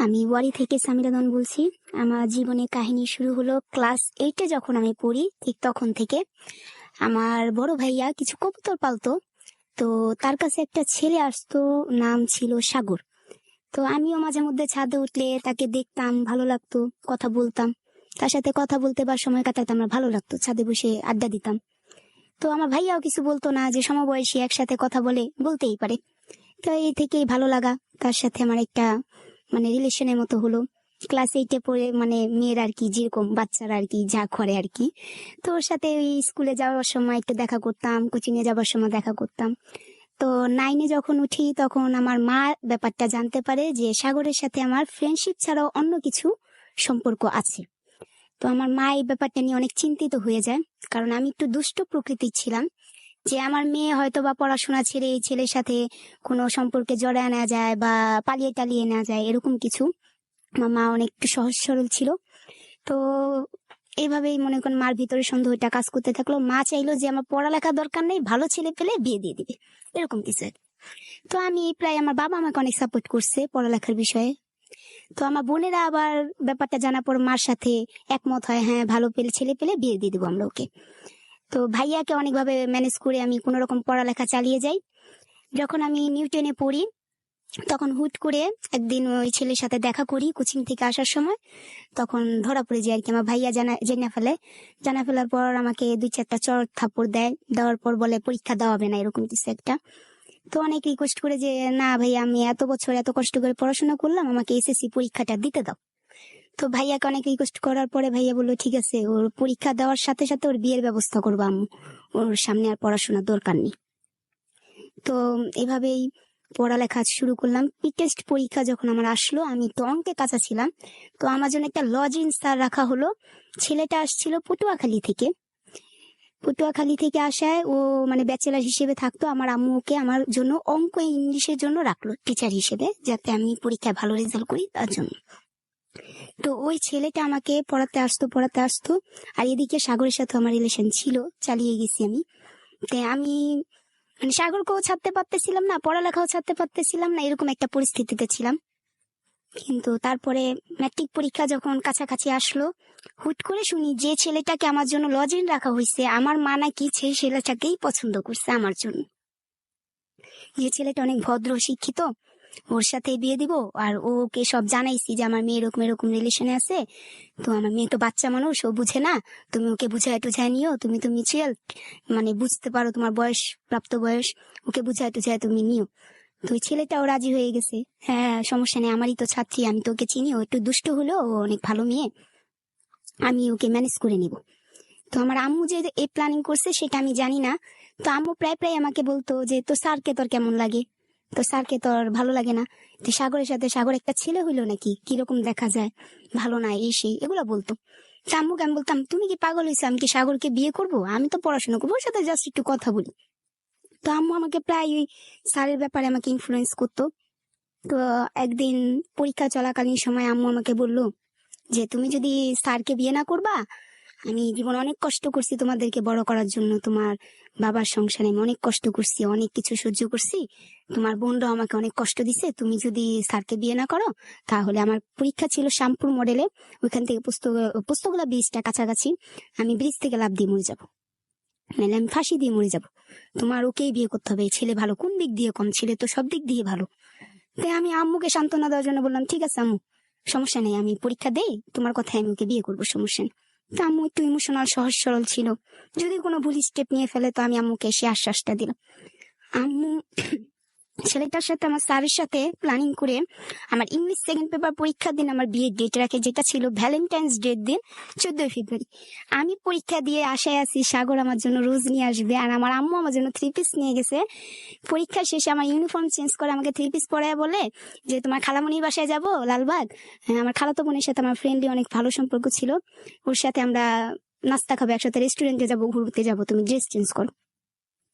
আমি ওয়ারি থেকে সামিরাদন বলছি। আমার জীবনের কাহিনী শুরু হলো ক্লাস 8-এ যখন আমি পড়ি, ঠিক তখন থেকে। আমার বড় ভাইয়া কিছু কবুতর পালতো, তো তার কাছে একটা ছেলে আসতো, নাম ছিল সাগর। তো আমিও মাঝে মধ্যে ছাদে উঠলে তাকে দেখতাম, ভালো লাগতো, কথা বলতাম। তার সাথে কথা বলতে বা সময় কাটাতে আমার ভালো লাগতো, ছাদে বসে আড্ডা দিতাম। তো আমার ভাইয়াও কিছু বলতো না, যে সমবয়সী একসাথে কথা বলে, বলতেই পারে। তো এই থেকেই ভালো লাগা, তার সাথে আমার একটা রিলেশনের মতো হলো। ক্লাস 8-এ পড়ে মেয়েরা আর কি, যেরকম বাচ্চারা আর কি যা করে আর কি। তো ওর সাথে ওই স্কুলে যাওয়ার সময় একটু দেখা করতাম, কোচিং এ যাওয়ার সময় দেখা করতাম। তো 9-এ যখন উঠি তখন আমার মা ব্যাপারটা জানতে পারে যে সাগরের সাথে আমার ফ্রেন্ডশিপ ছাড়াও অন্য কিছু সম্পর্ক আছে। তো আমার মা এই ব্যাপারটা নিয়ে অনেক চিন্তিত হয়ে যায়, কারণ আমি একটু দুষ্ট প্রকৃতির ছিলাম, যে আমার মেয়ে হয়তো বা পড়াশোনা ছেড়ে এই ছেলের সাথে কোনো সম্পর্কে জড়ায় নেওয়া যায় বা পালিয়ে টালিয়ে নেওয়া যায়, এরকম কিছু। আমার মা অনেক একটু সহজ সরল ছিল। তো এইভাবেই মনে করেন মার ভিতরে সন্দেহটা কাজ করতে থাকলো। মা চাইলো যে আমার পড়ালেখা দরকার নেই, ভালো ছেলে পেলে বিয়ে দিয়ে দিবে, এরকম কিছু একটা। তো আমি প্রায়, আমার বাবা আমাকে অনেক সাপোর্ট করছে পড়ালেখার বিষয়ে। তো আমার বোনেরা আবার ব্যাপারটা জানার পর মার সাথে একমত হয়, হ্যাঁ ভালো পেলে ছেলে পেলে বিয়ে দিয়ে দেবো আমরা ওকে। তো ভাইয়াকে অনেকভাবে ম্যানেজ করে আমি কোন রকম পড়ালেখা চালিয়ে যাই। যখন আমি নিউটনে পড়ি, তখন হুট করে একদিন ওই ছেলের সাথে দেখা করি কোচিং থেকে আসার সময়। তখন ধরা পড়ে যায় আর কি, আমার ভাইয়া জেনে ফেলে। জানা ফেলার পর আমাকে 2-4টা চড় থাপ্পড় দেয়, দেওয়ার পর বলে পরীক্ষা দেওয়া হবে না, এরকম কিছু একটা। তো অনেক রিকোয়েস্ট করে যে না ভাইয়া, আমি এত বছর এত কষ্ট করে পড়াশোনা করলাম, আমাকে এসএসসি পরীক্ষাটা দিতে দাও। তো ভাইয়াকে অনেক রিকোয়েস্ট করার পরে ভাইয়া বললো ঠিক আছে, ওর পরীক্ষা দেওয়ার সাথে সাথে ওর বিয়ের ব্যবস্থা করবো আম্মু, ওর সামনে আর পড়াশোনার দরকার নেই। তো এভাবেই পড়ালেখা শুরু করলাম। টেস্ট পরীক্ষা যখন আমার আসলো, আমি তো অঙ্কে কাঁচা ছিলাম, তো আমার জন্য একটা লজিং স্যার রাখা হলো। ছেলেটা আসছিল পটুয়াখালী থেকে। পটুয়াখালী থেকে আসায় ও ব্যাচেলার হিসেবে থাকতো। আমার আম্মু ওকে আমার জন্য অঙ্ক ইংলিশের জন্য রাখলো টিচার হিসেবে, যাতে আমি পরীক্ষায় ভালো রেজাল্ট করি তার জন্য। তো ওই ছেলেটা আমাকে পড়াতে আসতো। আর এদিকে সাগরের সাথে আমার রিলেশন ছিল, চালিয়ে গেছি আমি। আমি সাগরকেও ছাড়তে পারতেছিলাম না, পড়ালেখাও ছাড়তে পারতেছিলাম না, এরকম একটা পরিস্থিতিতে ছিলাম। কিন্তু তারপরে ম্যাট্রিক পরীক্ষা যখন কাছাকাছি আসলো, হুট করে শুনি যে ছেলেটাকে আমার জন্য লজেন রাখা হয়েছে, আমার মা নাকি সেই ছেলেটাকেই পছন্দ করছে আমার জন্য। যে ছেলেটা অনেক ভদ্র শিক্ষিত, ওর সাথে বিয়ে দিব। আর ওকে সব জানাইছি যে আমার মেয়ে এরকম এরকম রিলেশনে আছে। তো আমার মেয়ে তো বাচ্চা মানুষ, ও বুঝে না, তুমি ওকে বুঝায় টুঝায় নিও, তুমি তো মিউচুয়াল বুঝতে পারো, তোমার বয়স, প্রাপ্ত বয়স, ওকে বুঝায় টুঝায় তুমি নিও। তো ওই ছেলেটাও রাজি হয়ে গেছে, হ্যাঁ সমস্যা নেই, আমারই তো ছাত্রী, আমি তো ওকে চিনি, ও একটু দুষ্ট হলো, ও অনেক ভালো মেয়ে, আমি ওকে ম্যানেজ করে নিব। তো আমার আম্মু যে এই প্ল্যানিং করছে সেটা আমি জানি না। তো আম্মু প্রায় প্রায় আমাকে বলতো যে তো স্যারকে তোর কেমন লাগে, তো স্যারকে তোর ভালো লাগে না, যে সাগরের সাথে সাগর একটা ছেলে হইলো নাকি, কিরকম দেখা যায়, ভালো না, এই সেই এগুলো বলতো। তো আম্মুকে আমি বলতাম তুমি কি পাগল হয়েছে, আমি কি সাগরকে বিয়ে করব, আমি তো পড়াশোনা করবো, ওর সাথে জাস্ট একটু কথা বলি। তো আম্মু আমাকে প্রায় ওই স্যারের ব্যাপারে আমাকে ইনফ্লুয়েন্স করতো। তো একদিন পরীক্ষা চলাকালীন সময় আম্মু আমাকে বললো যে তুমি যদি স্যারকে বিয়ে না করবা, আমি জীবনে অনেক কষ্ট করছি তোমাদেরকে বড় করার জন্য, তোমার বাবার সংসারে আমি অনেক কষ্ট করছি, অনেক কিছু সহ্য করছি, তোমার বোনরাও আমাকে অনেক কষ্ট দিছে, তুমি যদি স্যারকে বিয়ে না করো তাহলে, আমার পরীক্ষা ছিল শ্যামপুর মডেলে, ওইখান থেকে পুস্তকগুলা ব্রিজটা কাছাকাছি, আমি ব্রিজ থেকে লাফ দিয়ে মরে যাবো, নাহলে আমি ফাঁসি দিয়ে মরে যাবো, তোমার ওকেই বিয়ে করতে হবে, ছেলে ভালো, কোন দিক দিয়ে কম, ছেলে তো সব দিক দিয়ে ভালো। তাই আমি আম্মুকে সান্ত্বনা দেওয়ার জন্য বললাম ঠিক আছে আম্মু, সমস্যা নেই, আমি পরীক্ষা দেই, তোমার কথায় আমি ওকে বিয়ে করবো, সমস্যা নেই। তা আম্মু একটু ইমোশনাল, সহজ সরল ছিল, যদি কোনো ভুল স্টেপ নিয়ে ফেলে তো আমি আম্মুকে এসে আশ্বাসটা দিলাম। আম্মু ছেলেটার সাথে, আমার স্যারের সাথে প্ল্যানিং করে আমার ইংলিশ সেকেন্ড পেপার পরীক্ষার দিন আমার বিয়ের ডেট রাখে, যেটা ছিল ভ্যালেন্টাইন্স ডের দিন, 14 ফেব্রুয়ারি। আমি পরীক্ষা দিয়ে আশায় আছি সাগর আমার জন্য রোজ নিয়ে আসবে, আর আমার আম্মু আমার জন্য 3 পিস নিয়ে গেছে। পরীক্ষা শেষে আমার ইউনিফর্ম চেঞ্জ করে আমাকে 3 পিস পরায় বলে যে তোমার খালামণির বাসায় যাব লালবাগ। হ্যাঁ, আমার খালাতো বোনের সাথে আমার ফ্রেন্ডলি অনেক ভালো সম্পর্ক ছিল, ওর সাথে আমরা নাস্তা খাবো একসাথে, রেস্টুরেন্টে যাবো, ঘুরতে যাবো, তুমি ড্রেস চেঞ্জ করো।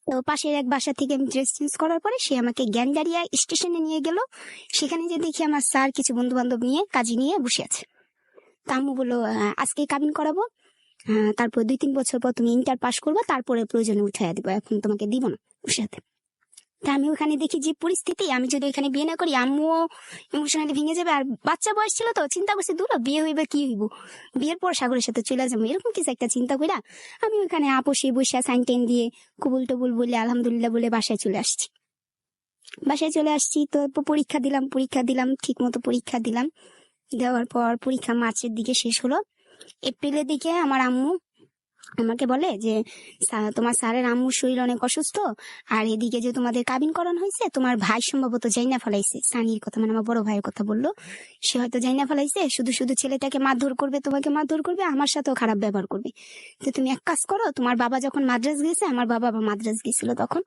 তো পাশের এক বাসা থেকে আমি ড্রেস চেঞ্জ করার পরে সে আমাকে জ্ঞানগাড়িয়া স্টেশনে নিয়ে গেল। সেখানে যে দেখি আমার স্যার কিছু বন্ধু বান্ধব নিয়ে, কাজী নিয়ে বসে আছে। তা আম্মু বললো আজকে কাবিন করাবো, তারপর 2-3 বছর পর তুমি ইন্টার পাস করবো, তারপরে প্রয়োজনে উঠাইয়া দিবো, এখন তোমাকে দিব না বসে হাতে। তা আমি ওখানে দেখি যে পরিস্থিতি, আমি যদি ওখানে বিয়ে না করি আম্মুও ইমোশনালি ভেঙে যাবে। আর বাচ্চা বয়স ছিল তো, চিন্তা করছি দূর বিয়ে হইবে কি হইব, বিয়ের পর সাগরের সাথে চলে যাবো, এরকম কিছু একটা চিন্তা কইরা আমি ওখানে আপোষে বসে সাইন টেন দিয়ে কবুল টবুল বলে আলহামদুলিল্লাহ বলে বাসায় চলে আসছি। বাসায় চলে আসছি তো পরীক্ষা দিলাম ঠিক মতো পরীক্ষা দিলাম। দেওয়ার পর পরীক্ষা মার্চের দিকে শেষ হলো। এপ্রিলের দিকে আমার আম্মু আমাকে বলে যে তোমার স্যারের আম্মুর শরীর অনেক অসুস্থ, আর এদিকে যে তোমাদের কাবিন করানো হয়েছে, তোমার ভাই সম্ভবত জাইনা ফেলাইছে, সানির কথা মানে আমার বড় ভাইয়ের কথা বললো, সে হয়তো জাইনা ফেলাইছে, শুধু শুধু ছেলেটাকে মারধর করবে, তোমাকে মারধর করবে, আমার সাথেও খারাপ ব্যবহার করবে। তো তুমি এক কাজ করো, তোমার বাবা যখন মাদ্রাজ গেছে, আমার বাবা মাদ্রাজ গেছিল তখন,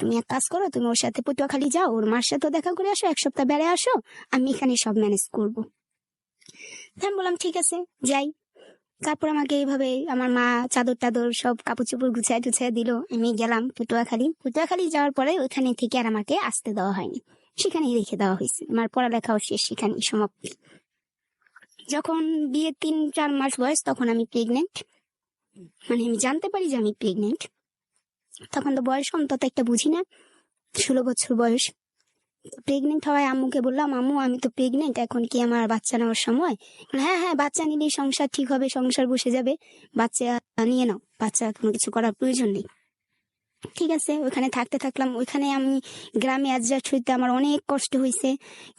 তুমি এক কাজ করো, তুমি ওর সাথে পটুয়াখালী যাও, ওর মার সাথেও দেখা করে আসো, এক সপ্তাহ বেড়ে আসো, আমি এখানে সব ম্যানেজ করবো। আমি বললাম ঠিক আছে যাই। তারপর আমাকে এইভাবে আমার মা চাদর টাদর সব কাপড় চোপড় গুছায় টুছায় দিল, আমি গেলাম পটুয়াখালী যাওয়ার পরে ওইখানে থেকে আর আমাকে আসতে দেওয়া হয়নি, সেখানেই রেখে দেওয়া হয়েছে, আমার পড়ালেখাও শেষ, সেখানেই সমাপ্তি। যখন বিয়ের 3-4 মাস বয়স তখন আমি প্রেগনেন্ট, মানে আমি জানতে পারি যে আমি প্রেগনেন্ট। তখন তো বয়স কম, তত একটা বুঝি না, 16 বছর বয়স। প্রেগনেন্ট হওয়ায় আম্মুকে বললাম, আম্মু আমি তো প্রেগনেন্ট, এখন কি আমার বাচ্চা নেওয়ার সময়? হ্যাঁ হ্যাঁ, বাচ্চা নিলেই সংসার ঠিক হবে, সংসার বসে যাবে, বাচ্চা নিয়ে নাও, বাচ্চা কোনো কিছু করার প্রয়োজন নেই। ঠিক আছে, ওখানে থাকতে থাকলাম। ওইখানে আমি গ্রামে অ্যাডজাস্ট হইতে আমার অনেক কষ্ট হয়েছে,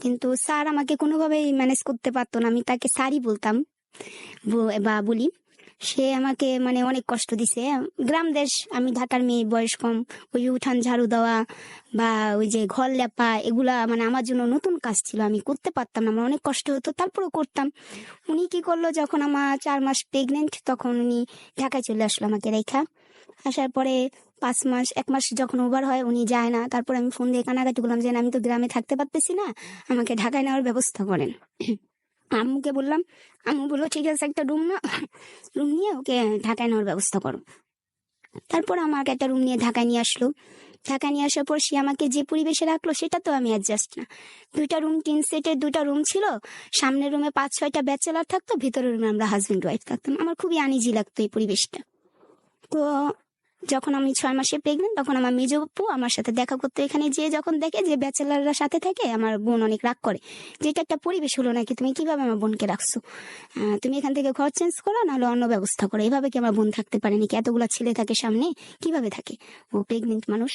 কিন্তু স্যার আমাকে কোনোভাবেই ম্যানেজ করতে পারতো না, আমি তাকে স্যারই বলতাম বা বলি। সে আমাকে মানে অনেক কষ্ট দিছে। গ্রাম দেশ, আমি ঢাকার মেয়ে, বয়স কম, ওই উঠান ঝাড়ু দেওয়া বা ওই যে ঘর লেপা, এগুলা মানে আমার জন্য নতুন কাজ ছিল, আমি করতে পারতাম না, আমার অনেক কষ্ট হতো, তারপরেও করতাম। উনি কি করলো, যখন আমার 4 মাস প্রেগনেন্ট তখন উনি ঢাকায় চলে আসলো আমাকে রেখা। আসার পরে 1 মাস যখন ওভার হয় উনি যায় না, তারপর আমি ফোন দিয়ে কানাকাটি বললাম যে আমি তো গ্রামে থাকতে পারতেছি না, আমাকে ঢাকায় নেওয়ার ব্যবস্থা করেন। আম্মুকে বললাম, আম্মু বললো ঠিক আছে, একটা রুম নিয়ে ওকে ঢাকায় নেওয়ার ব্যবস্থা করো। তারপর আমাকে একটা রুম নিয়ে ঢাকায় নিয়ে আসলো। ঢাকায় নিয়ে আসার পর সে আমাকে যে পরিবেশে রাখলো সেটা তো আমি অ্যাডজাস্ট না। 2টা রুম, 3 সেটের 2টা রুম ছিল, সামনের রুমে 5-6টা ব্যাচেলার থাকতো, ভিতরের রুমে আমরা হাজবেন্ড ওয়াইফ থাকতাম, আমার খুবই আনইজি লাগতো এই পরিবেশটা। তো যখন আমি 6 মাসে প্রেগনেন্ট তখন আমার মেজ আপু আমার সাথে দেখা করতে এখানে, যে যখন দেখে যে ব্যাচেলাররা সাথে থাকে, আমার বোন অনেক রাগ করে, যে এটা একটা পরিবেশ হলো নাকি, তুমি কিভাবে আমার বোনকে রাখছো, তুমি এখান থেকে ঘর চেঞ্জ করো, নাহলে অন্য ব্যবস্থা করো, এভাবে কি আমার বোন থাকতে পারে নাকি, এতগুলা ছেলে থাকে সামনে, কিভাবে থাকে, ও প্রেগনেন্ট মানুষ।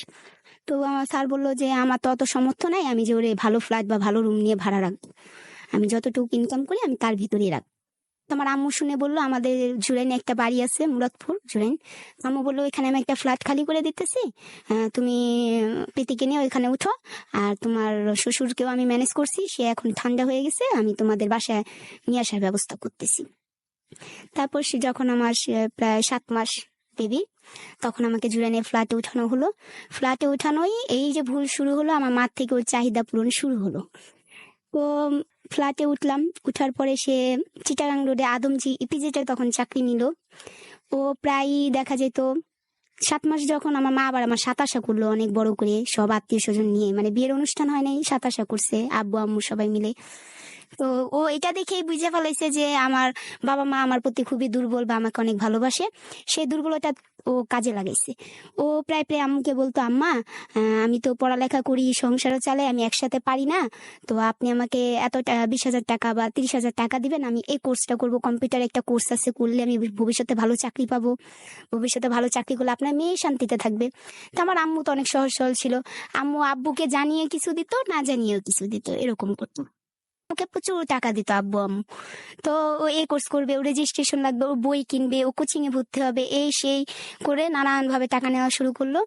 তো আমার স্যার বললো যে আমার তো অত সামর্থ্য নাই, আমি যে ওরে ভালো ফ্ল্যাট বা ভালো রুম নিয়ে ভাড়া রাখবো, আমি যতটুকু ইনকাম করি আমি তার ভিতরেই রাখবো। তোমার আম্মু শুনে বললো, আমাদের জুরাইনে একটা বাড়ি আছে, মুরাদপুর জুরাইন, আম্মু বললো এখানে আমি একটা ফ্ল্যাট খালি করে দিতেছি, তুমি প্রীতিকে নিয়ে ওইখানে উঠো, আর তোমার শ্বশুরকেও আমি ম্যানেজ করছি, সে এখন ঠান্ডা হয়ে গেছে, আমি তোমাদের বাসায় নিয়ে আসার ব্যবস্থা করতেছি। তারপর সে যখন আমার প্রায় 7 মাস বেবি, তখন আমাকে জুরাইনে ফ্ল্যাটে উঠানো হলো। ফ্ল্যাটে উঠানোই এই যে ভুল শুরু হলো, আমার মার থেকে ওর চাহিদা পূরণ শুরু হলো। তো ফ্ল্যাটে উঠলাম, উঠার পরে সে চিটাগাং রোডে আদমজি ইপিজেটে তখন চাকরি নিল। ও প্রায়ই দেখা যেত 7 মাস যখন আমার মা আবার আমার সাতাশা করলো অনেক বড় করে, সব আত্মীয় স্বজন নিয়ে, মানে বিয়ের অনুষ্ঠান হয় নাই, সাতাশা করছে আব্বু আম্মু সবাই মিলে। তো ও এটা দেখেই বুঝে ফেলাইছে যে আমার বাবা মা আমার প্রতি খুবই দুর্বল বা আমাকে অনেক ভালোবাসে, সেই দুর্বলতা ও কাজে লাগাইছে। ও প্রায় প্রায় আম্মুকে বলতো, আম্মা আমি তো পড়ালেখা করি, সংসারও চালাই, আমি একসাথে পারি না, তো আপনি আমাকে এত 20,000 টাকা বা 30,000 টাকা দিবেন, আমি এই কোর্সটা করবো, কম্পিউটার একটা কোর্স আছে, করলে আমি ভবিষ্যতে ভালো চাকরি পাবো, ভবিষ্যতে ভালো চাকরি করলে আপনার মেয়ে শান্তিতে থাকবে। তো আমার আম্মু তো অনেক সহজ সরল ছিল, আম্মু আব্বুকে জানিয়ে কিছু দিত, না জানিয়েও কিছু দিত, এরকম করতো। ওকে প্রচুর টাকা দিত আব্বু আম্মু। তো ও এই কোর্স করবে, ও রেজিস্ট্রেশন লাগবে, ও বই কিনবে, ও কোচিং এ ভর্তি হবে, এই সেই করে নানান ভাবে টাকা নেওয়া শুরু করলো।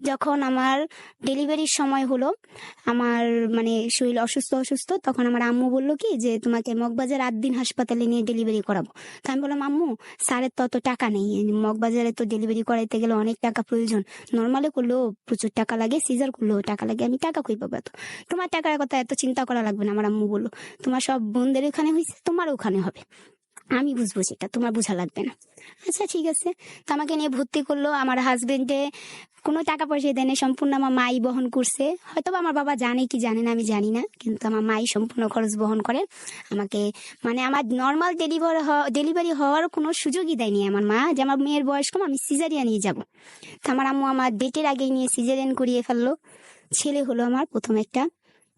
যখন আমার ডেলিভারির সময় হলো, আমার মানে শরীর অসুস্থ, তখন আমার আম্মু বললো কি যে তোমাকে মগবাজার 8 দিন হাসপাতালে নিয়ে ডেলিভারি করাবো। তো আমি বললাম, আম্মু স্যারের তো অত টাকা নেই, মগবাজারে তো ডেলিভারি করাইতে গেলে অনেক টাকা প্রয়োজন, নর্মালে করলেও প্রচুর টাকা লাগে, সিজার করলেও টাকা লাগে, আমি টাকা কই পাবো এত, তোমার টাকার কথা এত চিন্তা করা লাগবে না। আমার আম্মু বললো, তোমার সব বোনদের ওখানে হয়েছে, তোমার ওখানে হবে। আমি বুঝবো, সেটা তোমার বোঝা লাগবে না। আচ্ছা ঠিক আছে। তো আমাকে নিয়ে ভর্তি করলো। আমার হাজবেন্ডে কোনো টাকা পয়সা দেয়নি, সম্পূর্ণ আমার মাই বহন করছে। হয়তো বা আমার বাবা জানে কি জানে না আমি জানি না, কিন্তু আমার মাই সম্পূর্ণ খরচ বহন করে আমাকে। মানে আমার নর্মাল ডেলিভারি হওয়ার কোনো সুযোগই দেয়নি আমার মা, যে আমার মেয়ের বয়স কম, আমি সিজারিয়ান নিয়ে যাবো। তো আমার আম্মু আমার ডেটের আগেই নিয়ে সিজারিয়ান করিয়ে ফেললো। ছেলে হলো আমার প্রথম একটা।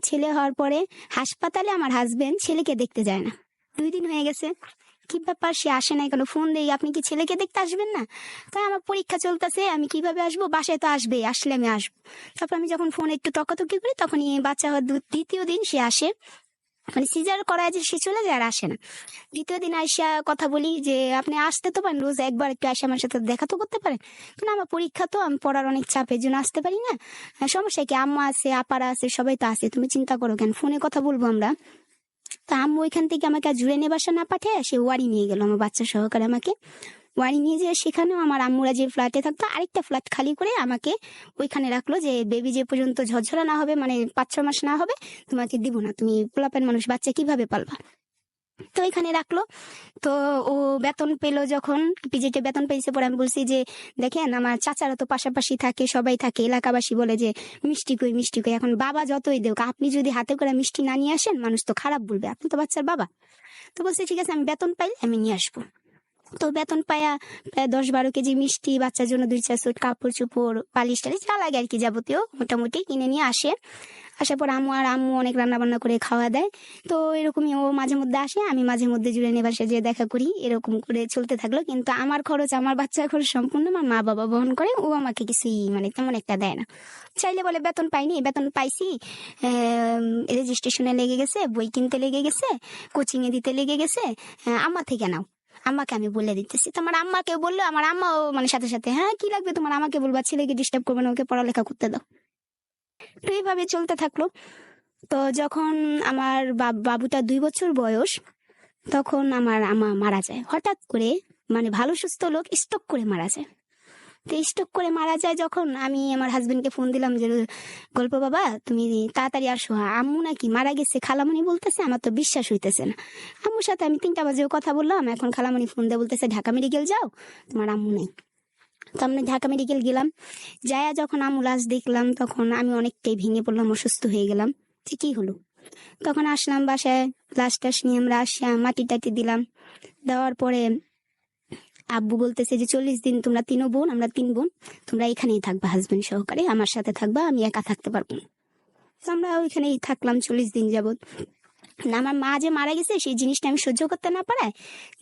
ছেলে হওয়ার পরে হাসপাতালে আমার হাজবেন্ড ছেলেকে দেখতে যায় না। 2 দিন হয়ে গেছে, কি ব্যাপার, সে আসে নাই কেন? ফোন দেই, আপনি কি ছেলেকে দেখতে আসবেন না? তাই আমার পরীক্ষা চলতেছে, আমি কিভাবে আসবো? বাসায় তো আসবে, আসলে আমি আসবো। তারপর আমি যখন ফোন একটু তকাতকি করি, তখনই বাচ্চা হওয়ার 2য় দিন সে আসে। মানে সিজার করায় যে সে চলে যায় আর আসে না। 2য় দিন আইসা কথা বলি যে আপনি আসতে তো পারেন, রোজ একবার একটু আসে আমার সাথে দেখা তো করতে পারেন। কিন্তু আমার পরীক্ষা তো, আমি পড়ার অনেক চাপের জন্য আসতে পারি না। সমস্যা কি, আম্মা আছে, আপারা আছে, সবাই তো আছে, তুমি চিন্তা করো কেন, ফোনে কথা বলবো আমরা। তা আম্মু ওইখান থেকে আমাকে আর জুড়ে বাসা না পাঠিয়ে সে ওয়ারি নিয়ে গেল আমার বাচ্চা সহকারে। আমাকে ওয়ারি নিয়ে যেয়ে সেখানেও আমার আম্মুরা যে ফ্ল্যাটে থাকতো আরেকটা ফ্ল্যাট খালি করে আমাকে ওইখানে রাখলো, যে বেবি যে পর্যন্ত ঝরঝরা না হবে, মানে 5-6 মাস না হবে, তোমাকে দিব না, তুমি পোলাপেন মানুষ, বাচ্চা কিভাবে পালবা। তো এখানে রাখলো। তো ও বেতন পেলো যখন, পিজিতে বেতন পেয়েছে, পরে আমি বলছি যে দেখেন আমার চাচারা তো পাশাপাশি থাকে, সবাই থাকে, এলাকাবাসী বলে যে মিষ্টি কই মিষ্টি কই। এখন বাবা যতই দেখ, আপনি যদি হাতে করে মিষ্টি না নিয়ে আসেন মানুষ তো খারাপ বলবে, আপনি তো বাচ্চার বাবা। তো বলছে ঠিক আছে, আমি বেতন পাইলে আমি নিয়ে আসবো। তো বেতন পায়া প্রায় 10-12 কেজি মিষ্টি, বাচ্চার জন্য 2-4 সেট কাপড় চোপড়, পালিশ টালিশ যা লাগে আর কি যাবতীয় মোটামুটি কিনে নিয়ে আসে। আসার পর আম্মু অনেক রান্না বান্না করে খাওয়া দেয়। তো এরকমই ও মাঝে মধ্যে আসে, আমি মাঝে মধ্যে জুড়ে বাসায় যেয়ে দেখা করি, এরকম করে চলতে থাকলো। কিন্তু আমার খরচ, আমার বাচ্চার খরচ সম্পূর্ণ আমার মা বাবা বহন করে। ও আমাকে কিছুই মানে তেমন একটা দেয় না। চাইলে বলে বেতন পাইনি, বেতন পাইছি, রেজিস্ট্রেশনে লেগে গেছে, বই কিনতে লেগে গেছে, কোচিং এ দিতে লেগে গেছে, আম্মা থেকে নাও। আম্মাকে আমি বলে দিতেছি। তো আমার আম্মাকে বললো, আমার আম্মাও মানে সাথে সাথে হ্যাঁ কি লাগবে তোমার, আমাকে বলবা, ছেলেকে ডিস্টার্ব করবে না, ওকে পড়ালেখা করতে দাও। তো এইভাবে চলতে থাকলো। তো যখন আমার বাবুটা 2 বছর বয়স, তখন আমার আম্মা মারা যায় হঠাৎ করে। মানে ভালো সুস্থ লোক স্ট্রোক করে মারা যায়। তো স্ট্রোক করে মারা যায় যখন, আমি আমার হাজবেন্ডকে ফোন দিলাম যে গল্প বাবা তুমি তাড়াতাড়ি আসো, আম্মু নাকি মারা গেছে, খালামণি বলতেছে, আমার তো বিশ্বাস হইতেছে না। আম্মুর সাথে আমি 3টা বাজেও কথা বললাম, এখন খালামণি ফোন দিয়ে বলতেছে ঢাকা মেডিকেল যাও, তোমার আম্মু নেই। তো আমি ঢাকা মেডিকেল গেলাম। যায়া যখন আম্মু লাশ দেখলাম, তখন আমি অনেকটাই ভেঙে পড়লাম, অসুস্থ হয়ে গেলাম যে কি হলো। তখন আসলাম বাসায়, লাশ টাশ নিয়ে আমরা আসলাম, মাটি টাটি দিলাম। দেওয়ার পরে আব্বু বলতেছে যে 40 দিন তোমরা 3 বোন, আমরা 3 বোন, তোমরা এখানেই থাকবা হাজবেন্ড সহকারে, আমার সাথে থাকবা, আমি একা থাকতে পারবো না। তো আমরা ওইখানেই থাকলাম 40 দিন যাবত। না, আমার মা যে মারা গেছে সেই জিনিসটা আমি সহ্য করতে না পারায়,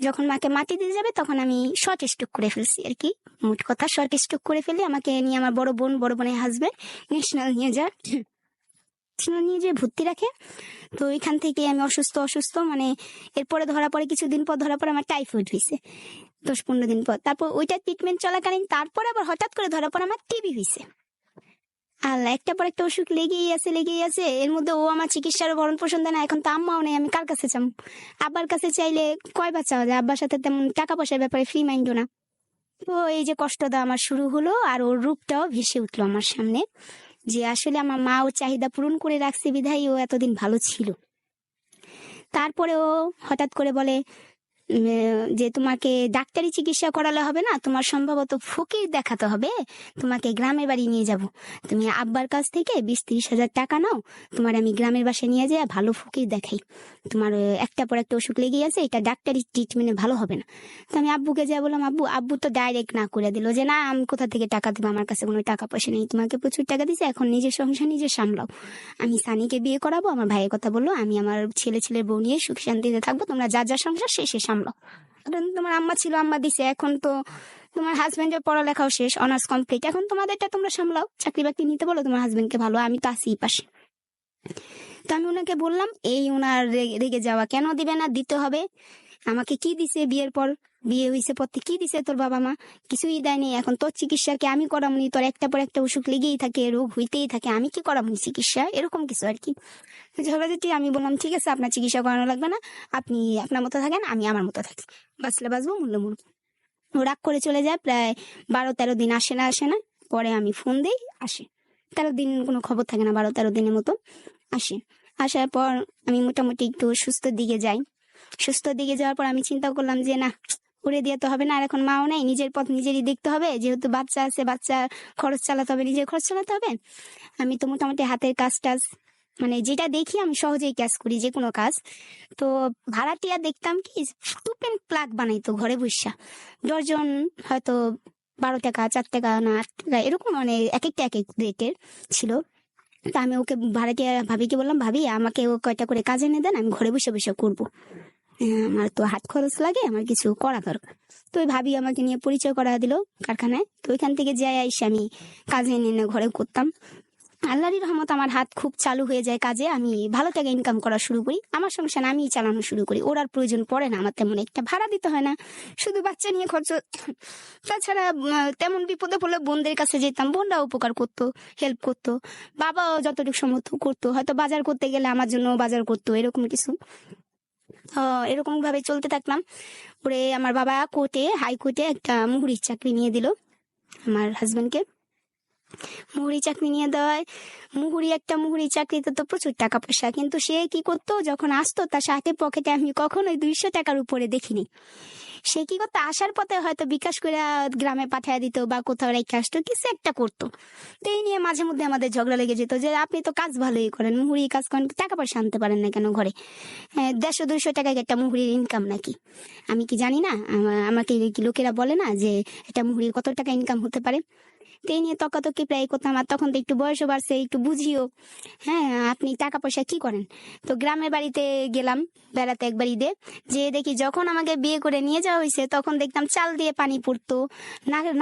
যখন মাকে মাটি দিয়ে যাবে তখন আমি শর্ট স্ট্রোক করে ফেলছি আর কি। মোট কথা শর্ট স্ট্রোক করে ফেলে আমাকে নিয়ে আমার বড় বোনের হাজবেন্ড ন্যাশনাল নিয়ে যায়, নিয়ে যে ভর্তি রাখে। তো এখান থেকে আমি অসুস্থ মানে এরপরে ধরা পড়ে, কিছুদিন পর ধরা পড়ে আমার টাইফয়েড হয়েছে 10-15 দিন পর। তারপর ওইটা ট্রিটমেন্ট চলাকালীন তারপরে আবার হঠাৎ করে ধরা পড়ে আমার টিবি হয়েছে। আল্লাহ, একটা পর একটা অসুখ লেগেই আছে। এর মধ্যে ও আমার চিকিৎসারও ভরণ পোষণ দেয় না। এখন তো আম্মাও নেই, আমি কার কাছে চাম? আব্বার কাছে চাইলে কয়বার চাওয়া যায়? আব্বার সাথে তেমন টাকা পয়সার ব্যাপারে ফ্রি মাইন্ডও না। তো এই যে কষ্টটা আমার শুরু হলো, আর ওর রূপটাও ভেসে উঠলো আমার সামনে, যে আসলে আমার মা ওর চাহিদা পূরণ করে রাখছে বিধায় ও এতদিন ভালো ছিল। তারপরে ও হঠাৎ করে বলে যে তোমাকে ডাক্তারি চিকিৎসা করালে হবে না, তোমার সম্ভবত ফকির দেখাতে হবে, তোমাকে গ্রামের বাড়ি নিয়ে যাব, তুমি আব্বার কাছ থেকে 20-30 হাজার টাকা নাও, তোমার আমি গ্রামের বাসায় নিয়ে যাই, ভালো ফকির দেখাই, তোমার একটা পর একটা অসুখ লেগে আছে, এটা ডাক্তারি ট্রিটমেন্টে ভালো হবে না। তো আমি আব্বুকে যা বললাম, আব্বু তো ডাইরেক্ট না করে দিল, যে না আমি কোথা থেকে টাকা দেবো, আমার কাছে কোনো টাকা পয়সা নেই, তোমাকে প্রচুর টাকা দিছে, এখন নিজের সংসার নিজে সামলাও, আমি সানিকে বিয়ে করাবো। আমার ভাইয়ের কথা বললো, আমি আমার ছেলের বউ নিয়ে সুখ শান্তিতে থাকবো, তোমরা যা সংসার শেষে সামলাও। তোমার আম্মা ছিল, আম্মা দিছে, এখন তো তোমার হাজবেন্ডের পড়ালেখাও শেষ, অনার্স কমপ্লিট, এখন তোমাদেরটা তোমরা সামলাও, চাকরি বাকরি নিতে বলো তোমার হাজবেন্ডকে, ভালো, আমি তো আছি পাশে। তো আমি ওনাকে বললাম, এই ওনার রেগে যাওয়া কেন? দিবে না, দিতে হবে। আমাকে কি দিছে বিয়ের পর, বিয়ে হয়েছে পর কি দিছে তোর বাবা মা? কিছুই দেয়নি। এখন তোর চিকিৎসাকে আমি করামনি, তোর একটা পর একটা অসুখ লেগেই থাকে, রোগ হইতেই থাকে, আমি কি করামনি চিকিৎসা? এরকম কিছু আর কি ঝগড়াঝাটি। আমি বললাম ঠিক আছে, আপনার চিকিৎসা করানো লাগবে না, আপনি আপনার মতো থাকেন, আমি আমার মতো থাকি, বাঁচলে বাঁচবো, মূল্য মূল্য। ও রাগ করে চলে যায়, প্রায় 12-13 দিন আসে না। পরে আমি ফোন দিই, আসে। 13 দিন কোনো খবর থাকে না, 12-13 দিনের মতো আসে। আসার পর আমি মোটামুটি একটু সুস্থর দিকে যাই। সুস্থর দিকে যাওয়ার পর আমি চিন্তা করলাম যে না, করে দিয়ে তো হবে না, আর এখন মাও নেই, নিজের পথ নিজেরই দেখতে হবে, যেহেতু বাচ্চা আছে, বাচ্চা খরচ চালাতে হবে, নিজের খরচ চালাতে হবে। আমি তো মোটামুটি হাতের কাজ টাজ মানে যেটা দেখি আমি সহজেই কাজ করি, যে কোনো কাজ। তো ভাড়াটিয়া দেখতাম কি টুপেন প্লাগ বানাইতো ঘরে বসা, ডর্জন হয়তো 12 টাকা, 4 টাকা না 8 টাকা, এরকম মানে এক একটা এক এক রেটের ছিল। তা আমি ওকে ভাড়াটিয়া ভাবিকে বললাম, ভাবি আমাকে ও কয়টা করে কাজ এনে দেন, আমি ঘরে বসে বসে করবো। আমার তো হাত খরচ লাগে, আমার কিছু করা দরকার। তো ওই ভাবি আমাকে নিয়ে পরিচয় করা দিল কারখানায়। তো ওইখান থেকে যাই আইসে আমি কাজে এনে ঘরে করতাম। আল্লাহরই রহমত, আমার হাত খুব চালু হয়ে যায় কাজে, আমি ভালো টাকা ইনকাম করা শুরু করি, আমার সংসার আমিই চালানো শুরু করি। ওর আর প্রয়োজন পড়ে না, আমার তেমন একটা ভাড়া দিতে হয় না, শুধু বাচ্চা নিয়ে খরচ। তাছাড়া তেমন বিপদে পড়লে বোনদের কাছে যেতাম, বোনরা উপকার করতো, হেল্প করতো, বাবাও যতটুকু সমর্থ করতো, হয়তো বাজার করতে গেলে আমার জন্য বাজার করতো, এরকম কিছু। এরকম ভাবে চলতে থাকলাম। পরে আমার বাবা হাইকোর্টে একটা মুহুরির চাকরি নিয়ে দিল আমার হাজবেন্ডকে। মুহুরি চাকরি নিয়ে দেওয়ায় মুহুরি চাকরিতে তো প্রচুর টাকা পয়সা, কিন্তু সে কি করতো, যখন আসতো তার সাথে পকেটে আমি কখনোই 200 টাকার উপরে দেখিনি। সে কি করতো, আসার পথে হয়তো বিকাশ করে গ্রামে পাঠিয়ে দিত বা কোথাও রেখে আসতো, কিছু একটা করতো। তো এই নিয়ে মাঝে মধ্যে আমাদের ঝগড়া লেগে যেত যে আপনি তো কাজ ভালোই করেন, মুহুরি কাজ করেন, টাকা পয়সা আনতে পারেন না কেন ঘরে? 150-200 টাকায় একটা মুহুরির ইনকাম নাকি? আমি কি জানি না? আমাকে কি লোকেরা বলে না যে একটা মুহুরির কত টাকা ইনকাম হতে পারে? তো এই নিয়ে তর্কাতর্কি প্রায় করতাম। আর তখন তো একটু বয়সও বাড়ছে, একটু বুঝিও। হ্যাঁ, আপনি টাকা পয়সা কি করেন? তো গ্রামের বাড়িতে গেলাম বেড়াতে একবার ঈদে, যে দেখি যখন আমাকে বিয়ে করে নিয়ে যাওয়া হয়েছে তখন দেখতাম চাল দিয়ে পানি পড়তো,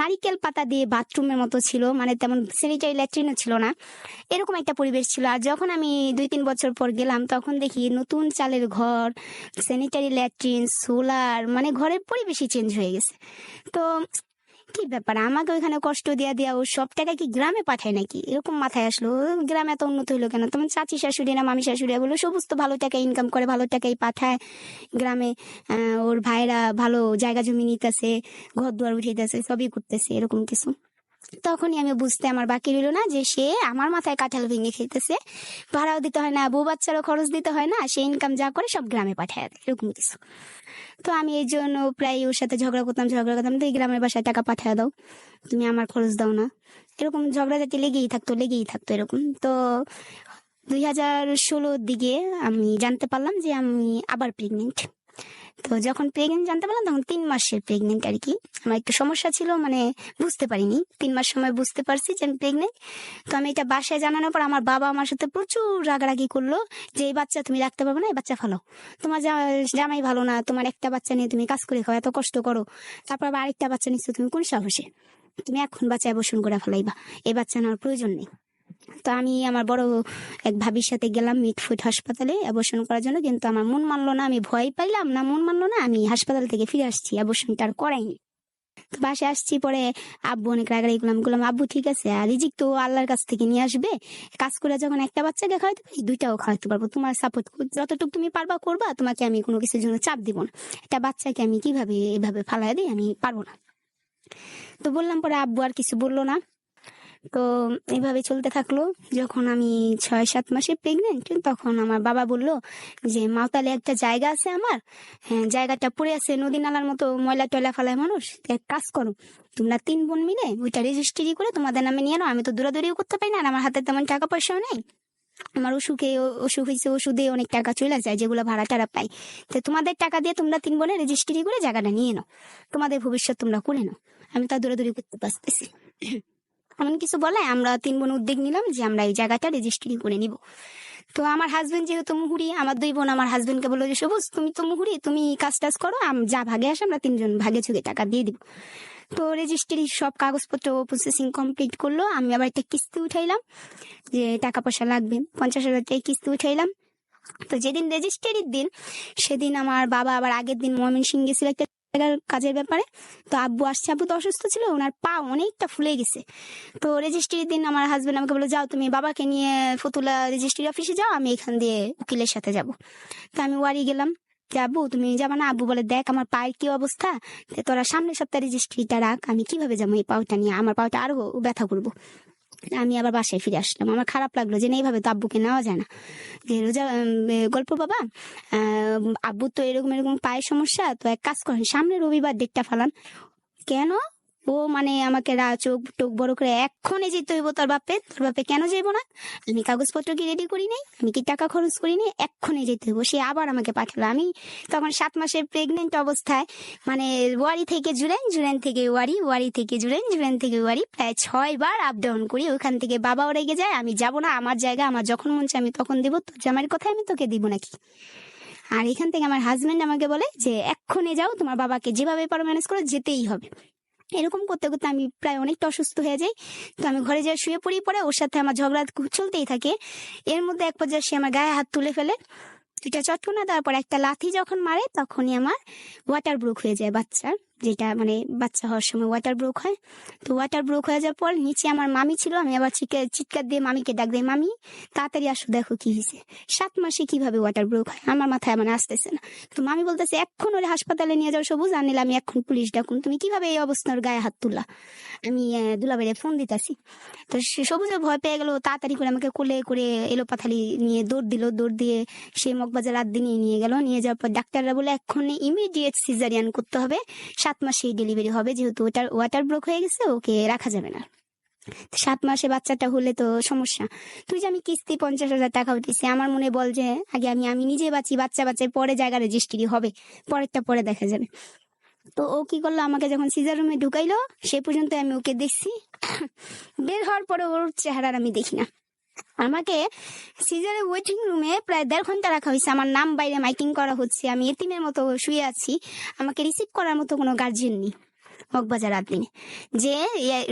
নারিকেল পাতা দিয়ে বাথরুমের মতো ছিল, মানে তেমন স্যানিটারি ল্যাট্রিনও ছিল না, এরকম একটা পরিবেশ ছিল। আর যখন আমি 2-3 বছর পর গেলাম তখন দেখি নতুন চালের ঘর, স্যানিটারি ল্যাট্রিন, সোলার, মানে ঘরের পরিবেশই চেঞ্জ হয়ে গেছে। তো কি ব্যাপার, আমাকে ওইখানে কষ্ট দিয়া দিয়া ও সব টাকা কি গ্রামে পাঠায় নাকি, এরকম মাথায় আসলো। গ্রামে এত উন্নত হইলো কেন? তোমার চাচি শাশুড়ি না মামি শাশুড়ি বললো সমস্ত ভালো টাকা ইনকাম করে, ভালো টাকাই পাঠায় গ্রামে। ওর ভাইরা ভালো জায়গা জমি নিতেছে, ঘর দুয়ার উঠাইতেছে, সবই করতেছে, এরকম কিছু। তখনই আমি বুঝতে আমার বাকি রইল না যে সে আমার মাথায় কাঁঠাল ভেঙে খেতেছে, ভাড়াও দিতে হয় না, বউ বাচ্চারও খরচ দিতে হয় না, সে ইনকাম যা করে সব গ্রামে পাঠায় দেয়, এরকম কিছু। তো আমি এই জন্য প্রায় ওর সাথে ঝগড়া করতাম, তো এই গ্রামের বাসায় টাকা পাঠিয়ে দাও, তুমি আমার খরচ দাও না, এরকম ঝগড়াঝাটি লেগেই থাকতো এরকম। তো 2016 দিকে আমি জানতে পারলাম যে আমি আবার প্রেগনেন্ট। তো যখন প্রেগনেন্ট জানতে পারলাম তখন 3 মাসের প্রেগনেন্ট আর কি। আমার একটু সমস্যা ছিল, মানে বুঝতে পারিনি, 3 মাস সময় বুঝতে পারছি যে আমি প্রেগনেন্ট। তো আমি এটা বাসায় জানানোর পর আমার বাবা আমার সাথে প্রচুর রাগারাগি করলো যে এই বাচ্চা তুমি রাখতে পারবে না, এই বাচ্চা ফালো, তোমার জামাই ভালো না, তোমার একটা বাচ্চা নিয়ে তুমি কাজ করে খাও, এত কষ্ট করো, তারপর আবার আরেকটা বাচ্চা নিচ্ছ, তুমি কোন সাহসে, তুমি এখন বাচ্চা অ্যাবর্শন করে ফেলাইবা, এই বাচ্চা নেওয়ার প্রয়োজন নেই। তো আমি আমার বড় এক ভাবির সাথে গেলাম মিটফুট হাসপাতালে অ্যাবর্শন করার জন্য, কিন্তু আমার মন মানলো না, আমি ভয় পাইলাম না, মন মানলো না, আমি হাসপাতাল থেকে ফিরে আসছি, অ্যাবর্শনটা আর করাইনি। তো বাসে আসছি, পরে আব্বু অনেক রাগারাগি করলাম, আব্বু ঠিক আছে, আর রিজিক তো আল্লাহর কাছ থেকে নিয়ে আসবে, কাজ করে যখন একটা বাচ্চাকে খাওয়াইতে পারি 2টাও খাওয়াইতে পারবো, তোমার সাপোর্ট যতটুকু তুমি পারবা করবা, তোমাকে আমি কোনো কিছুর জন্য চাপ দিব না, একটা বাচ্চাকে আমি কিভাবে এভাবে ফালাই দিই, আমি পারবো না। তো বললাম, পরে আব্বু আর কিছু বললো না। তো এইভাবে চলতে থাকলো। যখন আমি 6-7 মাসে প্রেগনেন্ট, তখন আমার বাবা বলল যে মাওতালে একটা জায়গা আছে আমার, হ্যাঁ জায়গাটা পড়ে আছে নদী নালার মতো, ময়লা টয়লা ফেলায় মানুষ, এক কাজ করো তোমরা 3 বোন মিলে ওইটা রেজিস্ট্রি করে তোমাদের নামে নিয়ে নাও, আমি তো দৌড়াদৌড়িও করতে পারি না, আর আমার হাতে তেমন টাকা পয়সাও নেই, আমার অসুখ হয়েছে, ওষুধে অনেক টাকা চলে যায় যেগুলো ভাড়া টাড়া পাই, তো তোমাদের টাকা দিয়ে তোমরা 3 বোনে রেজিস্ট্রি করে জায়গাটা নিয়ে নাও, তোমাদের ভবিষ্যৎ তোমরা করে নাও, আমি তা দৌড়াদৌড়ি করতে পারতেছি। এমন কিছু বলে আমরা 3 বোন উদ্যোগ নিলাম যে আমরা এই জায়গাটা রেজিস্ট্রি করে নিব। তো আমার হাজবেন্ড যেহেতু মুহুরি, আমার 2 বোন আমার হাজবেন্ডকে বললো যে সবুজ তুমি তো মুহুরি, তুমি কাজ টাজ করো, যা ভাগে আসে আমরা 3 জন ভাগে চুগে টাকা দিয়ে দিব। তো রেজিস্ট্রি সব কাগজপত্র প্রসেসিং কমপ্লিট করলো, আমি আবার একটা কিস্তি উঠাইলাম, যে টাকা পয়সা লাগবে 50,000 টাকা কিস্তি উঠাইলাম। তো যেদিন রেজিস্ট্রির দিন, সেদিন আমার বাবা আবার আগের দিন ময়মনসিংহ গেছিল একটা কাজের ব্যাপারে। তো আব্বু আসছে, আব্বু তো অসুস্থ ছিল, ওনার পা অনেকটা ফুলে গেছে। তো রেজিস্ট্রির দিন আমার হাজবেন্ড আমাকে বললো যাও তুমি বাবাকে নিয়ে ফতুল্লা রেজিস্ট্রি অফিসে যাও, আমি এখান দিয়ে উকিলের সাথে যাব। তো আমি ওয়ারি গেলাম যে আব্বু তুমি যাবা না? আব্বু বলে দেখ আমার পায়ের কি অবস্থা, তোরা সামনের সপ্তাহে রেজিস্ট্রিটা রাখ, আমি কিভাবে যাবো এই পাওটা নিয়ে, আমার পাওটা আরো ব্যথা করবো। আমি আবার বাসায় ফিরে আসলাম। আমার খারাপ লাগলো যে না, এইভাবে তো আব্বুকে নেওয়া যায় না। যে রোজা গল্প বাবা, আব্বু তো এরকম এরকম পায়ের সমস্যা, তো এক কাজ করেন সামনে রবিবার ডেটটা ফালান। কেন? ও মানে আমাকে চোখ টোক বড় করে, এক্ষণে যেতে হইব তোর বাপে কেন যাইবো না? আমি কাগজপত্র কি রেডি করি নাই? আমি কি টাকা খরচ করি নাই? এক্ষণে যেতে হইব। সে আবার আমাকে পাঠালো। আমি তখন 7 মাসের প্রেগনেন্ট অবস্থায়, মানে ওয়ারি থেকে জুরাইন, জুরাইন থেকে ওয়ারি, ওয়ারি থেকে জুরাইন, জুরাইন থেকে ওয়ারি, প্রায় 6 বার আপ ডাউন করি। ওখান থেকে বাবাও রেগে যায়, আমি যাব না, আমার জায়গা, আমার যখন মন চায় আমি তখন দিব, তোর জামাইয়ের কথা আমি তোকে দিব নাকি? আর এখান থেকে আমার হাজবেন্ড আমাকে বলে যে এক্ষণে যাও, তোমার বাবাকে যেভাবে পারো ম্যানেজ করে যেতেই হবে। এরকম করতে করতে আমি প্রায় অনেকটা অসুস্থ হয়ে যাই। তো আমি ঘরে যাই, শুয়ে পড়ি। পরে ওর সাথে আমার ঝগড়া চলতেই থাকে। এর মধ্যে এক পর্যায়ে সে আমার গায়ে হাত তুলে ফেলে, দুইটা চটকনা, তারপর একটা লাথি যখন মারে তখনই আমার ওয়াটার ব্রোক হয়ে যায় বাচ্চার, যেটা মানে বাচ্চা হওয়ার সময় ওয়াটার ব্রোক হয়। তো ওয়াটার ব্রোক হয়ে যাওয়ার পর নিচে আমার মামি ছিল, আমি আবার চিৎকার দিয়ে মামিকে ডাক দিই, মামি তাড়াতাড়ি আসো, দেখো কি হয়েছে। 7 মাসে কিভাবে ওয়াটার ব্রোক হয় আমার মাথায় মানে আসতেছে না। তো মামি বলতেছে এক্ষণ ওরে হাসপাতালে নিয়ে যাও সবুজ, আর নিলে আমি এখন পুলিশ ডাকুন, তুমি কিভাবে এই অবস্থা ওর গায়ে হাত তুললা? আমি দুলাভাইরে ফোন দিতেছি। তো সবুজে ভয় পেয়ে গেল, তাড়াতাড়ি করে আমাকে কোলে করে এলোপাথালি নিয়ে দৌড় দিয়ে সে মগবাজার রাত দিনে নিয়ে গেল। নিয়ে যাওয়ার পর ডাক্তাররা বলে এখন ইমিডিয়েট সিজারিয়ান করতে হবে, 7 মাসেই ডেলিভারি হবে, যেহেতু ওটার ওয়াটার ব্রোক হয়ে গেছে, ওকে রাখা যাবে না। 7 মাসে বাচ্চাটা হলে তো সমস্যা। তুই যে আমি কিস্তি 50,000 টাকা উঠেছি, আমার মনে বল যে আগে আমি নিজে বাঁচি, বাচ্চা পরে জায়গা রেজিস্ট্রি হবে, পরেরটা পরে দেখা যাবে। তো ও কি করলো, আমাকে যখন সিজার রুমে ঢুকাইলো সে পর্যন্ত আমি ওকে দেখছি, বের হওয়ার পরে ওর চেহারা আমি দেখি না। আমাকে সিজারের ওয়েটিং রুমে প্রায় 1.5 ঘন্টা রাখা হয়েছে, আমার নাম বাইরে মাইকিং করা হচ্ছে, আমি এতিমের মতো শুয়ে আছি, আমাকে রিসিভ করার মতো কোনো গার্জিয়ান নেই মগবাজার আদমিনে, যে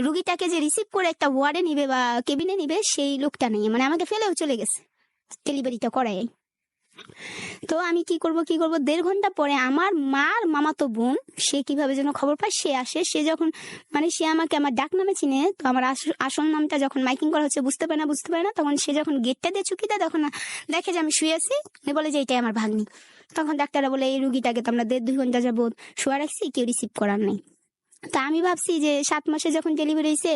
রুগীটাকে যে রিসিভ করে একটা ওয়ার্ডে নিবে বা কেবিনে নিবে সেই লোকটা নেই, মানে আমাকে ফেলেও চলে গেছে ডেলিভারিটা করাই। তো আমি কি করব 1.5 ঘন্টা পরে আমার মার মামাতো বোন, সে কিভাবে যেন খবর পায়, সে আসে। সে যখন মানে সে আমাকে আমার ডাক নামে চিনে, তো আমার আসল নামটা যখন মাইকিং করা হচ্ছে বুঝতে পারে না, তখন সে যখন গেটটা দিয়ে চুকি দেয় তখন দেখে যে আমি শুয়ে আছি, বলে যে এটাই আমার ভাগ্নি। তখন ডাক্তাররা বলে এই রুগীটাকে তো আমরা 1.5-2 ঘন্টা যাবত শোয়া রাখছি, কেউ রিসিভ করার নেই। তা আমি ভাবছি যে 7 মাসে যখন ডেলিভারি হয়েছে,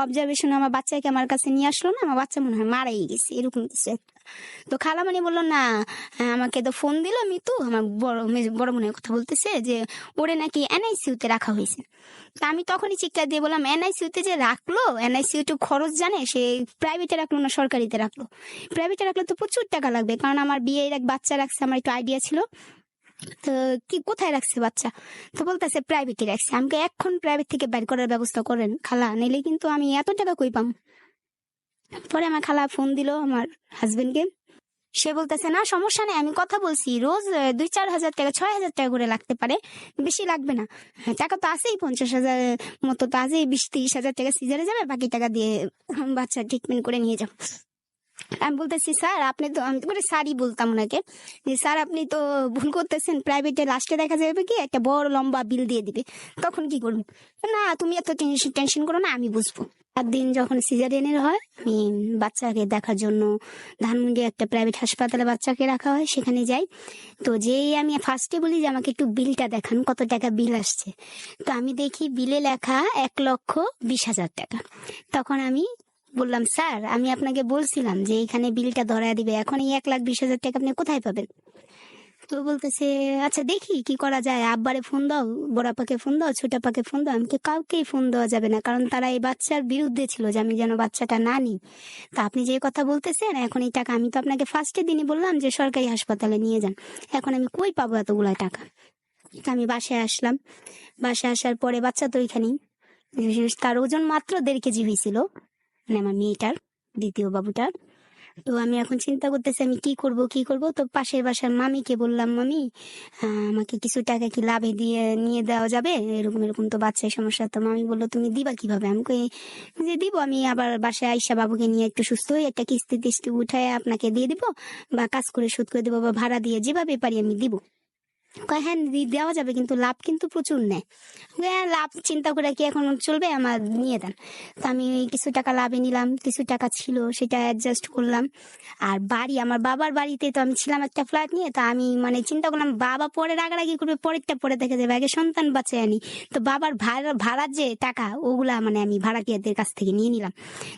অবজারভেশন আমার বাচ্চাকে আমার কাছে নিয়ে আসলো না, আমার বাচ্চা মনে হয় মারাই গেছে, এরকম কিছু একটা। তো খালামানি বললো না, আমাকে তো ফোন দিল মিতু, আমার বড় মনের কথা বলতেছে যে ওরে নাকি এনআইসিউ তে রাখা হয়েছে। তা আমি তখনই চিৎকার দিয়ে বললাম, এনআইসিউ তে যে রাখলো, এনআইসিউ তো খরচ জানে, সে প্রাইভেটে রাখলো না সরকারিতে রাখলো? প্রাইভেটে রাখলে তো প্রচুর টাকা লাগবে, কারণ আমার বিয়ের এক বাচ্চা রাখছে, আমার একটু আইডিয়া ছিল। তো কি কোথায় রাখছে বাচ্চা? তো বলতেছে প্রাইভেটে রাখছে। আমাকে এখন প্রাইভেট থেকে বের করার ব্যবস্থা করেন খালা, নিলে কিন্তু আমি এত টাকা কই পাম। পরে আমার খালা ফোন দিল আমার হাজবেন্ডকে, সে বলতেছে না সমস্যা নেই, আমি কথা বলছি, রোজ 2-4 হাজার টাকা 6 হাজার টাকা করে লাগতে পারে, বেশি লাগবে না। টাকা তো আছেই 50,000 মতো তো আছেই, 20-30 হাজার টাকা সিজারে যাবে, বাকি টাকা দিয়ে বাচ্চা ট্রিটমেন্ট করে নিয়ে যাও। আমি বলতেছি স্যার আপনি তো, আমি তো করে স্যারই বলতাম ওনাকে, যে স্যার আপনি তো ভুল করতেছেন, প্রাইভেটে লাস্টে দেখা যাবে কি একটা বড় লম্বা বিল দিয়ে দিবে, তখন কি করবো? না তুমি এত টেনশন করো না, আমি বুঝবো। 7 দিন যখন সিজারিয়ানের হয়, আমি বাচ্চাকে দেখার জন্য ধানমন্ডি একটা প্রাইভেট হাসপাতালে বাচ্চাকে রাখা হয়, সেখানে যাই। তো যেই আমি ফার্স্টে বলি যে আমাকে একটু বিলটা দেখান, কত টাকা বিল আসছে। তো আমি দেখি বিলে লেখা 1,20,000 টাকা। তখন আমি বললাম, স্যার আমি আপনাকে বলছিলাম যে এখানে বিলটা ধরায় দিবে, এখন এই 1,20,000 টাকা আপনি কোথায় পাবেন? তো বলতেছে আচ্ছা দেখি কি করা যায়, আব্বারে ফোন দাও, বড়াপাকে ফোন দাও, ছোটাপাকে ফোন দাও। আমি কাউকেই ফোন দেওয়া যাবে না, কারণ তারা এই বাচ্চার বিরুদ্ধে ছিল যে আমি যেন বাচ্চাটা না নিই। তা আপনি যে কথা বলতেছেন এখন এই টাকা, আমি তো আপনাকে ফার্স্টের দিনই বললাম যে সরকারি হাসপাতালে নিয়ে যান, এখন আমি কই পাবো এতগুলা টাকা? তা আমি বাসায় আসলাম। বাসায় আসার পরে বাচ্চা তো ওইখানেই, তার ওজন মাত্র 1.5 কেজি হয়েছিল, মানে আমার মেয়েটার, দ্বিতীয় বাবুটার। তো আমি এখন চিন্তা করতেছি আমি কি করব। তো পাশের বাসার মামিকে বললাম, মামি আমাকে কিছু টাকা কি লাভে দিয়ে নিয়ে দেওয়া যাবে, এরকম এরকম তো বাচ্চার সমস্যা। তো মামি বললো তুমি দিবা কিভাবে? আমি কই যে দিব, আমি আবার বাসায় আইসা বাবুকে নিয়ে একটু সুস্থ হয়ে একটা কিস্তি টিস্তি উঠায় আপনাকে দিয়ে দিব, বা কাজ করে শোধ করে দেবো, বা ভাড়া দিয়ে যেভাবে পারি আমি দিব। কয় হ্যাঁ দেওয়া যাবে, কিন্তু লাভ কিন্তু প্রচুর নেয়। হ্যাঁ লাভ চিন্তা করে কি এখন চলবে, আমার নিয়ে দেন। তো আমি কিছু টাকা লাভে নিলাম, কিছু টাকা ছিল সেটা অ্যাডজাস্ট করলাম। আর বাড়ি, আমার বাবার বাড়িতে তো আমি ছিলাম একটা ফ্ল্যাট নিয়ে, তো আমি মানে চিন্তা করলাম বাবা পরে রাগারাগি করবে, পরেরটা পরে দেখা যাবে, আগে সন্তান বাঁচায় আনি। তো বাবার ভাড়ার যে টাকা ওগুলা মানে আমি ভাড়াটিয়াদের কাছ থেকে নিয়ে নিলাম।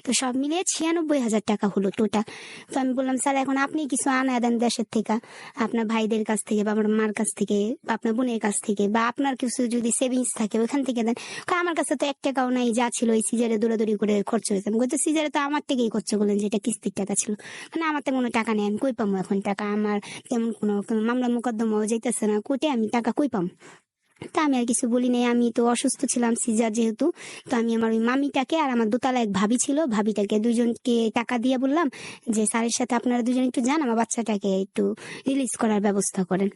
তো সব মিলিয়ে 96,000 টাকা হলো টোটাল। তো আমি বললাম স্যার এখন আপনি কিছু আনা দেন দেশের থেকে, আপনার ভাইদের কাছ থেকে বা আমার মার কাছ থেকে বা আপনার বোনের কাছ থেকে, বা আপনার কিছু যদি সেভিংস থাকে ওখান থেকে দেন। আমার কাছে তো 1 টাকাও নাই, যা ছিল ওই সিজারে দৌড়াদৌড়ি করে খরচ হয়েছে। আমি বলতে সিজারে তো আমার থেকেই খরচ করলেন, যেটা কিস্তির টাকা ছিল। মানে আমার তেমন টাকা নেই, আমি কই পাবো এখন টাকা, আমার তেমন কোনো মামলা মোকদ্দমাও যাইতেছে না কোর্টে, আমি টাকা কই পাবো। তা আমি আর কিছু বলি নাই, আমি তো অসুস্থ ছিলাম সিজার যেহেতু। তো আমি আমার ওই মামিটাকে আর আমার দোতলা এক ভাবি ছিল, ভাবিটাকে দুজনকে টাকা দিয়ে বললাম যে স্যারের সাথে আপনারা দুজন একটু যান, আমার বাচ্চাটাকে একটু রিলিজ করার ব্যবস্থা করেন।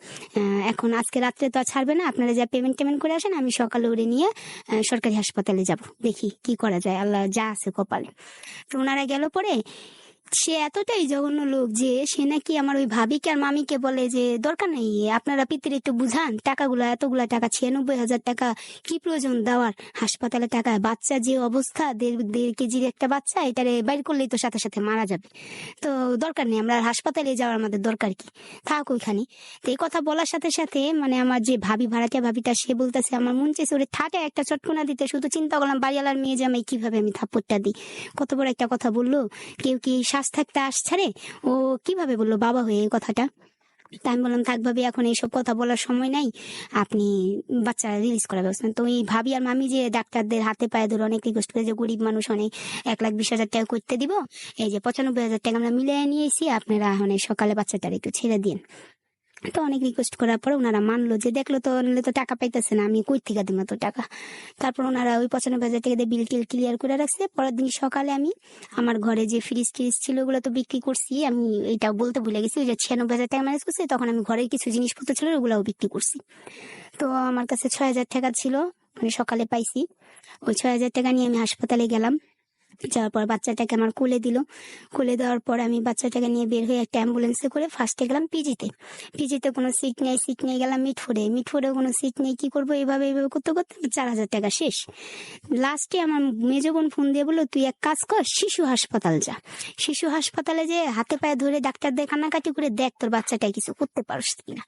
এখন আজকে রাত্রে তো আর ছাড়বে না, আপনারা যা পেমেন্ট করে আসেন, আমি সকালে উড়ে নিয়ে সরকারি হাসপাতালে যাব, দেখি কি করা যায়, আল্লাহ যা আছে কপালে। তো ওনারা গেল পরে, সে এতটাই জঘন্য লোক যে সে নাকি আমার ওই ভাবিকে আর মামিকে বলে যে দরকার নেই, আপনারা পিতির একটু বুঝান, টাকাগুলা এতগুলা টাকা 96,000 টাকা কি প্রয়োজন দেওয়ার হাসপাতালে টাকা, বাচ্চা যে অবস্থা, 1.5 কেজির একটা বাচ্চা, এটারে বাইর করলেই তো সাথে সাথে মারা যাবে, তো দরকার নেই, আমরা হাসপাতালে যাওয়ার আমাদের দরকার কি, থাক ওইখানে। তো এই কথা বলার সাথে সাথে মানে আমার যে ভাড়াটিয়া ভাবিটা, সে বলতেছে আমার মন চেয়েছে ওরে ঠাটে একটা চটকনা দিতে, শুধু চিন্তা করলাম বাড়িওয়ালার মেয়ে জামাই কিভাবে আমি থাপ্পড়টা দিই, কত বড় একটা কথা বললো, কেউ কি শ্বাস থাকতে ছাড়ে, ও কিভাবে বললো বাবা হয়ে এই কথাটা। তা আমি বললাম থাক ভাবি, এখন এইসব কথা বলার সময় নাই, আপনি বাচ্চা রিলিজ করার ব্যবস্থা। তো এই ভাবি আর মামি যে ডাক্তারদের হাতে পায়ে ধরে অনেক রিকোয়েস্ট করে যে গরিব মানুষ, অনেক 1,20,000 টাকা করতে দিব, এই যে 95,000 টাকা আমরা মিলিয়ে নিয়েছি, আপনারা এখন সকালে বাচ্চাটার একটু ছেড়ে দিন। তো অনেক রিকোয়েস্ট করার পরে ওনারা মানলো, যে দেখলো তো নিলে তো টাকা পাইতেছে না, আমি কই থেকে দিব তো টাকা। তারপর ওনারা ওই 95,000 টাকা দিয়ে বিল টিল ক্লিয়ার করে রাখছে। পরের দিন সকালে আমি আমার ঘরে যে ফ্রিজ ট্রিজ ছিল ওগুলো তো বিক্রি করছি, আমি এটা বলতে ভুলে গেছি, ওই যে 96,000 টাকা ম্যানেজ করছি, তখন আমি ঘরের কিছু জিনিসপত্র ছিল ওগুলাও বিক্রি করছি। তো আমার কাছে 6,000 টাকা ছিল, মানে সকালে পাইছি। ওই 6,000 টাকা নিয়ে আমি হাসপাতালে গেলাম। যাওয়ার পর বাচ্চাটাকে আমার কোলে দিল, কোলে দেওয়ার পর আমি বাচ্চাটাকে নিয়ে বের হয়ে একটা অ্যাম্বুলেন্সে করে ফার্স্টে গেলাম পিজিতে। পিজিতে কোনো সিট নেই, সিট নিয়ে গেলাম মিটফোর্ডে কোনো সিট নেই, কি করবো, এইভাবে করতে করতে 4,000 টাকা শেষ। লাস্টে আমার মেজো বোন ফোন দিয়ে বললো তুই এক কাজ কর, শিশু হাসপাতাল যা, শিশু হাসপাতালে যে হাতে পায়ে ধরে ডাক্তারদের কান্নাকাটি করে দেখ তোর বাচ্চাটাই কিছু করতে পারস কিনা।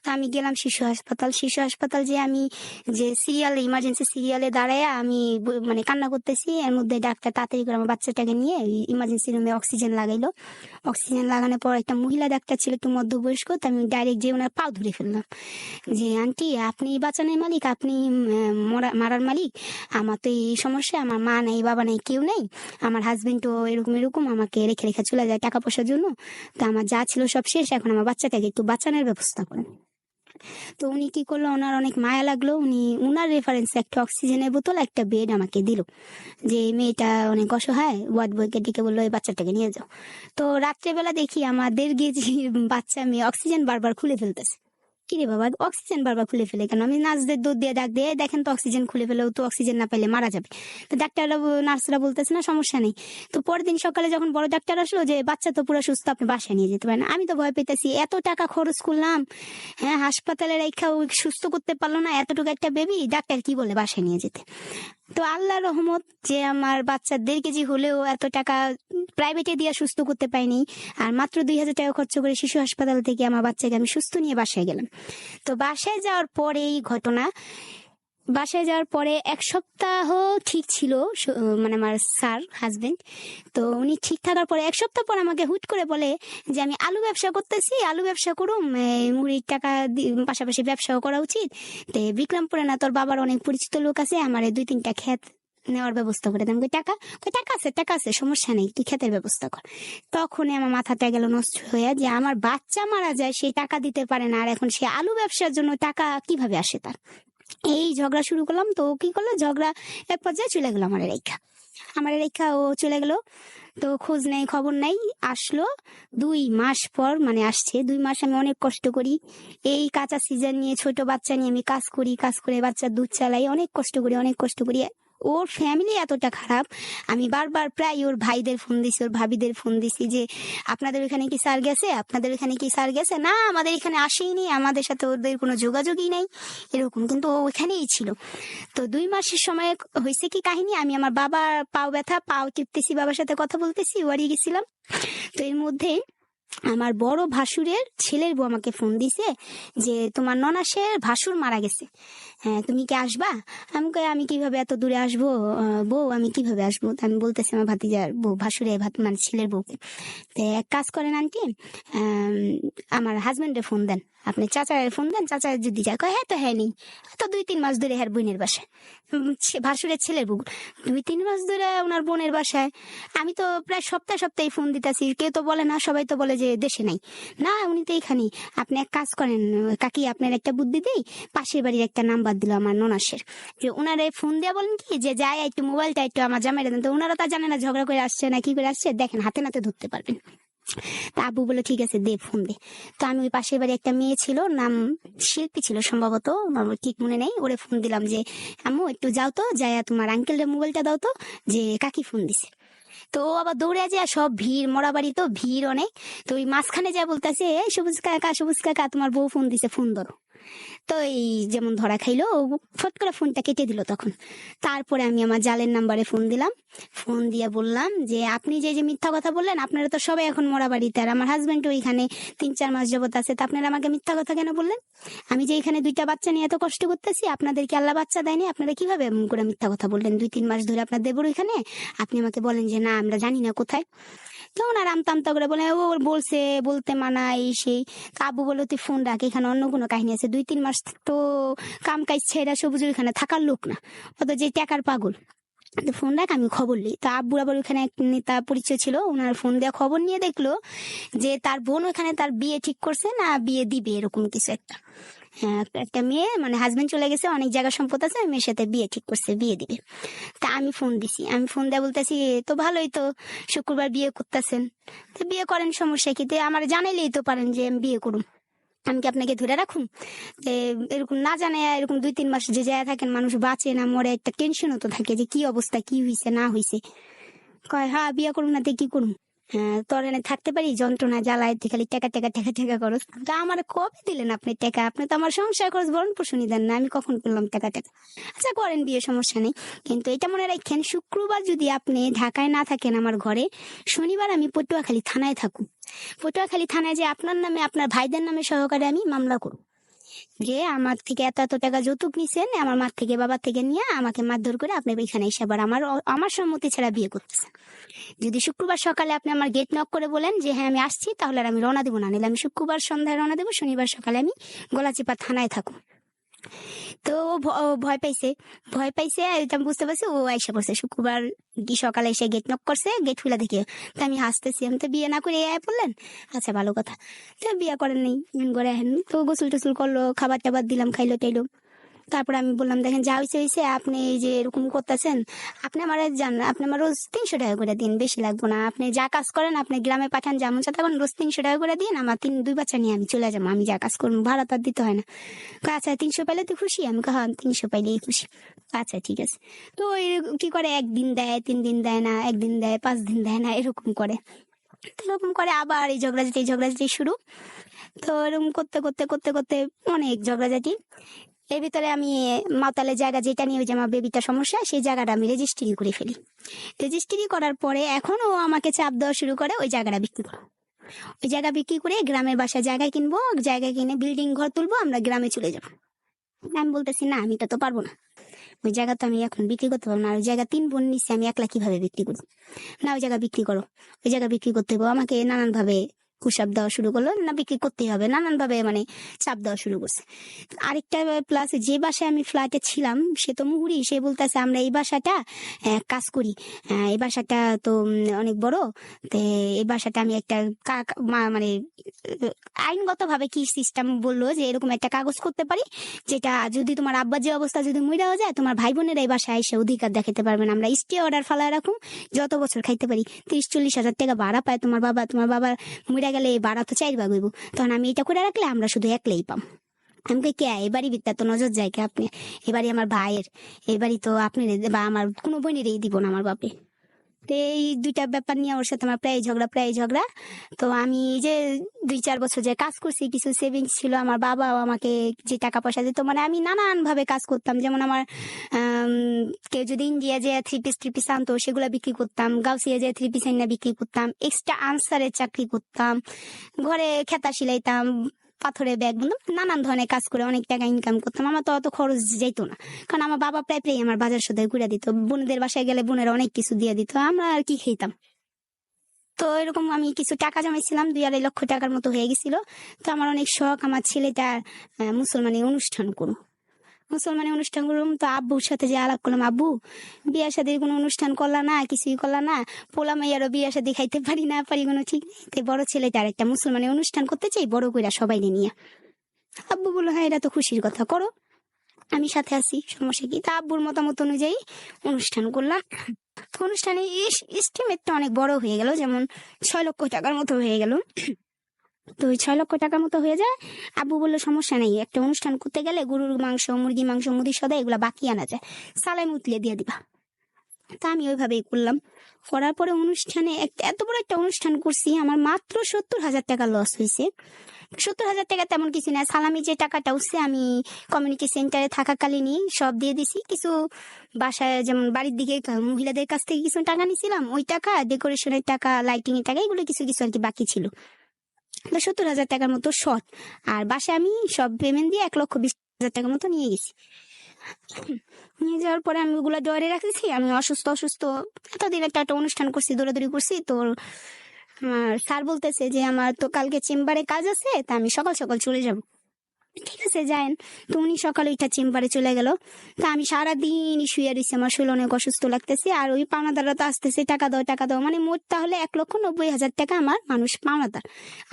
তো আমি গেলাম শিশু হাসপাতাল যে আমি যে ইমার্জেন্সি সিরিয়ালে দাঁড়ায় আমি মানে কান্না করতেছি, এর মধ্যে ডাক্তার তাড়াতাড়ি করে আমার বাচ্চাটাকে নিয়ে ইমার্জেন্সি রুমে অক্সিজেন লাগাইলো। অক্সিজেন লাগানোর পর একটা মহিলা ডাক্তার ছিল একটু মধ্যবয়স্ক, তো আমি ডাইরেক্ট যে ওনার পাও ধরে ফেললাম যে আন্টি আপনি বাঁচানোর মালিক, আপনি মারার মালিক, আমার তো এই সমস্যা, আমার মা নাই বাবা নাই কেউ নেই, আমার হাজবেন্ডও এরকম আমাকে রেখে রেখে চলে যায় টাকা পয়সার জন্য, তো আমার যা ছিল সব শেষ, এখন আমার বাচ্চাটাকে একটু বাঁচানোর ব্যবস্থা করেন। তো উনি কি করলো, ওনার অনেক মায়া লাগলো, উনি উনার রেফারেন্সে একটা অক্সিজেনের বোতল একটা বেড আমাকে দিল, যে মেয়েটা অনেক অসহায়, ওয়ার্ড বয়কে ডেকে বললো এই বাচ্চাটাকে নিয়ে যাও। তো রাত্রেবেলা দেখি আমার 1.5 কেজি বাচ্চা মেয়ে অক্সিজেন বারবার খুলে ফেলতেছে। কিরে বাবা অক্সিজেন বারবার খুলে ফেলে কেন, আমি নার্সদের দুধ দিয়ে ডাক দিয়ে দেখেন তো অক্সিজেন খুলে ফেলেও তো অক্সিজেন না পেলে মারা যাবে। তো ডাক্তাররা নার্সরা বলতেছে না সমস্যা নেই। তো পরের দিন সকালে যখন বড় ডাক্তার আসলো যে বাচ্চা তো পুরো সুস্থ, আপনি বাসায় নিয়ে যেতে পারেন, আমি তো ভয় পেতেছি, এত টাকা খরচ করলাম, হ্যাঁ হাসপাতালে রেখা সুস্থ করতে পারলো না এতটুকু একটা বেবি, ডাক্তার কি বলে বাসায় নিয়ে যেতে। তো আল্লাহর রহমত যে আমার বাচ্চা 1.5 কেজি হলেও এত টাকা প্রাইভেটে দিয়ে সুস্থ করতে পাইনি, আর মাত্র 2,000 টাকা খরচ করে শিশু হাসপাতাল থেকে আমার বাচ্চাকে আমি সুস্থ নিয়ে বাসায় গেলাম। তো বাসায় যাওয়ার পরে এই ঘটনা, বাসায় যাওয়ার পরে 1 সপ্তাহ ঠিক ছিল, মানে আমার স্যার হাজবেন্ড, তো উনি ঠিক থাকার পরে 1 সপ্তাহ পর আমাকে হুট করে বলে যে আমি আলু ব্যবসা করতেছি, আলু ব্যবসা করুম, মুড়ির টাকা পাশাপাশি ব্যবসাও করা উচিত, তো বিক্রমপুরে না তোর বাবার অনেক পরিচিত লোক আছে, আমার 2-3টা ক্ষেত নেওয়ার ব্যবস্থা করে দেন। টাকা আছে সমস্যা নেই, তুই ক্ষেতের ব্যবস্থা কর। তখনই আমার মাথাটা গেল নষ্ট হয়ে, যে আমার বাচ্চা মারা যায় সে টাকা দিতে পারে না, আর এখন সে আলু ব্যবসার জন্য টাকা কিভাবে আসে তার। এই ঝগড়া শুরু করলাম, তো কি করলো, ঝগড়া এক পর্যায়ে চলে গেলো আমার রেখা ও চলে গেল। তো খোঁজ নেই খবর নাই, আসলো 2 মাস পর, মানে আসছে 2 মাস আমি অনেক কষ্ট করি, এই কাঁচা সিজন নিয়ে ছোট বাচ্চা নিয়ে আমি কাজ করে বাচ্চার দুধ চালাই, অনেক কষ্ট করি ওর ফ্যামিলি এতটা খারাপ, আমি বারবার প্রায় ওর ভাইদের ফোন দিছি, ওর ভাবিদের ফোন দিছি যে আপনাদের ওখানে কি স্যার গেছে, আপনাদের ওখানে কি স্যার গেছে, না আমাদের এখানে আসেইনি, আমাদের সাথে ওদের কোনো যোগাযোগই নাই এরকম, কিন্তু ও ওখানেই ছিল। তো 2 মাসের সময় হয়েছে কি কাহিনী, আমি আমার বাবার পাও ব্যথা, পাও টিপতেছি, বাবার সাথে কথা বলতেছি, ওয়ারি গেছিলাম। তো এর মধ্যে আমার বড় ভাসুরের ছেলের বউ আমাকে ফোন দিছে যে তোমার ননাসের ভাসুর মারা গেছে, হ্যাঁ তুমি কি আসবা। আমি কই আমি কিভাবে এত দূরে আসবো, বউ আমি কিভাবে আসবো। তো আমি বলতেছি আমার ভাতিজার বউ, ভাসুরের মানে ছেলের বউকে, তো এক কাজ করেন আন্টি, আমার হাজবেন্ডে ফোন দেন, আপনি চাচার ফোন দেন, চাচা যদি যায়, কয় হ্যাঁ তো হ্যাঁ নেই তো 2-3 মাস ধরে হ্যার বোনের বাসায়, ভাসুরের ছেলের বউ 2-3 মাস ধরে ওনার বোনের বাসায়। আমি তো প্রায় সপ্তাহে সপ্তাহে ফোন দিতেছি, কেউ তো বলে না, সবাই তো বলে যে দেশে নাই, না উনি তো এখানেই। আপনি এক কাজ করেন কাকি, আপনার একটা বুদ্ধি দেই, পাশের বাড়ির একটা নাম্বার দিল আমার ননাসের, যে ওনারে ফোন দিয়ে বলেন কি যে যায় একটু মোবাইলটা একটু আমার জামাইরা দেন, তো ওনারা তা জানে না ঝগড়া করে আসছে না কি করে আসছে, দেখেন হাতে নাতে ধরতে পারবেন। তা আব্বু বলে ঠিক আছে দে ফোন দে। তো আমি ওই পাশের বাড়ি একটা মেয়ে ছিল, নাম শিল্পী ছিল সম্ভবত, আমার ঠিক মনে নেই, ওরে ফোন দিলাম যে আম্মু একটু যাও তো, যায় তোমার আঙ্কেলের মোবাইলটা দাও তো, যে কাকি ফোন দিছে। তো ও আবার দৌড়ে যায়, সব ভিড়, মরা বাড়ি তো ভিড় অনেক। তো ওই মাঝখানে যা বলতেছে, এই সবুজ কাকা সবুজ কাকা তোমার বউ ফোন দিছে, ফোন ধরো। তো এই যেমন ধরা খাইলো, ও ফট করে ফোনটা কেটে দিল তখন। তারপরে আমি আমার জালের নাম্বারে ফোন দিলাম, ফোন দিয়ে বললাম যে আপনি যে যে মিথ্যা কথা বললেন, আপনারা তো সবাই এখন মরা বাড়িতে, আর আমার হাজবেন্ড ওইখানে 3-4 মাস যাবত আছে, তা আপনারা আমাকে মিথ্যা কথা কেন বললেন? আমি যে এখানে 2টা বাচ্চা নিয়ে এত কষ্ট করতেছি, আপনাদেরকে আল্লাহ বাচ্চা দেয়নি, আপনারা কিভাবে এমন করে মিথ্যা কথা বললেন? 2-3 মাস ধরে আপনার দেবর ওইখানে, আপনি আমাকে বলেন যে না আমরা জানি না কোথায়। তো ওনার আমতা করে বলে ও বলছে, বলতে মানা এই সেই। আব্বু বলে তুই ফোন রাখ, এখানে অন্য কোনো কাহিনী আছে, 2-3 মাস তো কাম কাজ ছেড়া সবুজ ওইখানে থাকার লোক না, অত যে টাকার পাগল, তো ফোন রাখ আমি খবর নিই। তো আব্বুর আবার ওখানে এক নেতা পরিচয় ছিল, ওনার ফোন দিয়ে খবর নিয়ে দেখলো যে তার বোন ওখানে তার বিয়ে ঠিক করছে, না বিয়ে দিবে এরকম কিছু একটা, হ্যাঁ একটা মেয়ে মানে হাজবেন্ড চলে গেছে, অনেক জায়গা সম্পদ আছে, মেয়ের সাথে বিয়ে ঠিক করছে, বিয়ে দিবে। তা আমি ফোন দিছি, আমি ফোন দিয়ে বলতেছি তো ভালোই তো, শুক্রবার বিয়ে করতেছেন, তো বিয়ে করেন, সমস্যা কি, তো আমার জানাইলেই তো পারেন যে আমি বিয়ে করুন, আমি কি আপনাকে ধরে রাখুন? যে এরকম না জানে এরকম 2-3 মাস যে যায় থাকেন, মানুষ বাঁচে না মরে, একটা টেনশনও তো থাকে যে কি অবস্থা, কি হয়েছে না হয়েছে। কয় হ্যাঁ বিয়ে করুন না, তো কি করুন, হ্যাঁ তোর এনে থাকতে পারি, যন্ত্রণা জ্বালায় তুই খালি টাকা টাকা টাকা টাকা খরচ। তা আমার কবে দিলেন আপনি টাকা? আপনি তো আমার সংসার খরচ ভরণ পোষণই দেন না, আমি কখন করলাম টাকা টাকা? আচ্ছা করেন বিয়ে, সমস্যা নেই, কিন্তু এটা মনে রাখেন শুক্রবার যদি আপনি ঢাকায় না থাকেন আমার ঘরে, শনিবার আমি পটুয়াখালী থানায় থাকুন, পটুয়াখালী থানায় যে আপনার নামে আপনার ভাইদের নামে সহকারে আমি মামলা করব, যে আমার থেকে এত এত টাকা যৌতুক নিছেন, আমার মা থেকে বাবার থেকে নিয়ে আমাকে মারধর করে আপনি এখানে এসে আবার আমার আমার সম্মতি ছাড়া বিয়ে করতেছেন। যদি শুক্রবার সকালে আপনি আমার গেট নক করে বলেন যে হ্যাঁ আমি আসছি, তাহলে আর আমি রওনা দেবো না, নিলে আমি শুক্রবার সন্ধ্যায় রওনা দেবো, শনিবার সকালে আমি গলাচিপা থানায় থাকুন। তো ও ভয় পাইছে, ভয় পাইছে, এটা আমি বুঝতে পারছি, ও আইসা পড়ছে শুক্রবার কি সকালে এসে গেট নক করছে, গেট খুলে দেখে। তো আমি হাসতেছি, আমি তো বিয়ে না করে এ বললেন, আচ্ছা ভালো কথা, তো বিয়ে করেন নেই করে, তো গোসল টোসল করলো, খাবার টাবার দিলাম, খাইলো টাইলো। তারপর আমি বললাম দেখেন যা হয়েছে হয়েছে, আপনি এই যে এরকম করতেছেন, আপনি আমার জান, আপনি আমার রোজ 300 টাকা করে দিন, বেশি লাগবো না, আপনি যা কাজ করেন আপনি গ্রামে পাঠান, যেমন সাথে রোজ 300 টাকা করে দিন, আমার 2 বাচ্চা নিয়ে আমি চলে যাবো, আমি যা কাজ করবো ভাড়া তার দিতে হয় না। আচ্ছা 300 পাইলে তুই খুশি? আমি হ্যাঁ 300 পাইলেই খুশি। আচ্ছা ঠিক আছে। তো কি করে, 1 দিন দেয়, 3 দিন দেয় না, 1 দিন দেয়, 5 দিন দেয় না, এরকম করে। এরকম করে আবার এই ঝগড়াঝাটি শুরু। তো এরকম করতে করতে করতে করতে অনেক ঝগড়াঝাটি। এর ভিতরে আমি মাতালে জায়গা যেটা নিয়ে, ওই যে আমার বেবিটা সমস্যা, সেই জায়গাটা আমি রেজিস্ট্রি করে ফেলি। রেজিস্ট্রি করার পরে এখন ও আমাকে চাপ দেওয়া শুরু করে ওই জায়গাটা বিক্রি করো, ওই জায়গা বিক্রি করে গ্রামের বাসায় জায়গা কিনবো, জায়গা কিনে বিল্ডিং ঘর তুলবো, আমরা গ্রামে চলে যাবো। আমি বলতেছি না আমি তো পারবো না, ওই জায়গা তো আমি এখন বিক্রি করতে পারবো না, আর ওই জায়গা 3 বোন নিচ্ছে, আমি একলা কিভাবে বিক্রি করবো? না ওই জায়গা বিক্রি করো, ওই জায়গা বিক্রি করতে হবে, আমাকে নানান ভাবে কুসাব দেওয়া শুরু করলো, না বিক্রি করতেই হবে, নানান ভাবে মানে চাপ দেওয়া শুরু করছে। আরেকটা প্লাস, যে বাসায় আমি ফ্ল্যাটে ছিলাম সে তো মুহুরি, সে বলতেছে আমরা এই বাসাটা কাজ করি, এই বাসাটা তো অনেক বড়, তো এই বাসাটা আমি একটা মানে আইনগত ভাবে কি সিস্টেম বললো যে এরকম একটা কাগজ করতে পারি, যেটা যদি তোমার আব্বার যে অবস্থা যদি মইরাও যায়, তোমার ভাই বোনের এই বাসায় এসে অধিকার দেখাতে পারবেন, আমরা স্টে অর্ডার ফালায় রাখুন, যত বছর খাইতে পারি, 30-40 হাজার টাকা ভাড়া পায় তোমার বাবা, তোমার বাবা মইরা গেলে এই ভাড়া তো 4 ভাগ হইব, তখন আমি এটা করে রাখলে আমরা শুধু একলাই পাম। আমাকে কে এবারই বিদ্যা তো নজর যায় কে আপনি, এবারই আমার ভাইয়ের, এবারই তো আপনি বা আমার কোনো বোনেরই দিব না আমার বাপে। তো এই দুইটা ব্যাপার নিয়ে ওর সাথে আমার প্রায় ঝগড়া। তো আমি যে 2-4 বছর যে কাজ করছি, কিছু সেভিংস ছিল, আমার বাবাও আমাকে যে টাকা পয়সা দিত, মানে আমি নানান ভাবে কাজ করতাম। যেমন আমার আম, কেউ যদি ইন্ডিয়া যে থ্রি পিস আনতো সেগুলো বিক্রি করতাম, গাউসিয়া যে থ্রি পিস আইনা বিক্রি করতাম, এক্সট্রা আনসারের চাকরি করতাম, ঘরে খেতা সিলাইতাম, পাথরের ব্যাগ বন্ধু নানান ধরনের কাজ করে অনেক টাকা ইনকাম করতাম। আমার তো অত খরচ যেত না, কারণ আমার বাবা প্রায় আমার বাজার সদাই ঘুরে দিত, বোনদের বাসায় গেলে বোনেরা অনেক কিছু দিয়ে দিত, আমরা আর কি খেতাম। তো এরকম আমি কিছু টাকা জমাইছিলাম, 2-2.5 লক্ষ টাকার মতো হয়ে গেছিল। তো আমার অনেক শখ আমার ছেলেটার মুসলমানি অনুষ্ঠান করুম, তো আব্বুর সাথে যে আলাপ করলাম, আব্বু বিয়া শাদীর কোনো অনুষ্ঠান করলা না, কিছুই করলা না, পোলা মাইয়ারও বিয়া শাদী খাইতে পারি না পারি কোনো ঠিক নেই, তো বড় ছেলেটার একটা মুসলমানি অনুষ্ঠান করতে চাই বড় কইরা সবাই নিয়ে। আব্বু বললো হ্যাঁ এটা তো খুশির কথা, করো, আমি সাথে আছি, সমস্যা কি। তা আব্বুর মতামত অনুযায়ী অনুষ্ঠান করলাম। তো অনুষ্ঠানে এস্টিমেটটা অনেক বড় হয়ে গেল, যেমন 6 লক্ষ টাকার মতো হয়ে গেল। তো ওই 6 লক্ষ টাকার মতো হয়ে যায়। আব্বু বললো সমস্যা নেই, একটা অনুষ্ঠান করতে গেলে গরুর মাংস, মুরগি মাংস, মুদি সদা এগুলা বাকি আনা যায়, সালাই মুতলে দিয়ে দিবা। তা আমি ওইভাবেই করলাম। করার পরে অনুষ্ঠানে এত বড় একটা অনুষ্ঠান করছি, আমার মাত্র 70,000 টাকা লস হয়েছে। 70,000 টাকা তেমন কিছু না, সালামি যে টাকাটা উঠছে আমি কমিউনিটি সেন্টারে থাকাকালীনই সব দিয়ে দিছি। কিছু বাসায় যেমন বাড়ির দিকে মহিলাদের কাছ থেকে কিছু টাকা নিছিলাম, ওই টাকা, ডেকোরেশনের টাকা, লাইটিং এর টাকা, এগুলো কিছু কিছু আর কি বাকি ছিল। 70,000 টাকার মতো শর্ট। আর বাসায় আমি সব পেমেন্ট দিয়ে 1,20,000 টাকার মতো নিয়ে গেছি। নিয়ে যাওয়ার পরে আমি ওগুলো ডরে রাখতেছি, আমি অসুস্থ এতদিন একটা অনুষ্ঠান করছি, দৌড়াদৌড়ি করছি। তো স্যার বলতেছে যে আমার তো কালকে চেম্বারে কাজ আছে, তা আমি সকাল সকাল চলে যাব। ঠিক আছে যায়েন। তো উনি সকালে ওইটা চেম্বারে চলে গেল। তা আমি সারাদিনই শুয়ে রয়েছি, আমার শরীর অনেক অসুস্থ লাগতেছে। আর ওই পাওনাদাররা তো আসতেছে টাকা দাও, মানে মোট তাহলে 1,90,000 টাকা আমার মানুষ পাওনাদার,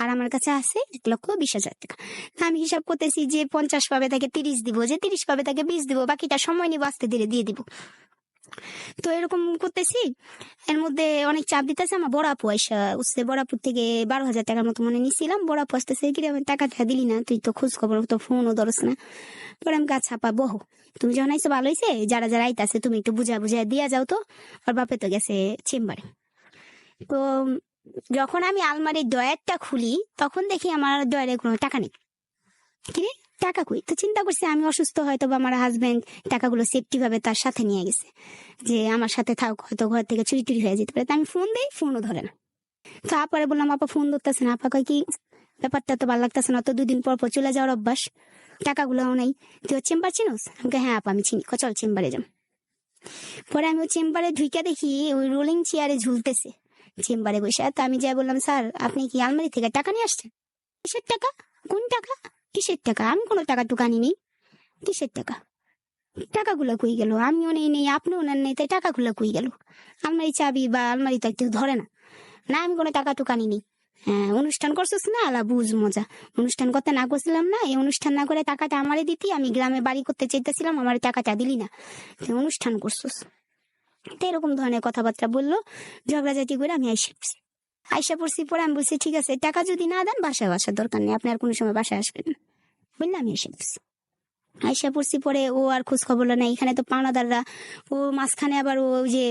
আর আমার কাছে আছে 1,20,000 টাকা। তা আমি হিসাব করতেছি যে 50 পাবে তাকে 30 দিব, যে 30 পাবে তাকে 20 দিব, বাকিটা সময় নিব, আস্তে ধীরে দিয়ে দিব। তো এরকম করতেছি, এর মধ্যে অনেক চাপ দিতেছে। আমার বড় আপু আইসা উঠছে, বড়াপুর থেকে 12,000 টাকার মতো মনে নিছিলাম। বড় আপু আসতেছে, কি রে আমার টাকাটা দিলি না, তুই তো খোঁজ খবর তো ফোনও ধরস না। পরে আমি গাছ ছাপা বহু, তুমি যখন আইসো ভালো হয়েছে, যারা যারা আইতাছে তুমি একটু বুঝা দিয়া যাও তো, ওর বাপে তো গেছে চেম্বারে। তো যখন আমি আলমারির ডয়ারটা খুলি তখন দেখি আমার ডয়ারে কোনো টাকা নেই। কিরে টাকা কই? তো চিন্তা করছি আমি অসুস্থ, হয়তো বা আমার হাজবেন্ড টাকাগুলো সেফটি ভাবে তার সাথে নিয়ে গেছে, যে আমার সাথে থাক, হয়তো ঘর থেকে চুরি টুরি হয়ে যেতে পারে। তো আমি ফোন দিই, ফোনও ধরে না। তো আপারে বললাম আপা ফোন ধরতেছে না, আপা কয় কি ব্যাপারটা তো ভালো লাগতেছে না, তো 2 দিন পর পর চলে যাওয়ার অভ্যাস, টাকাগুলোও নাই, তুই ওর চেম্বার চিনোস? আমাকে হ্যাঁ আপা আমি চিনি, চল চেম্বারে যাম। পরে আমি ওই চেম্বারে ঢুইকা দেখি ওই রোলিং চেয়ারে ঝুলতেছে চেম্বারে বসে। তো আমি যাই বললাম স্যার আপনি কি আলমারি থেকে টাকা নিয়ে আসছেন? কিসের টাকা? কোন টাকা? কিসের টাকা? আমি কোনো টাকা টুকা নিই। কিসের টাকা? টাকাগুলো কই গেল? আমিও নেই আপনিও নেন নেই, তাই টাকাগুলো কই গেল? আলমারি চাবি বা আলমারি তো কেউ ধরে না। না আমি কোনো টাকা টুকা নিই। হ্যাঁ অনুষ্ঠান করছিস না, আলা বুঝ মজা। অনুষ্ঠান করতে না করছিলাম না, এই অনুষ্ঠান না করে টাকাটা আমারে দিতি, আমি গ্রামে বাড়ি করতে চাইতেছিলাম, আমার টাকাটা দিলি না, তুই অনুষ্ঠান করছিস। তো এরকম ধরনের কথাবার্তা বললো, ঝগড়াঝাটি করে আমি আইসা পড়ছি। পরে আমি বলছি ঠিক আছে টাকা যদি না দেন বাসায় আসার দরকার নেই, আপনি আর কোনো সময় বাসায় আসবেন না, বুঝলাম। আমি আইসা পড়ছি। পরে ও আর খোঁজ খবর না, এখানে তো পাওনাদাররা, ও মাঝখানে আবার ও যে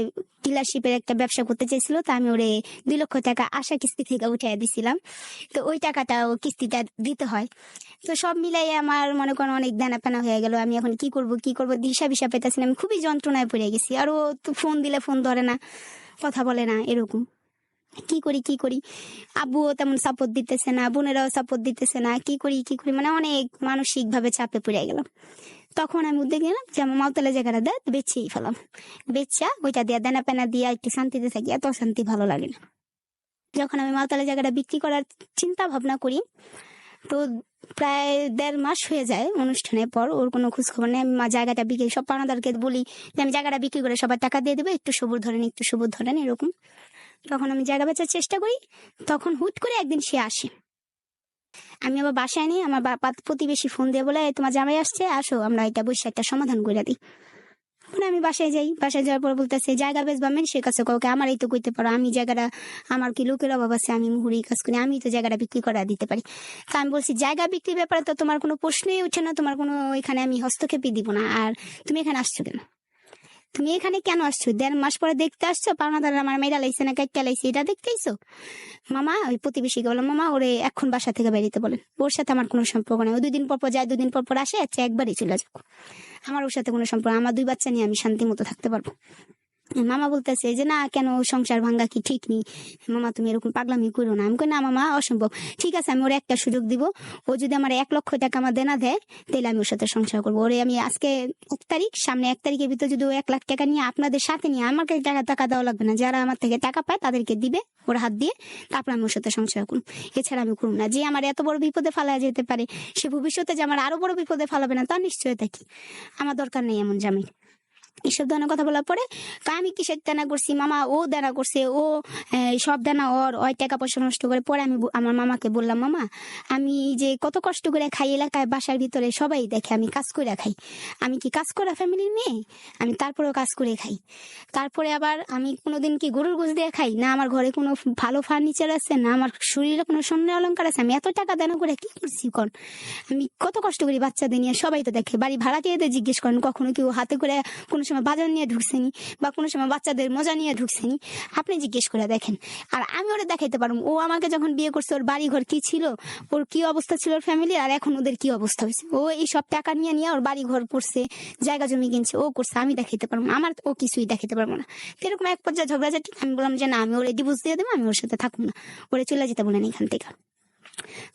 ডিলারশিপের একটা ব্যবসা করতে চাইছিল, তা আমি ওরে 2 লক্ষ টাকা আশা কিস্তি থেকে উঠাই দিছিলাম। তো ওই টাকাটা ও কিস্তিটা দিতে হয়। তো সব মিলাই আমার মনে করেন অনেক দেনা পেনা হয়ে গেল। আমি এখন কি করবো দিশা পেতেছি না, আমি খুবই যন্ত্রণায় পড়ে গেছি। আর ও তো ফোন দিলে ফোন ধরে না, কথা বলে না, এরকম কি করি। আব্বুও তেমন সাপোর্ট দিতেছে না, বোনেরাও সাপোর্ট দিতেছে না, কি করি মানে অনেক মানসিক ভাবে চাপে পড়ে গেলাম। তখন আমি উদ্যোগ নিলাম যে আমার মাওতলা জায়গাটা দেয় বেচেই ফেলাম, বেচা ওইটা দিয়ে দেনা পেনা দিয়ে একটু শান্তিতে থাকি, এত শান্তি ভালো লাগে না। যখন আমি মাওতলা জায়গাটা বিক্রি করার চিন্তা ভাবনা করি, তো প্রায় 1.5 মাস হয়ে যায় অনুষ্ঠানের পর, ওর কোনো খোঁজ খবর নেই। আমি জায়গাটা বিক্রি, সব পানাদারকে বলি যে আমি জায়গাটা বিক্রি করে সবার টাকা দিয়ে দেবো, একটু সবুর ধরেন এরকম। তখন আমি জায়গা বেচার চেষ্টা করি, তখন হুট করে একদিন সে আসে। আমি আবার বাসায় নেই, আমার প্রতিবেশী ফোন দিয়ে বলে তোমার জামাই আসছে, আসো আমরা এটা বসে একটা সমাধান করে দিই। মানে আমি বাসায় যাই, বাসায় যাওয়ার পর বলতেছে জায়গা বেচবা মানুষের কাছে, কাউকে আমারই তো কইতে পারো, আমি জায়গাটা, আমার কি লোকের অভাব আছে, আমি মুহুরি কাজ করি, আমি তো জায়গাটা বিক্রি করে দিতে পারি। তা আমি বলছি জায়গা বিক্রির ব্যাপারে তো তোমার কোনো প্রশ্নই উঠে না, তোমার কোনো এখানে আমি হস্তক্ষেপই দিব না। আর তুমি এখানে আসছো কেন, তুমি এখানে কেন আসছো? 1.5 মাস পরে দেখতে আসছো পাওনাদার আমার মেয়েরা লাইছে না কাইটা লাইছে, এটা দেখতে আইছো? মামা ওই প্রতিবেশীকে বললাম, মামা ওরে এখন বাসা থেকে বেরিতে বলেন, ওর সাথে আমার কোনো সম্পর্ক নেই, ও 2 দিন পর পর যায়, 2 দিন পর পর আসে, আচ্ছা একবারই চলে যাক, আমার ওর সাথে কোনো সম্পর্ক, আমার 2 বাচ্চা নিয়ে আমি শান্তি মতো থাকতে পারবো। মামা বলতেছে যে না কেন সংসার ভাঙ্গা কি ঠিক নেই, মামা তুমি এরকম পাগলামি করো না। আমি কই না মামা অসম্ভব, ঠিক আছে আমি ওর একটা সুযোগ দিব, ও যদি আমার 1 লক্ষ টাকা আমার দেনা দেয় তাহলে আমি ওর সাথে সংসার করবো। ওরে আমি আজকে 1 তারিখ, সামনে 1 তারিখের ভিতরে যদি ও 1 লাখ টাকা নিয়ে আপনাদের সাথে নিয়ে, আমাকে টাকা দেওয়া লাগবে না, যারা আমার থেকে টাকা পায় তাদেরকে দিবে ওর হাত দিয়ে, তারপর আমি ওর সাথে সংসার করুন, এছাড়া আমি করুন না। যে আমার এত বড় বিপদে ফেলা যেতে পারে, সে ভবিষ্যতে যে আমার আরো বড় বিপদে ফেলাবে না তার নিশ্চয়তা কি? আমার দরকার নেই এমন জামাই। এসব ধরনের কথা বলার পরে আমি কিসের দেনা করছি, মামা ও দেনা করছে, ও সব দেনা ওই টাকা পয়সা নষ্ট করে। পরে আমি আমার মামাকে বললাম, মামা আমি যে কত কষ্ট করে খাই, এলাকায় বাসার ভিতরে সবাই দেখে আমি কাজ করে খাই, আমি কি কাজ করা ফ্যামিলির মেয়ে? আমি তারপরেও কাজ করে খাই। তারপরে আবার আমি কোনোদিন কি গরুর গোশ দিয়ে খাই না? আমার ঘরে কোনো ভালো ফার্নিচার আছে না? আমার শরীরে কোনো স্বর্ণ অলংকার আছে? আমি এত টাকা দেনা করে কি করছি কোন? আমি কত কষ্ট করি বাচ্চাদের নিয়ে, সবাই তো দেখে। বাড়ি ভাড়াটিয়াদের জিজ্ঞেস করেন কখনো কেউ হাতে করে কোনো সময় বাজার নিয়ে ঢুকছেনি, বা কোনো সময় বাচ্চাদের মজা নিয়ে ঢুকছেনি? আপনি জিজ্ঞেস করে দেখেন। আর আমি ওরা দেখাইতে পারবো ও আমাকে যখন বিয়ে করছে ওর বাড়ি ঘর কি ছিল, ওর কি অবস্থা ছিল ওর ফ্যামিলি, আর এখন ওদের কি অবস্থা হয়েছে। ও এই সব টাকা নিয়ে নিয়ে ওর বাড়ি ঘর করছে, জায়গা জমি কিনছে, ও করছে, আমি দেখাইতে পারবো না, আমার ও কিছুই দেখাইতে পারবো না। এরকম এক পর্যায়ে ঝগড়াঝাটি, আমি বললাম যে না আমি ওরে ডিভোর্স দিয়ে দেবো, আমি ওর সাথে থাকবো না, ওরে চলে যেতে বলেন এখান থেকে।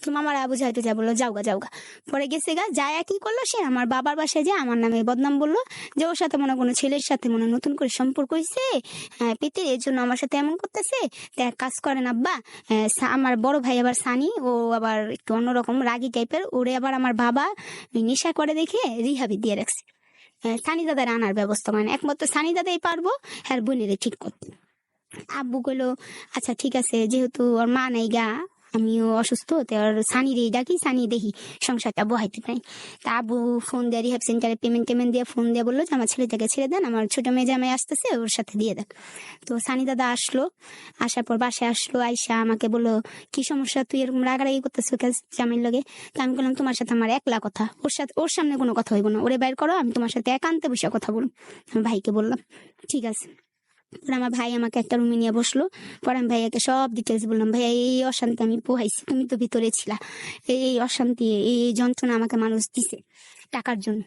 তো মামার আবু যাইতে যা বললো যাওগা যাওগা। পরে গেছে গা, যায় কি করলো, সে আমার বাবার বাসায় যে আমার নামে বদনাম বললো, যে ওর সাথে মনে কোনো ছেলের সাথে মনে নতুন করে সম্পর্ক হয়েছে, পেতে এর জন্য আমার সাথে এমন করতেছে। তো এক কাজ করেন আব্বা, আমার বড় ভাই আবার সানি, ও আবার একটু অন্যরকম রাগী টাইপের, ওরে আবার আমার বাবা নেশা করে দেখে রিহাবি দিয়ে রাখছে। সানি দাদার আনার ব্যবস্থা মানে একমাত্র সানি দাদাই পারবো আর বোনেরে ঠিক করতে। আব্বু কইলো আচ্ছা ঠিক আছে, যেহেতু ওর মা নাই গা, আমিও অসুস্থ, তো ওর সানি রে ডাকি, সানি দেখি সংসারটা বহাইতে পারি। তা আব্বু ফোন দিয়ে রিহাব সেন্টারে পেমেন্ট দিয়ে ফোন দিয়ে বললো যে আমার ছেলেটাকে ছেড়ে দেন, আমার ছোট মেয়ে জামাই আসতেছে, ওর সাথে দিয়ে দেন। তো সানি দাদা আসলো, আসার পর বাসায় আসলো, আইসা আমাকে বললো কি সমস্যা, তুই এরকম রাগারাগি করতেছো জামাইয়ের লগে? তো আমি বললাম তোমার সাথে আমার একলা কথা, ওর সামনে কোনো কথা হইব না, ওরে বাইর করো, আমি তোমার সাথে একান্তে বসে কথা বলবো। আমি ভাইকে বললাম ঠিক আছে। পরে আমার ভাই আমাকে একটা রুমে নিয়ে বসলো, পরে আমি ভাইয়াকে সব ডিটেলস বললাম, ভাইয়া এই অশান্তি আমি পোহাইছি, তুমি তো ভিতরে ছিলা, এই অশান্তি এই যন্ত্রণা আমাকে মানুষ দিছে টাকার জন্য।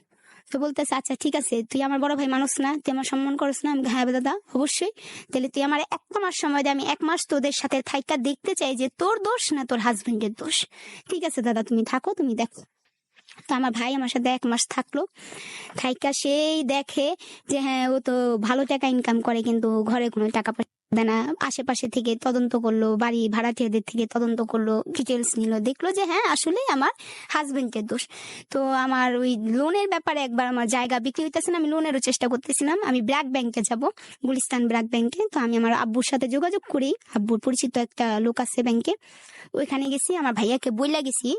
তো বলতেছে আচ্ছা ঠিক আছে, তুই আমার বড় ভাই মানুষ না, তুই আমার সম্মান করছ না? আমি হ্যাঁ দাদা অবশ্যই। তাহলে তুই আমার 1 মাস সময় দে, আমি 1 মাস তোদের সাথে থাইকা দেখতে চাই যে তোর দোষ না তোর হাজবেন্ডের দোষ। ঠিক আছে দাদা তুমি থাকো, তুমি দেখো। তো আমার ভাই আমার সাথে 1 মাস থাকলো, থাইকা সেই দেখে যে হ্যাঁ ও তো ভালো টাকা ইনকাম করে, কিন্তু ঘরে কোনো টাকা পয়সা দেয় না। আশেপাশে থেকে তদন্ত করলো, বাড়ি ভাড়াটিয়াদের থেকে তদন্ত করলো, ডিটেলস নিল, দেখলো যে হ্যাঁ আসলে আমার হাজবেন্ডের দোষ। তো আমার ওই লোনের ব্যাপারে একবার আমার জায়গা বিক্রি হইতেছে না, আমি লোনেরও চেষ্টা করতেছিলাম, আমি ব্র্যাক ব্যাংকে যাব, গুলিস্তান ব্র্যাক ব্যাংকে। তো আমি আমার আব্বুর সাথে যোগাযোগ করি, আব্বুর পরিচিত একটা লোক আছে ব্যাংকে, ওইখানে গেছি, আমার ভাইয়াকে বইলা গেছি।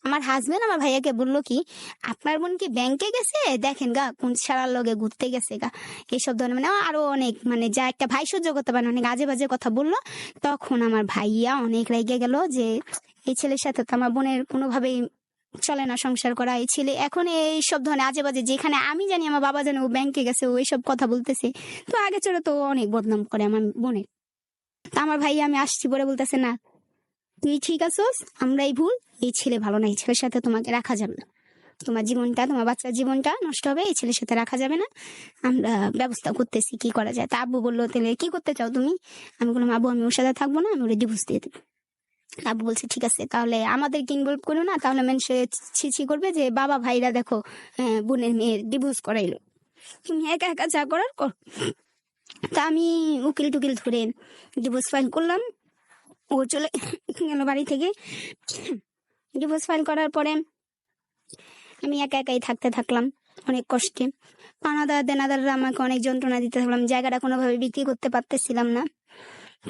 আমার হাজবেন্ড আমার ভাইয়াকে বললো কি আপনার বোন কি ব্যাংকে গেছে, দেখেন গা কোন সারার লগে ঘুরতে গেছে গা, এইসব ধরনের মানে আরো অনেক, মানে যা একটা ভাই সহ্য করতে পারে অনেক আজে বাজে কথা বললো। তখন আমার ভাইয়া অনেক রেগে গেল যে এই ছেলের সাথে তো আমার বোনের কোনোভাবেই চলে না সংসার করা, এই ছেলে এখন এইসব ধরনের আজে বাজে, যেখানে আমি জানি আমার বাবা জানে ও ব্যাংকে গেছে, ও এইসব কথা বলতেছে, তো আগে চলে তো অনেক বদনাম করে আমার বোনের। তা আমার ভাইয়া আমি আসছি বলে বলতেছে না তুই ঠিক আছোস, আমরাই ভুল, এই ছেলে ভালো না, এই ছেলের সাথে তোমাকে রাখা যাবে না, তোমার জীবনটা, তোমার বাচ্চার জীবনটা নষ্ট হবে, এই ছেলের সাথে রাখা যাবে না, আমরা ব্যবস্থা করতেছি কি করা যায়। তা আব্বু বললো তাহলে কি করতে চাও তুমি? আমি বললাম আব্বু আমি ওর সাথে থাকবো না, আমি ওরে ডিভোর্স দিয়ে দেবো। আব্বু বলছে ঠিক আছে, তাহলে আমাদেরকে ইনভলভ করো না, তাহলে মানুষ ছি করবে যে বাবা ভাইরা দেখো বোনের মেয়ের ডিভোর্স করাইলো, তুমি একা একা যা করার কর। তা আমি উকিল টুকিল ধরে ডিভোর্স ফাইল করলাম, ও চলে গেল বাড়ি থেকে। ডিভোর্স ফাইল করার পরে আমি একা একাই থাকতে থাকলাম অনেক কষ্টে। পানাদার দেনাদাররা আমাকে অনেক যন্ত্রণা দিতে থাকলাম, জায়গাটা কোনোভাবে বিক্রি করতে পারতেছিলাম না।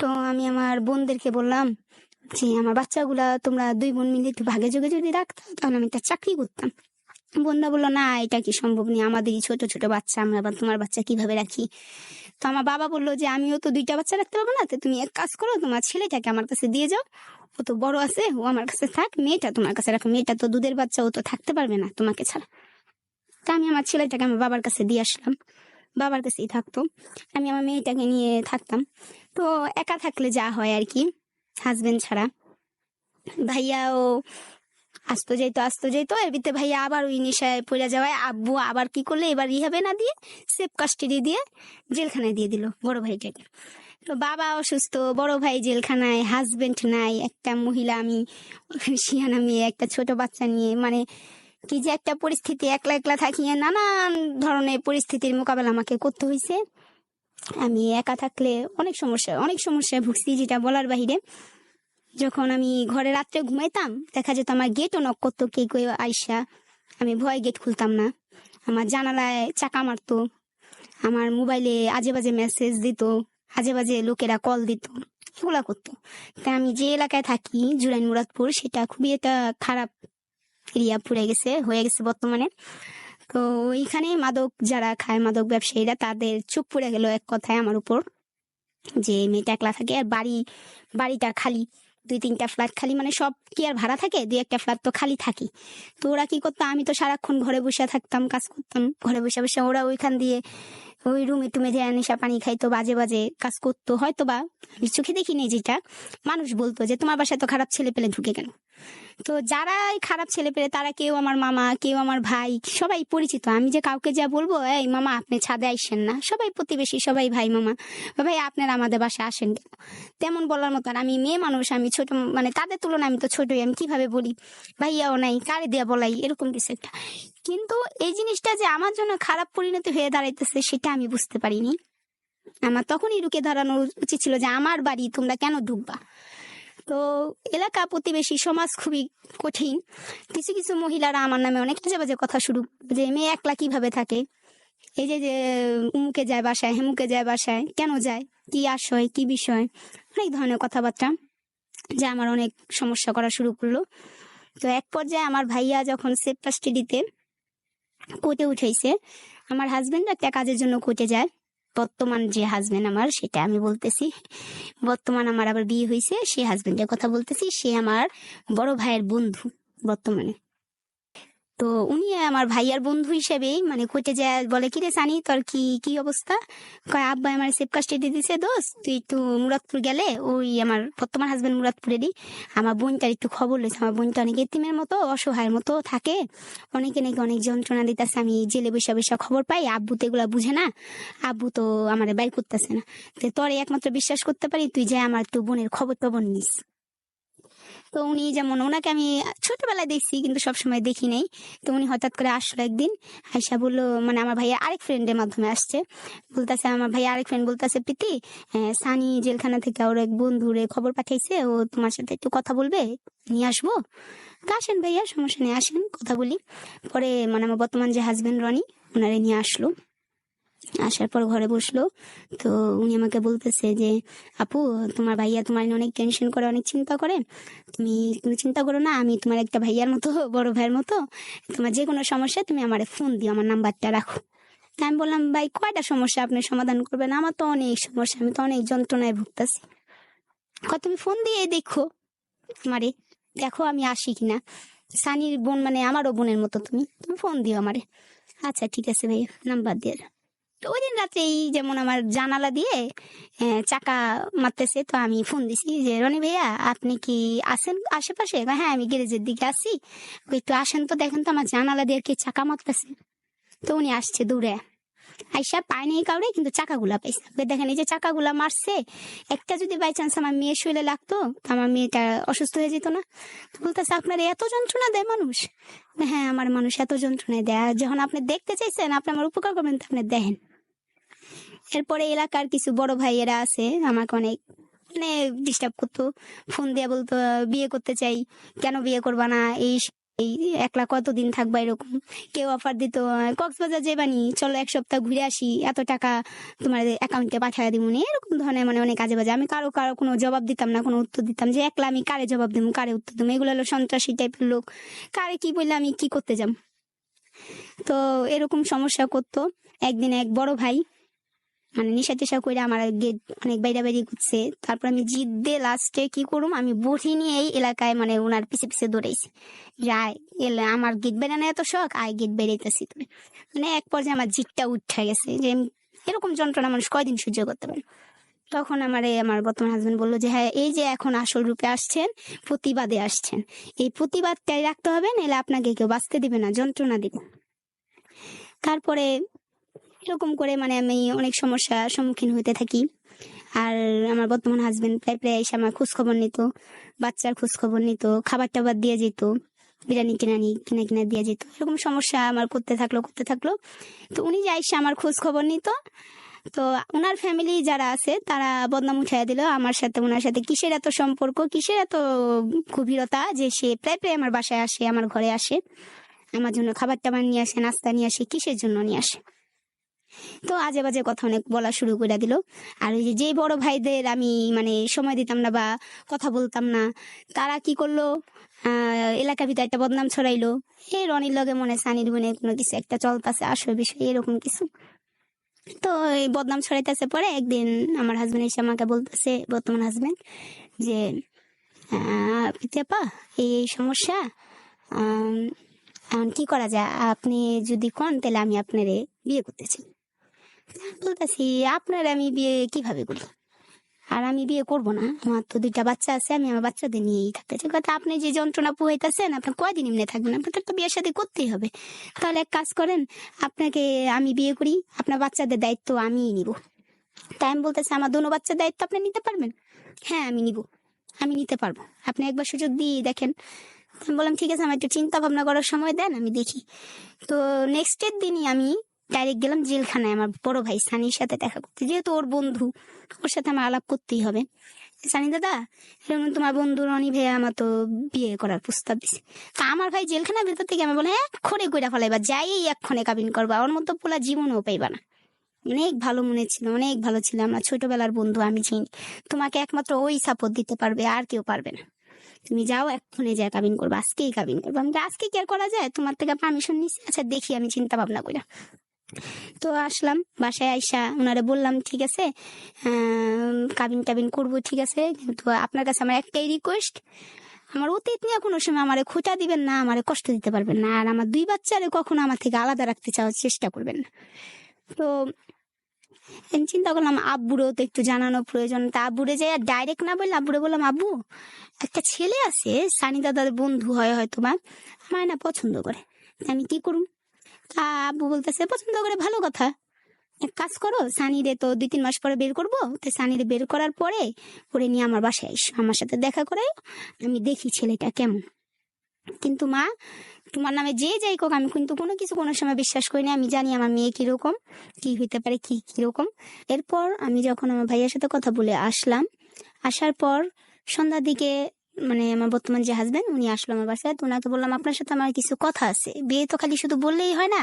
তো আমি আমার বোনদেরকে বললাম যে আমার বাচ্চাগুলা তোমরা 2 বোন মিলে একটু ভাগে যোগে যদি রাখতাম তাহলে আমি একটা চাকরি করতাম। বন্ধুরা বললো না এটা কি সম্ভব নেই, আমাদেরই ছোট ছোট বাচ্চা, আমরা আবার তোমার বাচ্চা কিভাবে রাখি। তো আমার বাবা বললো যে আমিও তো 2টা বাচ্চা রাখতে পারবো না, তো তুমি এক কাজ করো, তোমার ছেলেটাকে আমার কাছে দিয়ে যাও, ও তো বড় আছে, ও আমার কাছে থাক, মেয়েটা তোমার কাছে রাখো, মেয়েটা তো দুধের বাচ্চা, ও তো থাকতে পারবে না তোমাকে ছাড়া। তা আমি আমার ছেলেটাকে আমার বাবার কাছে দিয়ে আসলাম, বাবার কাছেই থাকতো, আমি আমার মেয়েটাকে নিয়ে থাকতাম। তো একা থাকলে যা হয় আর কি, হাজবেন্ড ছাড়া। ভাইয়াও আসতো যেত এর ভিতরে ভাইয়া আবার ওই নেশায় পড়ে যাওয়ায় আব্বু আবার কি করলে, এবার রিহাবে না দিয়ে সেফ কাস্টাডি দিয়ে জেলখানায় দিয়ে দিল বড় ভাইটাকে। তো বাবা অসুস্থ, বড় ভাই জেলখানায়, হাজবেন্ড নাই, একটা মহিলা আমি, শিয়ানা মেয়ে, একটা ছোট বাচ্চা নিয়ে, মানে কি যে একটা পরিস্থিতি, একলা একলা থাকিয়ে নানান ধরনের পরিস্থিতির মোকাবেলা আমাকে করতে হয়েছে। আমি একা থাকলে অনেক সমস্যায় ভুগছি, যেটা বলার বাহিরে। যখন আমি ঘরে রাত্রে ঘুমাইতাম, দেখা যেত আমার গেটও নক করতো কে কেউ আইসা, আমি ভয় গেট খুলতাম না, আমার জানালায় চাকা মারতো, আমার মোবাইলে আজে বাজে মেসেজ দিত, আজে বাজে লোকেরা কল দিত, এগুলা করতো। তা আমি যে এলাকায় থাকি জুরাইন মুরাদপুর, সেটা খুবই একটা খারাপ এরিয়া হয়ে গেছে বর্তমানে। তো ওইখানে মাদক যারা খায়, মাদক ব্যবসায়ীরা, তাদের চুপ পড়ে গেল এক কথায় আমার উপর, যে মেয়েটা একলা থাকে আর বাড়িটা খালি, 2-3টা ফ্ল্যাট খালি, মানে সব কি আর ভাড়া থাকে, 2-1টা ফ্ল্যাট তো খালি থাকি। তো ওরা কি করতো, আমি তো সারাক্ষণ ঘরে বসে থাকতাম, কাজ করতাম ঘরে বসে বসে, ওরা ওইখান দিয়ে ওই রুমে টুমে যে নেশা পানি খাইতো, বাজে বাজে কাজ করতো, হয়তো বা আমি চোখে দেখিনি, যেটা মানুষ বলতো যে তোমার বাসায় তো খারাপ ছেলে পেলে ঢুকে গেল। তো যারা এই খারাপ ছেলে পেলে, তারা কেউ আমার মামা, কেউ আমার ভাই, সবাই পরিচিত। আমি যে কাউকে যা বলবো এই মামা আপনি ছাদে আইসেন না, সবাই প্রতিবেশী, সবাই ভাই মামা, ভাই আপনারা আমাদের বাসায় আসেন কেন, তেমন বলার মতো আর। আমি মেয়ে মানুষ, আমি ছোট, মানে তাদের তুলনায় আমি তো ছোটই, আমি কিভাবে বলি, ভাইয়াও নাই, কারে দিয়া বলাই, এরকম কিছু একটা। কিন্তু এই জিনিসটা যে আমার জন্য খারাপ পরিণতি হয়ে দাঁড়াইতেছে, সেটা আমি বুঝতে পারিনি। আমার তখনই রুখে দাঁড়ানো উচিত ছিল যে আমার বাড়ি, তোমরা কেন ঢুকবা। তো এলাকা, প্রতিবেশী, সমাজ খুবই কঠিন। কিছু কিছু মহিলারা আমার নামে অনেক বাজে বাজে কথা শুরু, যে মেয়ে একলা কিভাবে থাকে, এই যে যে উমুকে যায় বাসায়, হেমুকে যায় বাসায়, কেন যায়, কি আশয়, কি বিষয়, অনেক ধরনের কথাবার্তা, যা আমার অনেক সমস্যা করা শুরু করলো। তো এক পর্যায়ে আমার ভাইয়া যখন সেফ কাস্টাডিতে কোর্টে উঠেছে, আমার হাজবেন্ড একটা কাজের জন্য কোর্টে যায়। বর্তমান যে হাজবেন্ড আমার, সেটা আমি বলতেছি, বর্তমান আমার আবার বিয়ে হয়েছে, সে হাজবেন্ডের কথা বলতেছি, সে আমার বড় ভাইয়ের বন্ধু বর্তমানে। তো উনি আমার ভাইয়ার বন্ধু হিসেবেই, মানে কোর্টে যায়, বলে কি রে সানি তোর কি কি অবস্থা, কয় আব্বা আমার সেফ কাস্টাডি দিছে, দোস্ত তুই একটু মুরাদপুর গেলে, ওই আমার বর্তমান হাজবেন্ড মুরাদপুরেরই, আমার বোনটার একটু খবর লইছে, আমার বোনটা অনেক এতিমের মতো, অসহায়ের মতো থাকে, অনেকে নাকি অনেক যন্ত্রণা দিতেছে, আমি জেলে বসে বসে খবর পাই, আব্বু তো এগুলা বুঝে না, আব্বু তো আমার বাইর করতেছে না, তো তোর একমাত্র বিশ্বাস করতে পারি, তুই যে আমার একটু বোনের খবর টবর নিস। তো উনি যেমন, ওনাকে আমি ছোটবেলায় দেখছি কিন্তু সবসময় দেখি নাই। তো উনি হঠাৎ করে আসলো একদিন, আয়সা বললো, মানে আমার ভাইয়া আরেক ফ্রেন্ডের মাধ্যমে আসছে, বলতেছে আমার ভাইয়া আরেক ফ্রেন্ড বলতেছে, প্রীতি সানি জেলখানা থেকে ওর এক বন্ধুরে খবর পাঠাইছে, ও তোমার সাথে একটু কথা বলবে, নিয়ে আসবো। তা আসেন ভাইয়া, সমস্যা নেই, আসেন কথা বলি। পরে মানে আমার বর্তমান যে হাজবেন্ড রনি, ওনারে নিয়ে আসলো। আসার পর ঘরে বসলো। তো উনি আমাকে বলতেছে যে আপু, তোমার ভাইয়া তোমার নিয়ে অনেক টেনশন করে, অনেক চিন্তা করে, তুমি তুমি চিন্তা করো না, আমি তোমার একটা ভাইয়ার মতো, বড় ভাইয়ের মতো, তোমার যে কোনো সমস্যা তুমি আমার ফোন দিও, আমার নাম্বারটা রাখো। তা আমি বললাম, ভাই কয়টা সমস্যা আপনি সমাধান করবেন, আমার তো অনেক সমস্যা, আমি তো অনেক যন্ত্রণায় ভুগতেছি। তুমি ফোন দিয়ে দেখো আমারে, দেখো আমি আসি কিনা, সানির বোন মানে আমারও বোনের মতো, তুমি তুমি ফোন দিও আমারে। আচ্ছা ঠিক আছে ভাই, নাম্বার দিয়ে। তো ওই দিন রাত্রেই যেমন আমার জানালা দিয়ে চাকা মারতেছে, তো আমি ফোন দিছি যে রনি ভাইয়া আপনি কি আছেন আশেপাশে, হ্যাঁ আমি গ্যারেজের দিকে আসি, একটু আসেন তো, দেখেন তো আমার জানালা দিয়ে কি চাকা মারতেছে। তো উনি আসছে দূরে, আইসা পায় নেই কাউরে, কিন্তু চাকাগুলা পাইছে, দেখেন এই যে চাকাগুলা মারছে, একটা যদি বাই চান্স আমার মেয়ের শরীরে লাগতো, তো আমার মেয়েটা অসুস্থ হয়ে যেত না। তো বলতেছে আপনার এত যন্ত্রণা দেয় মানুষ, হ্যাঁ আমার মানুষ এত যন্ত্রণায় দেয়, আর যখন আপনি দেখতে চাইছেন, আপনি আমার উপকার করবেন, তো আপনি দেখেন। এরপরে এলাকার কিছু বড় ভাইয়েরা আছে, আমাকে অনেক মানে ডিস্টার্ব করতো, ফোন দিয়ে বলতো বিয়ে করতে চাই, কেন বিয়ে করবা না, এই একলা কতদিন থাকবা, এরকম। কেউ অফার দিত কক্সবাজার যাবানি, চলো 1 সপ্তাহ ঘুরে আসি, এত টাকা তোমার অ্যাকাউন্টে পাঠিয়ে দিব, এরকম ধরনের মানে অনেক কাজে বাজে। আমি কারো কারো কোনো জবাব দিতাম না, কোনো উত্তর দিতাম, যে একলা আমি কারে জবাব দিব, কারে উত্তর দিব, এগুলো হলো সন্ত্রাসী টাইপের লোক, কারে কি বললে আমি কি করতে যাব। তো এরকম সমস্যা করতো। একদিন এক বড় ভাই মানে নেশা টেশা করে আমার গেট অনেক বাইরে বাইরে ঘুরছে। তারপর আমি জিদ দিয়ে লাস্টে কি করুম, আমি বটি নিয়ে এই এলাকায় মানে ওনার পিছে পিছে দৌড়াইছি, যাই এলে আমার গেট বেড়ানো এত শখ, আয় গেট বেড়াইতেছি তুমি। মানে এক পর্যায়ে আমার জিদটা উঠে গেছে যে এরকম যন্ত্রণা মানুষ কয়দিন সহ্য করতে পারে। তখন আমার বর্তমান হাজবেন্ড বললো যে হ্যাঁ, এই যে এখন আসল রূপে আসছেন, প্রতিবাদে আসছেন, এই প্রতিবাদটাই রাখতে হবে, নাহলে আপনাকে কেউ বাঁচতে দিবে না, যন্ত্রণা দিবে। তারপরে এরকম করে মানে আমি অনেক সমস্যার সম্মুখীন হতে থাকি। আর আমার বর্তমান হাজবেন্ড প্রায় প্রায় এসে আমার খোঁজ খবর নিত, বাচ্চার খোঁজ খবর নিত, খাবার টাবার দিয়ে যেত, বিরিয়ানি টিরানি কিনা কিনা দিয়ে যেত। এরকম সমস্যা আমার করতে থাকলো। তো উনি যে এসে আমার খোঁজ খবর নিত, তো ওনার ফ্যামিলি যারা আছে তারা বদনাম উঠাইয়া দিল আমার সাথে। ওনার সাথে কিসের এত সম্পর্ক, কিসের এত গভীরতা যে সে প্রায় প্রায় আমার বাসায় আসে, আমার ঘরে আসে, আমার জন্য খাবার টাবার নিয়ে আসে, নাস্তা নিয়ে আসে, কিসের জন্য নিয়ে আসে। তো আজে বাজে কথা অনেক বলা শুরু করে দিল। আর ওই যে বড় ভাইদের আমি মানে সময় দিতাম না বা কথা বলতাম না, তারা কি করলো, এলাকার ভিতরে একটা বদনাম ছড়াইলো, এই রনির লগে মনে সানির বোনে কোনো কিছু একটা চলতেছে, আসল বিষয় এরকম কিছু। তো এই বদনাম ছড়াইতেছে। পরে একদিন আমার হাজবেন্ড এসে আমাকে বলতেছে, বর্তমান হাজবেন্ড, যে পিতাপা এই সমস্যা, এখন কি করা যায়, আপনি যদি কোন তাহলে আমি আপনারে বিয়ে করতে চাই। বলতেছি আপনার আমি বিয়ে কিভাবে করি, আর আমি বিয়ে করব না, আমার তো 2টা বাচ্চা আছে, আমি আমার বাচ্চাদের নিয়েই থাকতে চাই। কথা আপনি যে যন্ত্রণা পোহাইতেছেন, আপনার কয়দিন এমনি থাকবেন, আপনাদের তো বিয়ের সাথে করতেই হবে। তাহলে এক কাজ করেন, আপনাকে আমি বিয়ে করি, আপনার বাচ্চাদের দায়িত্ব আমিই নিব। তাই আমি বলতেছি আমার 2 বাচ্চার দায়িত্ব আপনি নিতে পারবেন? হ্যাঁ আমি নিব, আমি নিতে পারবো, আপনি একবার সুযোগ দিয়ে দেখেন। আমি বললাম ঠিক আছে, আমার একটু চিন্তা ভাবনা করার সময় দেন, আমি দেখি। তো নেক্সট দিনই আমি ডাইরেক্ট গেলাম জেলখানায় আমার বড় ভাই সানির সাথে দেখা করতে, যেহেতু ওর বন্ধু, ওর সাথে আমার আলাপ করতেই হবে। সানি দাদা, এরকম তোমার বন্ধু রনি ভাইয়া আমার তো বিয়ে করার প্রস্তাব দিছে। তা আমার ভাই জেলখানার ভেতর থেকে আমি বলে হ্যাঁ খড়ে কইরা ফেলাইবা, যাই এক্ষণে কাবিন করবা, ওর মতো পোলা জীবনেও পাইবা না। অনেক ভালো মনে ছিল, অনেক ভালো ছিল, আমরা ছোটবেলার বন্ধু, আমি চিনি, তোমাকে একমাত্র ওই সাপোর্ট দিতে পারবে, আর কেউ পারবে না। তুমি যাও এক্ষুনি যা কাবিন করবো, আজকেই কাবিন করবো। আমি আজকে কি আর করা যায়, তোমার থেকে পারমিশন নিচ্ছি, আচ্ছা দেখি আমি চিন্তা ভাবনা করি। তো আসলাম বাসায়, আইসা ওনারে বললাম ঠিক আছে কাবিন টাবিন করবো, ঠিক আছে, কিন্তু আপনার কাছে আমার একটাই রিকোয়েস্ট, আমার অতীত নিয়ে কোনো সময় আমারে খোঁটা দিবেন না, আমারে কষ্ট দিতে পারবেন না, আর আমার 2 বাচ্চারে কখনো আমার থেকে আলাদা রাখতে চাওয়ার চেষ্টা করবেন না। তো আমি চিন্তা করলাম আব্বুরও তো একটু জানানো প্রয়োজন। তা আব্বুরে যাই ডাইরেক্ট না বললে, আব্বুরে বললাম আব্বু একটা ছেলে আছে, সানি দাদার বন্ধু হয় হয়তো বা, আমার না পছন্দ করে, আমি কি করুম? তা আব্বু বলতেছে পছন্দ করে, ভালো কথা, এক কাজ করো, সানিরে তো 2-3 মাস পরে বের করবো, তো সানিরে বের করার পরে ওরে নিয়ে আমার বাসায় এসো, আমার সাথে দেখা করে, আমি দেখি ছেলেটা কেমন। কিন্তু মা, তোমার নামে যে যাই হোক, আমি কিন্তু কোনো কিছু কোনো সময় বিশ্বাস করি না, আমি জানি আমার মেয়ে কিরকম, কি হইতে পারে, কি কিরকম। এরপর আমি যখন আমার ভাইয়ের সাথে কথা বলে আসলাম, আসার পর সন্ধ্যার দিকে মানে আমার বর্তমান যে হাজবেন্ড উনি আসলো আমার বাসায়। তো ওনাকে বললাম আপনার সাথে আমার কিছু কথা আছে, বিয়ে তো খালি শুধু বললেই হয় না,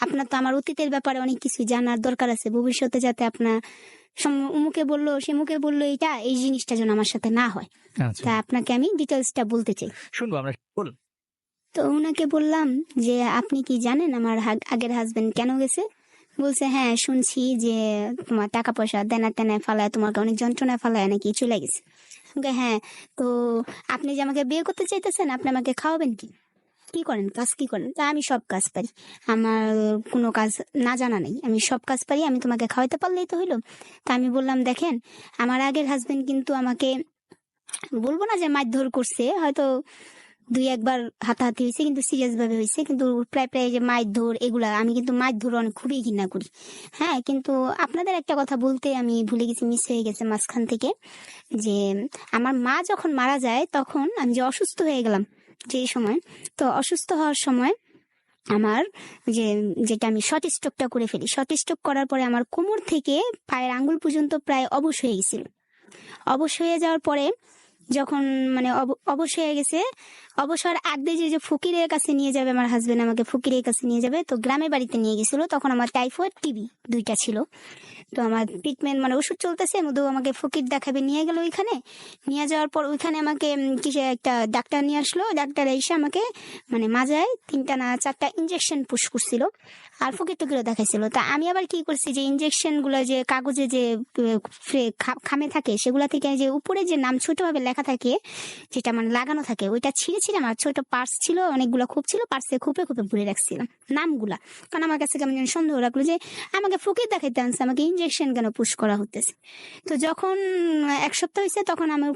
আপনার তো আমার অতীতের ব্যাপারে অনেক কিছু জানার দরকার আছে, ভবিষ্যতে যাতে আপনার মুখে বললো সে মুখে বললো এটা এই জিনিসটা যেন আমার সাথে না হয়। তা আপনাকে আমি ডিটেলসটা বলতে চাই, শুনবো আমরা, বলুন। তো ওনাকে বললাম যে আপনি কি জানেন আমার আগের হাজবেন্ড কেন গেছে? বলছে হ্যাঁ শুনছি যে তোমার টাকা পয়সা দেনা টেনা ফালায়, তোমাকে অনেক যন্ত্রণা ফালায় নাকি চলে গেছে। হ্যাঁ, তো আপনি যে আমাকে বিয়ে করতে চাইতেছেন, আপনি আমাকে খাওয়াবেন কি, কি করেন, কাজ কি করেন? তা আমি সব কাজ পারি, আমার কোনো কাজ না জানা নেই, আমি সব কাজ পারি, আমি তোমাকে খাওয়াইতে পারলেই তো হইলো। তা আমি বললাম দেখেন, আমার আগের হাজবেন্ড কিন্তু আমাকে, বলবো না যে মারধর করছে, হয়তো 2-1বার হাতাহাতি হয়েছে, কিন্তু সিরিয়াস ভাবে হয়েছে, কিন্তু প্রায় প্রায় যে মারধর এগুলা, আমি কিন্তু মারধর অনেক খুবই ঘৃণা করি। হ্যাঁ, কিন্তু আপনাদের একটা কথা বলতে আমি ভুলে গেছি, মিস হয়ে গেছে মাঝখান থেকে, যে আমার মা যখন মারা যায় তখন আমি যে অসুস্থ হয়ে গেলাম যে সময়, তো অসুস্থ হওয়ার সময় আমার যেটা আমি শর্ট স্ট্রোকটা করে ফেলি, শর্ট স্ট্রোক করার পরে আমার কোমর থেকে পায়ের আঙ্গুল পর্যন্ত প্রায় অবশ হয়ে গেছিল। অবশ হয়ে যাওয়ার পরে যখন মানে অবশ হয়ে গেছে, অবসর আগে যে ফকিরের কাছে নিয়ে যাবে আমার হাজবেন্ড, আমাকে ফকিরের কাছে নিয়ে যাবে, তো গ্রামের বাড়িতে নিয়ে গেছিল, তখন আমার টাইফয়েড টিবি 2টা ছিল। তো আমার ট্রিটমেন্ট মানে ওষুধ চলতেছে, মধু আমাকে ফকির দেখাবে নিয়ে গেল ওইখানে। নিয়ে যাওয়ার পর ওইখানে আমাকে কিসে একটা ডাক্তার নিয়ে আসলো। ডাক্তার এসে আমাকে মানে মাজায় 3টা না 4টা ইঞ্জেকশন পুশ করছিল আর ফকির টকিরও দেখাইছিল। তা আমি আবার কি করছি, যে ইঞ্জেকশন গুলো যে কাগজে যে খামে থাকে সেগুলা থেকে যে উপরে যে নাম ছোটভাবে লেখা থাকে, যেটা মানে লাগানো থাকে, ওইটা ছিঁড়েছিলাম। আর ছোট পার্স ছিল, অনেকগুলো খুব ছিল, পার্সে খুপে খুপে ভরে রাখছিলাম নামগুলা। কারণ আমার কাছে কেমন যেন সন্দেহ রাখলো যে আমাকে ফকির দেখাইতে আনছে, আমাকে ইঞ্জেকশন কেন পুশ করা হতেছে। তো যখন 1 সপ্তাহ হয়েছে তখন আমার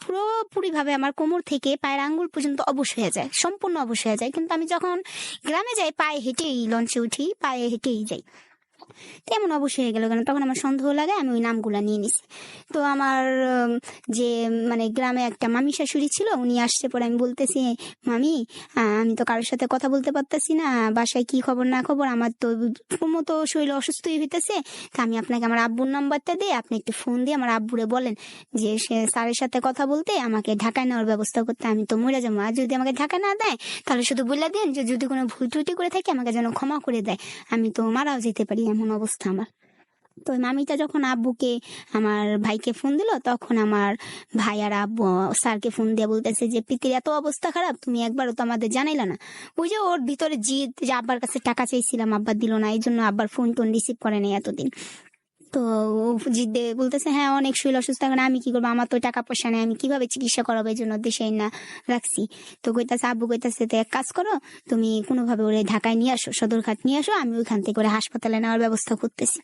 পুরোপুরি ভাবে আমার কোমর থেকে পায়ের আঙ্গুল পর্যন্ত অবশ হয়ে যায়, সম্পূর্ণ অবশ হয়ে যায়। কিন্তু আমি যখন গ্রামে যাই পায়ে হেঁটেই লঞ্চে উঠি, পায়ে হেঁটেই যাই। তেমন অবশ্যই হয়ে গেল কেন, তখন আমার সন্দেহ লাগে, আমি ওই নামগুলা নিয়ে নিছি। তো আমার যে মানে গ্রামে একটা মামি শাশুড়ি ছিল, উনি আসছে পরে আমি বলতেছি, মামি আমি তো কারোর সাথে কথা বলতে পারতেছি না, বাসায় কি খবর না খবর, আমার তো মতো শরীর অসুস্থই হইতেছে। তা আমি আপনাকে আমার আব্বুর নাম্বারটা দিয়ে আপনি একটু ফোন দিয়ে আমার আব্বুরে বলেন যে সে স্যারের সাথে কথা বলতে আমাকে ঢাকায় নেওয়ার ব্যবস্থা করতে, আমি তো মরে যাবো। আর যদি আমাকে ঢাকা না দেয় তাহলে শুধু বলে দেন যে যদি কোনো ভুল ত্রুটি করে থাকে আমাকে যেন ক্ষমা করে দেয়, আমি তো মারাও যেতে পারি, এমন অবস্থা আমার। তো মামিটা যখন আব্বুকে আমার ভাইকে ফোন দিল, তখন আমার ভাই আর আব্বু স্যারকে ফোন দিয়ে বলতেছে যে প্রীতির এত অবস্থা খারাপ, তুমি একবারও তো আমাদের জানাইলা না। ওই যে ওর ভিতরে জিদ, যে আব্বার কাছে টাকা চাইছিলাম, আব্বা দিল না, এই জন্য আব্বার ফোন টোন রিসিভ করে নেই এতদিন। তো ও জিদ্দে বলতেছে হ্যাঁ অনেক শরীর অসুস্থ, এখন আমি কি করবো, আমার তো টাকা পয়সা নেই, আমি কিভাবে চিকিৎসা করাবো, এই জন্য দেশে না রাখছি। তো কইতাছে আব্বু কইতাছে তো এক কাজ করো, তুমি কোনোভাবে ওরে ঢাকায় নিয়ে আসো, সদরঘাট নিয়ে আসো, আমি ওইখান থেকে করে হাসপাতালে নেওয়ার ব্যবস্থা করতেছি।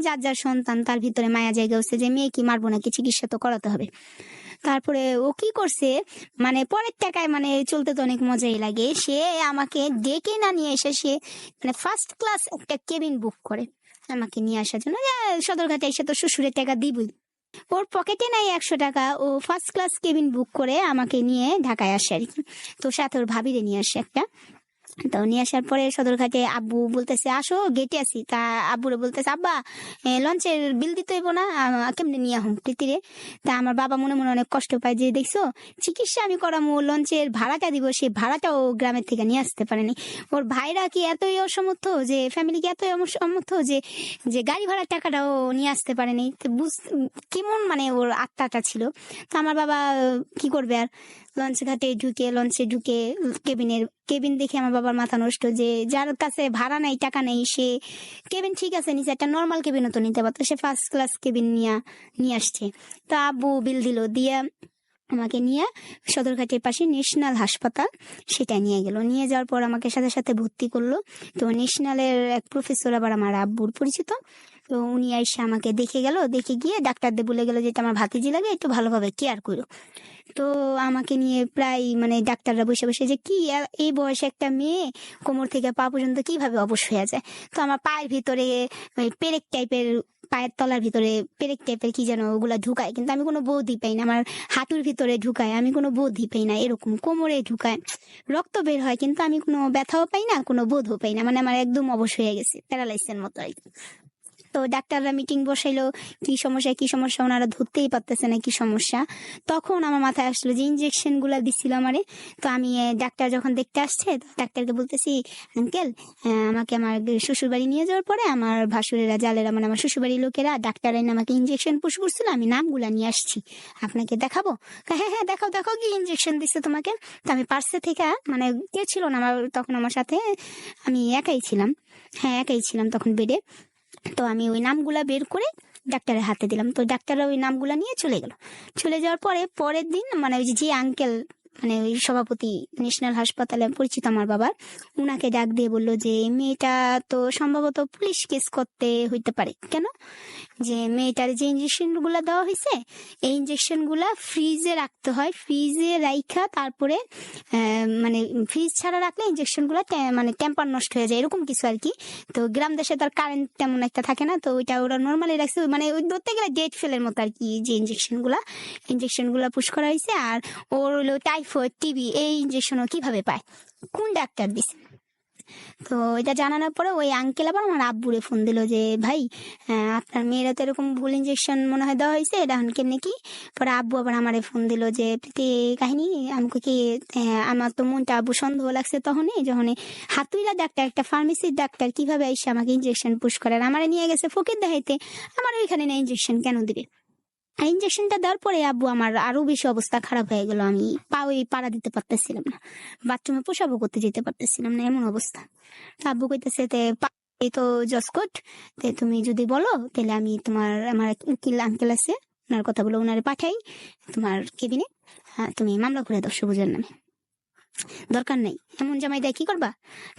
যার যার সন্তান তার ভিতরে মায়া জায়গা হচ্ছে যে মেয়ে কি মারবো নাকি, চিকিৎসা তো করাতে হবে। তারপরে ও কি করছে, মানে পরের টাকায় মানে চলতে তো অনেক মজাই লাগে, সে আমাকে ডেকে না নিয়ে এসে সে মানে ফার্স্ট ক্লাস একটা কেবিন বুক করে আমাকে নিয়ে আসার জন্য। সদরঘাটে এসে তো শ্বশুরের টাকা দিবই, ওর পকেটে নাই 100 টাকা, ও ফার্স্ট ক্লাস কেবিন বুক করে আমাকে নিয়ে ঢাকায় আসে আর কি। তো সাথে ওর ভাবিরে নিয়ে আসে একটা। তো নিয়ে আসার পরে সদরঘাটে আব্বু বলতেছে আসো, গেটে আসি। তা আব্বুরে বলতেছে আব্বা লঞ্চের বিল দিতে হইব না, কেমনে নিয়ে আহম প্রীতিরে। তা আমার বাবা মনে মনে অনেক কষ্ট পায় যে দেখছো চিকিৎসা আমি করামো, লঞ্চের ভাড়াটা দিব, সেই ভাড়াটাও গ্রামের থেকে নিয়ে আসতে পারেনি। ওর ভাইরা কি এতই অসমর্থ, যে ফ্যামিলি কি এতই অসমর্থ যে যে গাড়ি ভাড়ার টাকাটাও নিয়ে আসতে পারেনি। তো কেমন মানে ওর আত্মাটা ছিল। তো আমার বাবা কি করবে আর, লঞ্চে ঢুকে কেবিন দেখে আমার বাবার মাথা নষ্ট, যে যার কাছে ভাড়া নেই টাকা নেই সে কেবিন ঠিক আছে নিচে একটা নর্মাল কেবিনও তো নিতে পারতো, সে ফার্স্ট ক্লাস কেবিন নিয়ে আসছে। তা আব্বু বিল দিল, দিয়ে আমাকে নিয়ে সদরঘাটের পাশে ন্যাশনাল হাসপাতাল সেটা নিয়ে গেল। নিয়ে যাওয়ার পর আমাকে সাথে সাথে ভর্তি করলো। তো ন্যাশনালের এক প্রফেসর আবার আমার আব্বুর পরিচিত, তো উনি এসে আমাকে দেখে গেল, দেখে গিয়ে ডাক্তারদের বলে গেল যে এটা আমার ভাতিজি লাগে, একটু ভালোভাবে কেয়ার করো। তো আমাকে নিয়ে প্রায় মানে ডাক্তাররা বসে বসে যে কি এই বয়সে একটা মেয়ে কোমর থেকে পা পর্যন্ত কিভাবে অবশ হয়ে যায়। তো আমার পায়ের ভিতরে পেরেক টাইপের, পায়ের তলার ভিতরে পেরেক টাইপের কি যেন ওগুলা ঢুকায়, কিন্তু আমি কোনো বোধই পাই না। আমার হাঁটুর ভিতরে ঢুকায়, আমি কোনো বোধই পাই না। এরকম কোমরে ঢুকায়, রক্ত বের হয়, কিন্তু আমি কোনো ব্যথাও পাই না, কোনো বোধও পাই না। মানে আমার একদম অবশ হয়ে গেছে, প্যারালাইসিসের মতো আর কি। তো ডাক্তাররা মিটিং বসাইলো, কি সমস্যা ওনারা ধরতেই পারতেছে না কি সমস্যা। তখন আমার মাথায় আসলো যে ইঞ্জেকশন গুলা দিচ্ছিল আমারে। তো আমি ডাক্তার যখন দেখতে আসছে, ডাক্তারকে বলতেছি আঙ্কেল আমাকে আমার শ্বশুর বাড়ি নিয়ে যাওয়ার পরে আমার ভাসুরেরা জালেরা মানে আমার শ্বশুর বাড়ির লোকেরা ডাক্তার এনে আমাকে ইঞ্জেকশন পুশ করছিল, আমি নামগুলা নিয়ে আসছি, আপনাকে দেখাবো। হ্যাঁ হ্যাঁ দেখাও দেখাও, কি ইঞ্জেকশন দিচ্ছে তোমাকে। তো আমি পার্সে থেকে মানে কেউ ছিল না তখন আমার সাথে, আমি একাই ছিলাম, হ্যাঁ একাই ছিলাম তখন বেডে। তো আমি ওই নামগুলা বের করে ডাক্তারের হাতে দিলাম। তো ডাক্তাররা ওই নামগুলা নিয়ে চলে গেল। চলে যাওয়ার পরের দিন মানে ওই যে আঙ্কেল মানে ওই সভাপতি ন্যাশনাল হাসপাতালে পরিচিত আমার বাবার, উনাকে ডাক দিয়ে বললো যে মেয়েটা তো সম্ভবত পুলিশ কেস করতে হইতে পারে। কেন, যে মেয়েটার যে ইঞ্জেকশন গুলা দেওয়া হয়েছে এই ইঞ্জেকশন গুলা ফ্রিজে রাখতে হয়, ফ্রিজে রাইখা তারপরে মানে ফ্রিজ ছাড়া রাখলে ইঞ্জেকশন গুলা মানে টেম্পার নষ্ট হয়ে যায়, এরকম কিছু আর কি। তো গ্রাম দেশে তার কারেন্ট তেমন একটা থাকে না, তো ওইটা ওরা নর্মালি রাখছে, মানে ওই ধরতে গেলে ডেট ফেলের মতো আর কি। যে ইঞ্জেকশন গুলা পুশ করা হয়েছে। আর ওর হলো টাইফয়েড টিবি এই ইঞ্জেকশনও কিভাবে পায়, কোন ডাক্তার দিছে, তো এটা জানানোর পরে ওই আঙ্কেল আবার আমার আব্বুরে ফোন দিল যে ভাই, আপনার মেয়েরা তো এরকম ভুল ইঞ্জেকশন মনে হয় দেওয়া হয়েছে, এটা এখন কেমনি কি? পরে আব্বু আবার আমারে ফোন দিল যে প্রীতি কাহিনী আমাকে কি, আমার তো মনটা আব্বু সন্দেহ লাগছে তখনই যখন হাতুইরা ডাক্তার, একটা ফার্মেসির ডাক্তার কিভাবে এসে আমাকে ইঞ্জেকশন পুশ করে, আর আমারে নিয়ে গেছে ফকির দেখাইতে, আমার ওইখানে না ইঞ্জেকশন কেন দিবে? ইঞ্জেকশনটা দেওয়ার পরে আব্বু আমার আরো বেশি অবস্থা খারাপ হয়ে গেল, আমি পাড়া দিতে পারতেছিলাম না, বাথরুমে পোশাকও করতে যেতে পারতেছিলাম না, এমন অবস্থা। তা আব্বু কইতেছে এই তো জসকোট, তুমি যদি বলো তাহলে আমি আমার উকিল আঙ্কেল আছে, ওনার কথা বলে ওনারে পাঠাই তোমার কেবিনে, হ্যাঁ তুমি মামলা করে দাও সবুজের নামে, দরকার নেই এমন জামাই দেয় কি করবা?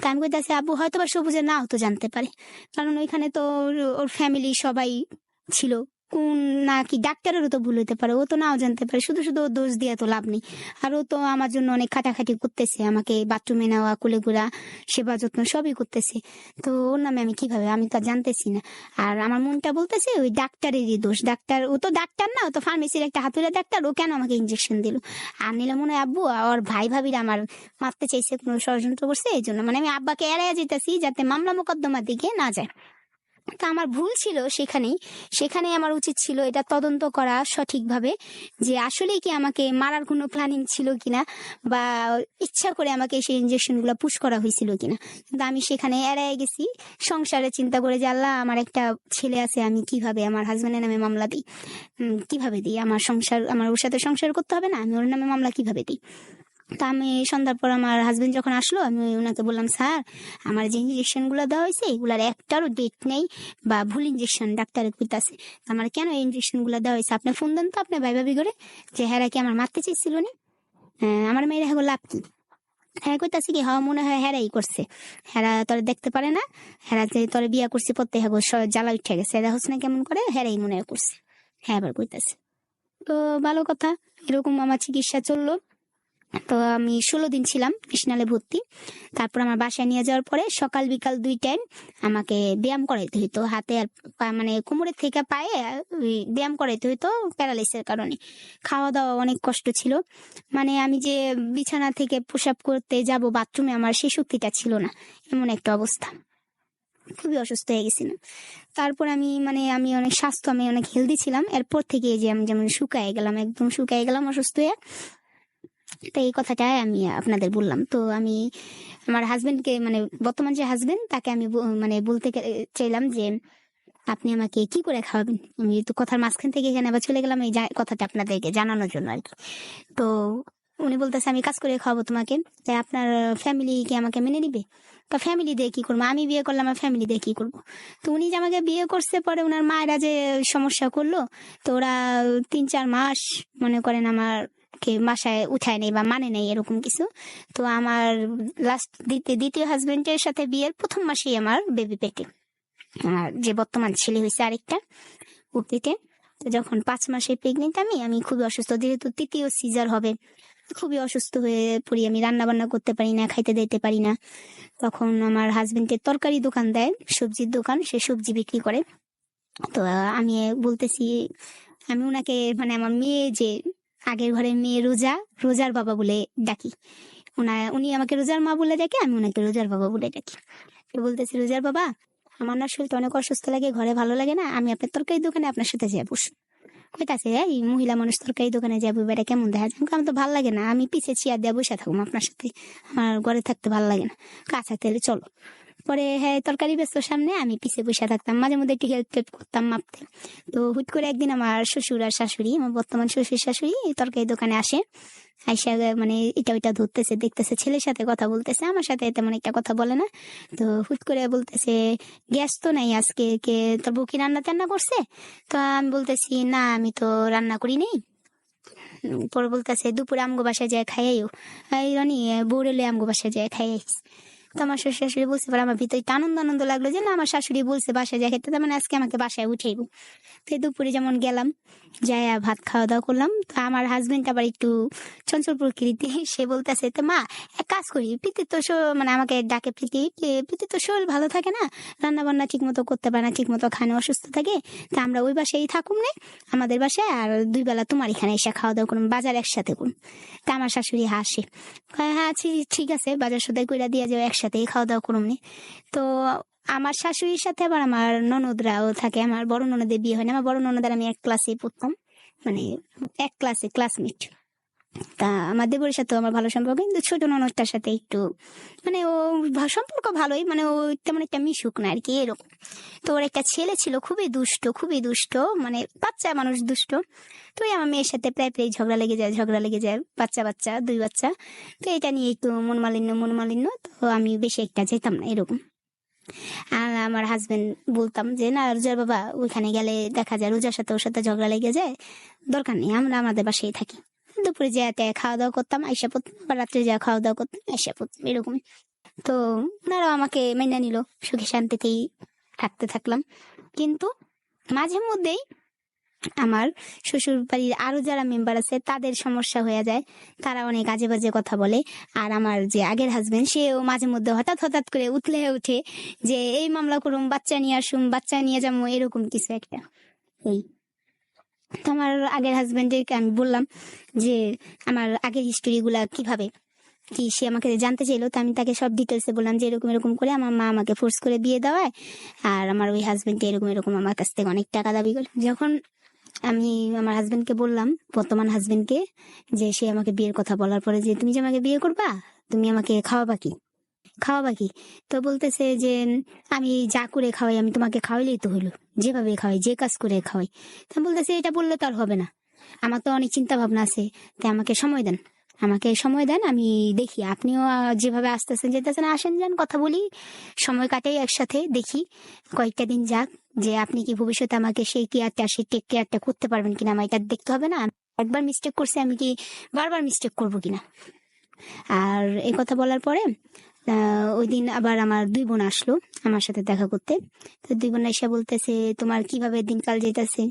তা আমি কইতেছি আব্বু হয়তো বা সবুজের নাও তো জানতে পারে, কারণ ওইখানে তো ওর ফ্যামিলি সবাই ছিল, কোন না কি ডাক্তারেরও তো ভুল হইতে পারে, ও তো নাও জানতে পারে, শুধু শুধু ও দোষ দিয়ে তো লাভ নেই। আর ও তো আমার জন্য অনেক খাটাখাটি করতেছে, আমাকে বাথরুমে নেওয়া কোলে ঘোরা সেবা যত্ন সবই করতেছে, তো ওর নামে আমি কিভাবে, আমি তো আর জানতেছি না। আর আমার মনটা বলতেছে ওই ডাক্তারেরই দোষ, ডাক্তার ও তো ডাক্তার না, ও তো ফার্মেসির একটা হাতুড়ে ডাক্তার, ও কেন আমাকে ইঞ্জেকশন দিল? আর নিলে মনে হয় আব্বু আর ভাই ভাবিরা আমার মারতে চাইছে, কোনো ষড়যন্ত্র করছে, এই জন্য মানে আমি আব্বাকে এড়াইয়া যেতেছি যাতে মামলা মোকদ্দমার দিকে না যায়। তা আমার ভুল ছিল সেখানে আমার উচিত ছিল এটা তদন্ত করা সঠিকভাবে, যে আসলে কি আমাকে মারার কোনো প্ল্যানিং ছিল কিনা, বা ইচ্ছা করে আমাকে সেই ইঞ্জেকশন গুলা পুশ করা হয়েছিল কিনা। কিন্তু আমি সেখানে এড়াই গেছি, সংসারে চিন্তা করে যে আল্লাহ আমার একটা ছেলে আছে, আমি কিভাবে আমার হাজবেন্ডের নামে মামলা দিই, কিভাবে দিই, আমার ওর সাথে সংসার করতে হবে না, আমি ওর নামে মামলা কিভাবে দিই? তা আমি সন্ধ্যার পর আমার হাজবেন্ড যখন আসলো আমি ওনাকে বললাম, স্যার আমার যে ইঞ্জেকশন গুলো দেওয়া হয়েছে এগুলার একটারও ডেট নেই, বা ভুল ইঞ্জেকশন ডাক্তারের কইতাছে, আমার কেন এই ইঞ্জেকশন গুলো দেওয়া হয়েছে আপনি ফোন দেন তো আপনার ভাই ভাবি করে, যে হেরা কি আমার মারতে চাইছিল নি, আমার মেয়েরা হ্যাঁ লাভ কি? হ্যাঁ কইতাছি কি, হ্যাঁ মনে হয় হেরাই করছে, হেরা তোরে দেখতে পারে না, হেরা যে তোরে বিয়া করছে পড়তে হ্যাঁ জ্বালা উঠে গেছে, এরা হচ্ছে না কেমন করে, হেরাই মনে হয় করছে, হ্যাঁ আবার কইতাছে। তো ভালো কথা, এরকম আমার চিকিৎসা চললো। তো আমি 16 দিন ছিলাম কৃষ্ণালে ভর্তি। তারপর আমার বাসায় নিয়ে যাওয়ার পরে সকাল বিকাল 2 টাইম আমাকে ব্যায়াম করাইতে হইতো, হাতে আর মানে কোমরের থেকে পায়ে ব্যায়াম করাইতে হইতো প্যারালাইসিসের কারণে। খাওয়া দাওয়া অনেক কষ্ট ছিল, মানে আমি যে বিছানা থেকে প্রসাব করতে যাব বাথরুমে আমার সেই শক্তিটা ছিল না, এমন একটা অবস্থা, খুবই অসুস্থ হয়ে গেছিলাম। তারপর আমি অনেক স্বাস্থ্য, আমি অনেক হেলদি ছিলাম, এরপর থেকে এই যে আমি যেমন শুকায় গেলাম, একদম শুকায় গেলাম অসুস্থ হয়ে। তো এই কথাটাই আমি আপনাদের বললাম। তো আমি আমার হাজবেন্ডকে, মানে বর্তমান যে হাজবেন্ড তাকে আমি মানে বলতে চাইলাম যে আপনি আমাকে কি করে খাওয়াবেন। আমি তো কথার মাঝখান থেকে এখানে আবার চলে গেলাম এই কথাটা আপনাদেরকে জানানোর জন্য আর কি। তো উনি বলতেছে আমি কাজ করে খাওয়াবো তোমাকে, তাই আপনার ফ্যামিলি কি আমাকে মেনে নিবে? তা ফ্যামিলি দিয়ে কি করবো, আমি বিয়ে করলাম আর ফ্যামিলি দিয়ে কি করবো? তো উনি যে আমাকে বিয়ে করছে, পরে ওনার মায়েরা যে সমস্যা করলো, তো ওরা 3-4 মাস মনে করেন আমার কে বাসায় উঠায় নেই বা মানে নেই এরকম কিছু। তো আমার দ্বিতীয় হাজবেন্ডের সাথে বিয়ের প্রথম মাসেই আমার বেবি পেটে, আর যে বর্তমান ছেলে হয়েছে আরেকটা ও পেটে। তো যখন 5 মাসে প্রেগনেন্ট আমি খুবই অসুস্থ, যেহেতু তৃতীয় সিজার হবে, খুবই অসুস্থ হয়ে পড়ি, আমি রান্না বান্না করতে পারি না, খাইতে দিতে পারি না। তখন আমার হাজবেন্ডের তরকারি দোকান দেয়, সবজির দোকান, সে সবজি বিক্রি করে। তো আমি বলতেছি, আমি ওনাকে মানে আমার মেয়ে যে আগের ঘরের মেয়ে রোজার বাবা বলে ডাকি, উনি আমাকে রোজার মা বলে ডাকে, আমি ওনাকে রোজার বাবা বলে ডাকি। বলতেছি, রোজার বাবা আমার না শরীরটা অনেক অসুস্থ লাগে, ঘরে ভালো লাগে না, আমি আপনার তরকারি দোকানে আপনার সাথে যাই বসবো। কইতাছে এই মহিলা মানুষ তরকারি দোকানে যাবো, বেটা কেমন দেখা যায়? আমার তো ভালো লাগে না, আমি পিছে চেয়ার দিয়ে বসে থাকবো আপনার সাথে, আমার ঘরে থাকতে ভালো লাগে না, কাছে থাকতে চলো। পরে হ্যাঁ তরকারি বেচতো সামনে, আমি পিছে বসে থাকতাম, মাঝে মধ্যে একটু হেল্প টেল্প করতাম মাপতে। তো হুট করে একদিন আমার শ্বশুর আর শাশুড়ি, আমার বর্তমান শ্বশুর শাশুড়ি তরকারি দোকানে আসে, আইসা মানে এটা ওইটা ধরতেছে, দেখতেছে ছেলের সাথে কথা বলতেছে, আমার সাথে তেমন একটা কথা বলে না। তো হুট করে বলতেছে, গ্যাস তো নাই আজকে, কে তোর বউ কি রান্না টান্না করছে? তো আমি বলতেছি না, আমি তো রান্না করি নেই। পরে বলতেছে দুপুরে আমগো বাসায় যায় খাইয়াইও, এই রনি বউরে লয়ে আমগো বাসায় যায় খাইয়াইস। তো আমার শ্বশুর শাশুড়ি বলছে, পরে আমার ভিতরে আনন্দ লাগলো যে না, আমার শাশুড়ি বলছে বাসায় যায় খেতে, তার মানে আজকে আমাকে বাসায় উঠেইব। তো দুপুরে যেমন গেলাম, যাই ভাত খাওয়া দাওয়া করলাম। তো আমার হাজবেন্ড আবার একটু চঞ্চল প্রকৃতি, সে বলতেছে, তো মা এক কাজ করি, প্রীতি তো মানে আমাকে ডাকে, প্রীতি তো শরীর ভালো থাকে না, রান্না বান্না ঠিক মতো করতে পারে না, ঠিক মতো খানে অসুস্থ থাকে, তা আমরা ওই বাসায় থাকুম না, আমাদের বাসায়, আর 2 বেলা তোমার এখানে এসে খাওয়া দাওয়া করুন, বাজার একসাথে করুন। তা আমার শাশুড়ি হাসে, হ্যাঁ ঠিক আছে, বাজার সদাই কইরা দিয়ে যাও একসাথে একসাথেই খাওয়া দাওয়া করুন। তো আমার শাশুড়ির সাথে আবার আমার ননদরাও থাকে। আমার বড় ননদের বিয়ে হয় না, আমার বড় ননদের আমি এক ক্লাসে পড়তাম, মানে এক ক্লাসে ক্লাসমেট। তা আমার দেবরের সাথেও আমার ভালো সম্পর্ক, কিন্তু ছোট ননদটার সাথে একটু মানে ও সম্পর্ক ভালোই, মানে ও তেমন একটা মিশুক না আর কি, এরকম। তো ওর একটা ছেলে ছিল, খুবই দুষ্ট, খুবই দুষ্ট, মানে বাচ্চা মানুষ দুষ্ট। তো ওই আমার মেয়ের সাথে প্রায় প্রায় ঝগড়া লেগে যায়, বাচ্চা বাচ্চা, দুই বাচ্চা। তো এটা নিয়ে একটু মন মালিন্য। তো আমি বেশি একটা যেতাম না এরকম। আর আমার হাজবেন্ড বলতাম যে না রোজার বাবা, ওইখানে গেলে দেখা যায় রোজার সাথে ওর সাথে ঝগড়া লেগে যায়, দরকার নেই, আমরা আমাদের বাসায় থাকি। দুপুরে যা খাওয়া দাওয়া করতাম, আইসা পড়তাম, বা রাত্রে যা খাওয়া দাওয়া করতাম, আইসা পড়তাম, এরকম। তো ওনারাও আমাকে মেনে নিল, সুখে শান্তিতেই থাকতে থাকলাম। কিন্তু মাঝে মধ্যেই আমার শ্বশুর বাড়ির আরো যারা মেম্বার আছে তাদের সমস্যা হয়ে যায়, তারা অনেক আজে বাজে কথা বলে। আর আমার যে আগের হাজবেন্ড, সেও মাঝে মধ্যে হঠাৎ হঠাৎ করে উতলে উঠে যে এই মামলা করুম, বাচ্চা নিয়ে আসুম, বাচ্চা নিয়ে যাবো, এরকম কিছু একটা। এই তো আমার আগের হাজবেন্ডকে আমি বললাম যে আমার আগের হিস্টোরি গুলা কিভাবে কি, সে আমাকে জানতে চাইলো। তো আমি তাকে সব ডিটেলসে বললাম যে এরকম এরকম করে আমার মা আমাকে ফোর্স করে বিয়ে দেওয়ায়, আর আমার ওই হাজবেন্ড এরকম এরকম আমার কাছ থেকে অনেক টাকা দাবি করে। যখন আমি আমার হাজবেন্ডকে বললাম, বর্তমান হাজবেন্ডকে, যে সে আমাকে বিয়ের কথা বলার পরে যে তুমি যে আমাকে বিয়ে করবা, তুমি আমাকে খাওয়াবা কি, তো বলতেছে যে আমি যা করে খাওয়াই, আমি তোমাকে খাওয়াইলেই তো হলো, যেভাবে খাওয়াই, যে কাজ করে খাওয়াই। তা বলতেছে এটা বললে তো আর হবে না, আমার তো অনেক চিন্তা ভাবনা আছে, তাই আমাকে সময় দেন, আমি দেখি। আপনিও যেভাবে আসতেছেন যেতেছেন, আসেন যান, কথা বলি, সময় কাটাই একসাথে, দেখি কয়েকটা দিন যাক, যে আপনি কি ভবিষ্যতে আমাকে সেই কেয়ারটা, সেই টেক কেয়ারটা করতে পারবেন কিনা, আমার এটা দেখতে হবে না। একবার মিস্টেক করছি, আমি কি বারবার মিস্টেক করবো কিনা। আর এই কথা বলার পরে ওই দিন আবার আমার দুই বোন আসলো আমার সাথে দেখা করতে। তো দুই বোন এসে বলতেছে তোমার কিভাবে দিনকাল যেতেছে,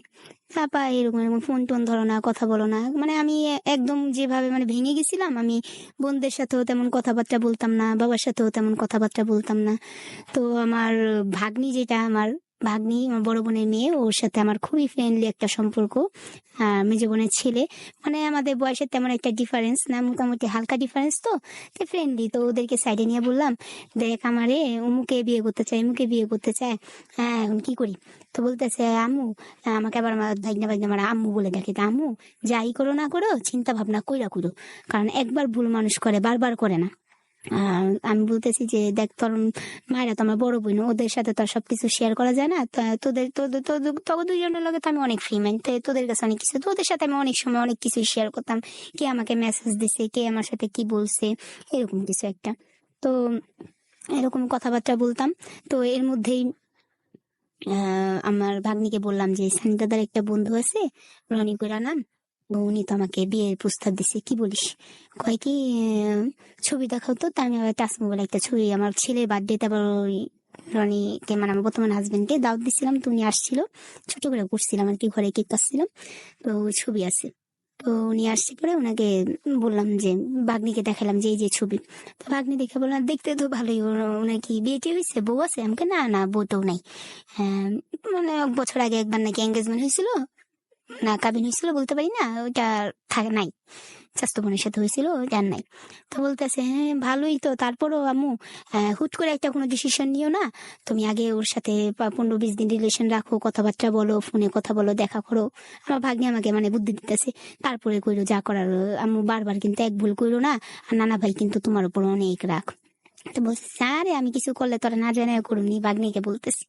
আপা এরকম এরকম, ফোন টোন ধরো না, কথা বলো না। মানে আমি একদম যেভাবে মানে ভেঙে গেছিলাম, আমি বোনদের সাথেও তেমন কথাবার্তা বলতাম না, বাবার সাথেও তেমন কথাবার্তা বলতাম না। তো আমার ভাগ্নি, যেটা আমার ভাগ্নি, আমার বড় বোনের মেয়ে, ওর সাথে আমার খুবই ফ্রেন্ডলি একটা সম্পর্ক। মেজো বোনের ছেলে, মানে আমাদের বয়সের তেমন একটা ডিফারেন্স না, মোটামুটি হালকা ডিফারেন্স। তো ফ্রেন্ডলি। তো ওদেরকে সাইডে নিয়ে বললাম, দেখ আমারে অমুকে বিয়ে করতে চায়, এমুকে বিয়ে করতে চায়, হ্যাঁ এখন কি করি। তো বলতেছে আম্মু, আমাকে আবার আমার ভাইগনা আমার আম্মু বলে ডাকে, তা আম্মু যাই করো না করো, চিন্তা ভাবনা কইরা করো, কারণ একবার ভুল মানুষ করে, বারবার করে না। আমি বলতেছি যে দেখ, তোর মায়েরা তো আমার বড় বোন, ওদের সাথে তো আর সবকিছু শেয়ার করা যায় না। তোদের তোদের তোদের তোদের দুইজনের লগে তো আমি অনেক ফ্রি মাইন্ড, তোদের কাছে অনেক কিছু, তোদের সাথে আমি অনেক সময় অনেক কিছু শেয়ার করতাম, কে আমাকে মেসেজ দিছে, কে আমার সাথে কি বলছে, এরকম কিছু একটা। তো এরকম কথাবার্তা বলতাম। তো এর মধ্যেই আমার ভাগ্নিকে বললাম যে সানি দাদার একটা বন্ধু আছে, রনি কইরা নাম, উনি তো আমাকে বিয়ের প্রস্তাব দিছে, কি বলিস। কয় কি ছবি দেখাও তো। তা আমি আবার টাচ মোবাইল একটা ছবি, আমার ছেলের বার্থডেতে আবার ওই রনিকে, মানে আমার বর্তমান হাজবেন্ডকে দাওয়াত দিচ্ছিলাম, তো উনি আসছিল, ছোট করে করছিলাম আর কি, ঘরে কেক কাটছিলাম, তো ছবি আছে। তো উনি আসছে পরে ওনাকে বললাম যে, ভাগ্নিকে দেখালাম যে এই যে ছবি। তো ভাগ্নি দেখে বললাম দেখতে তো ভালোই, ওনার কি বিয়েটি হয়েছে, বউ আছে? আমাকে না না, বউ তো নাই। হ্যাঁ, মানে এক বছর আগে একবার নাকি এঙ্গেজমেন্ট হয়েছিল, না কাবিন হয়েছিল বলতে পারি না, ওইটা থাকে নাই, স্বাস্থ্য বোনের সাথে হয়েছিল, ওইটা আর নাই। তো বলতেছে হ্যাঁ ভালোই তো, তারপরও আম্মু হুট করে একটা কোনো ডিসিশন নিও না, তুমি আগে ওর সাথে 15-20 দিন রিলেশন রাখো, কথাবার্তা বলো, ফোনে কথা বলো, দেখা করো। আমার ভাগ্নি আমাকে মানে বুদ্ধি দিতেছে, তারপরে কইরো যা করার। আম্মু বারবার কিন্তু এক ভুল কইরো না, আর নানা ভাই কিন্তু তোমার উপর অনেক রাগ। তো বলছে আরে আমি কিছু করলে তোরা না জানাই করুনি, ভাগ্নিকে বলতেছি।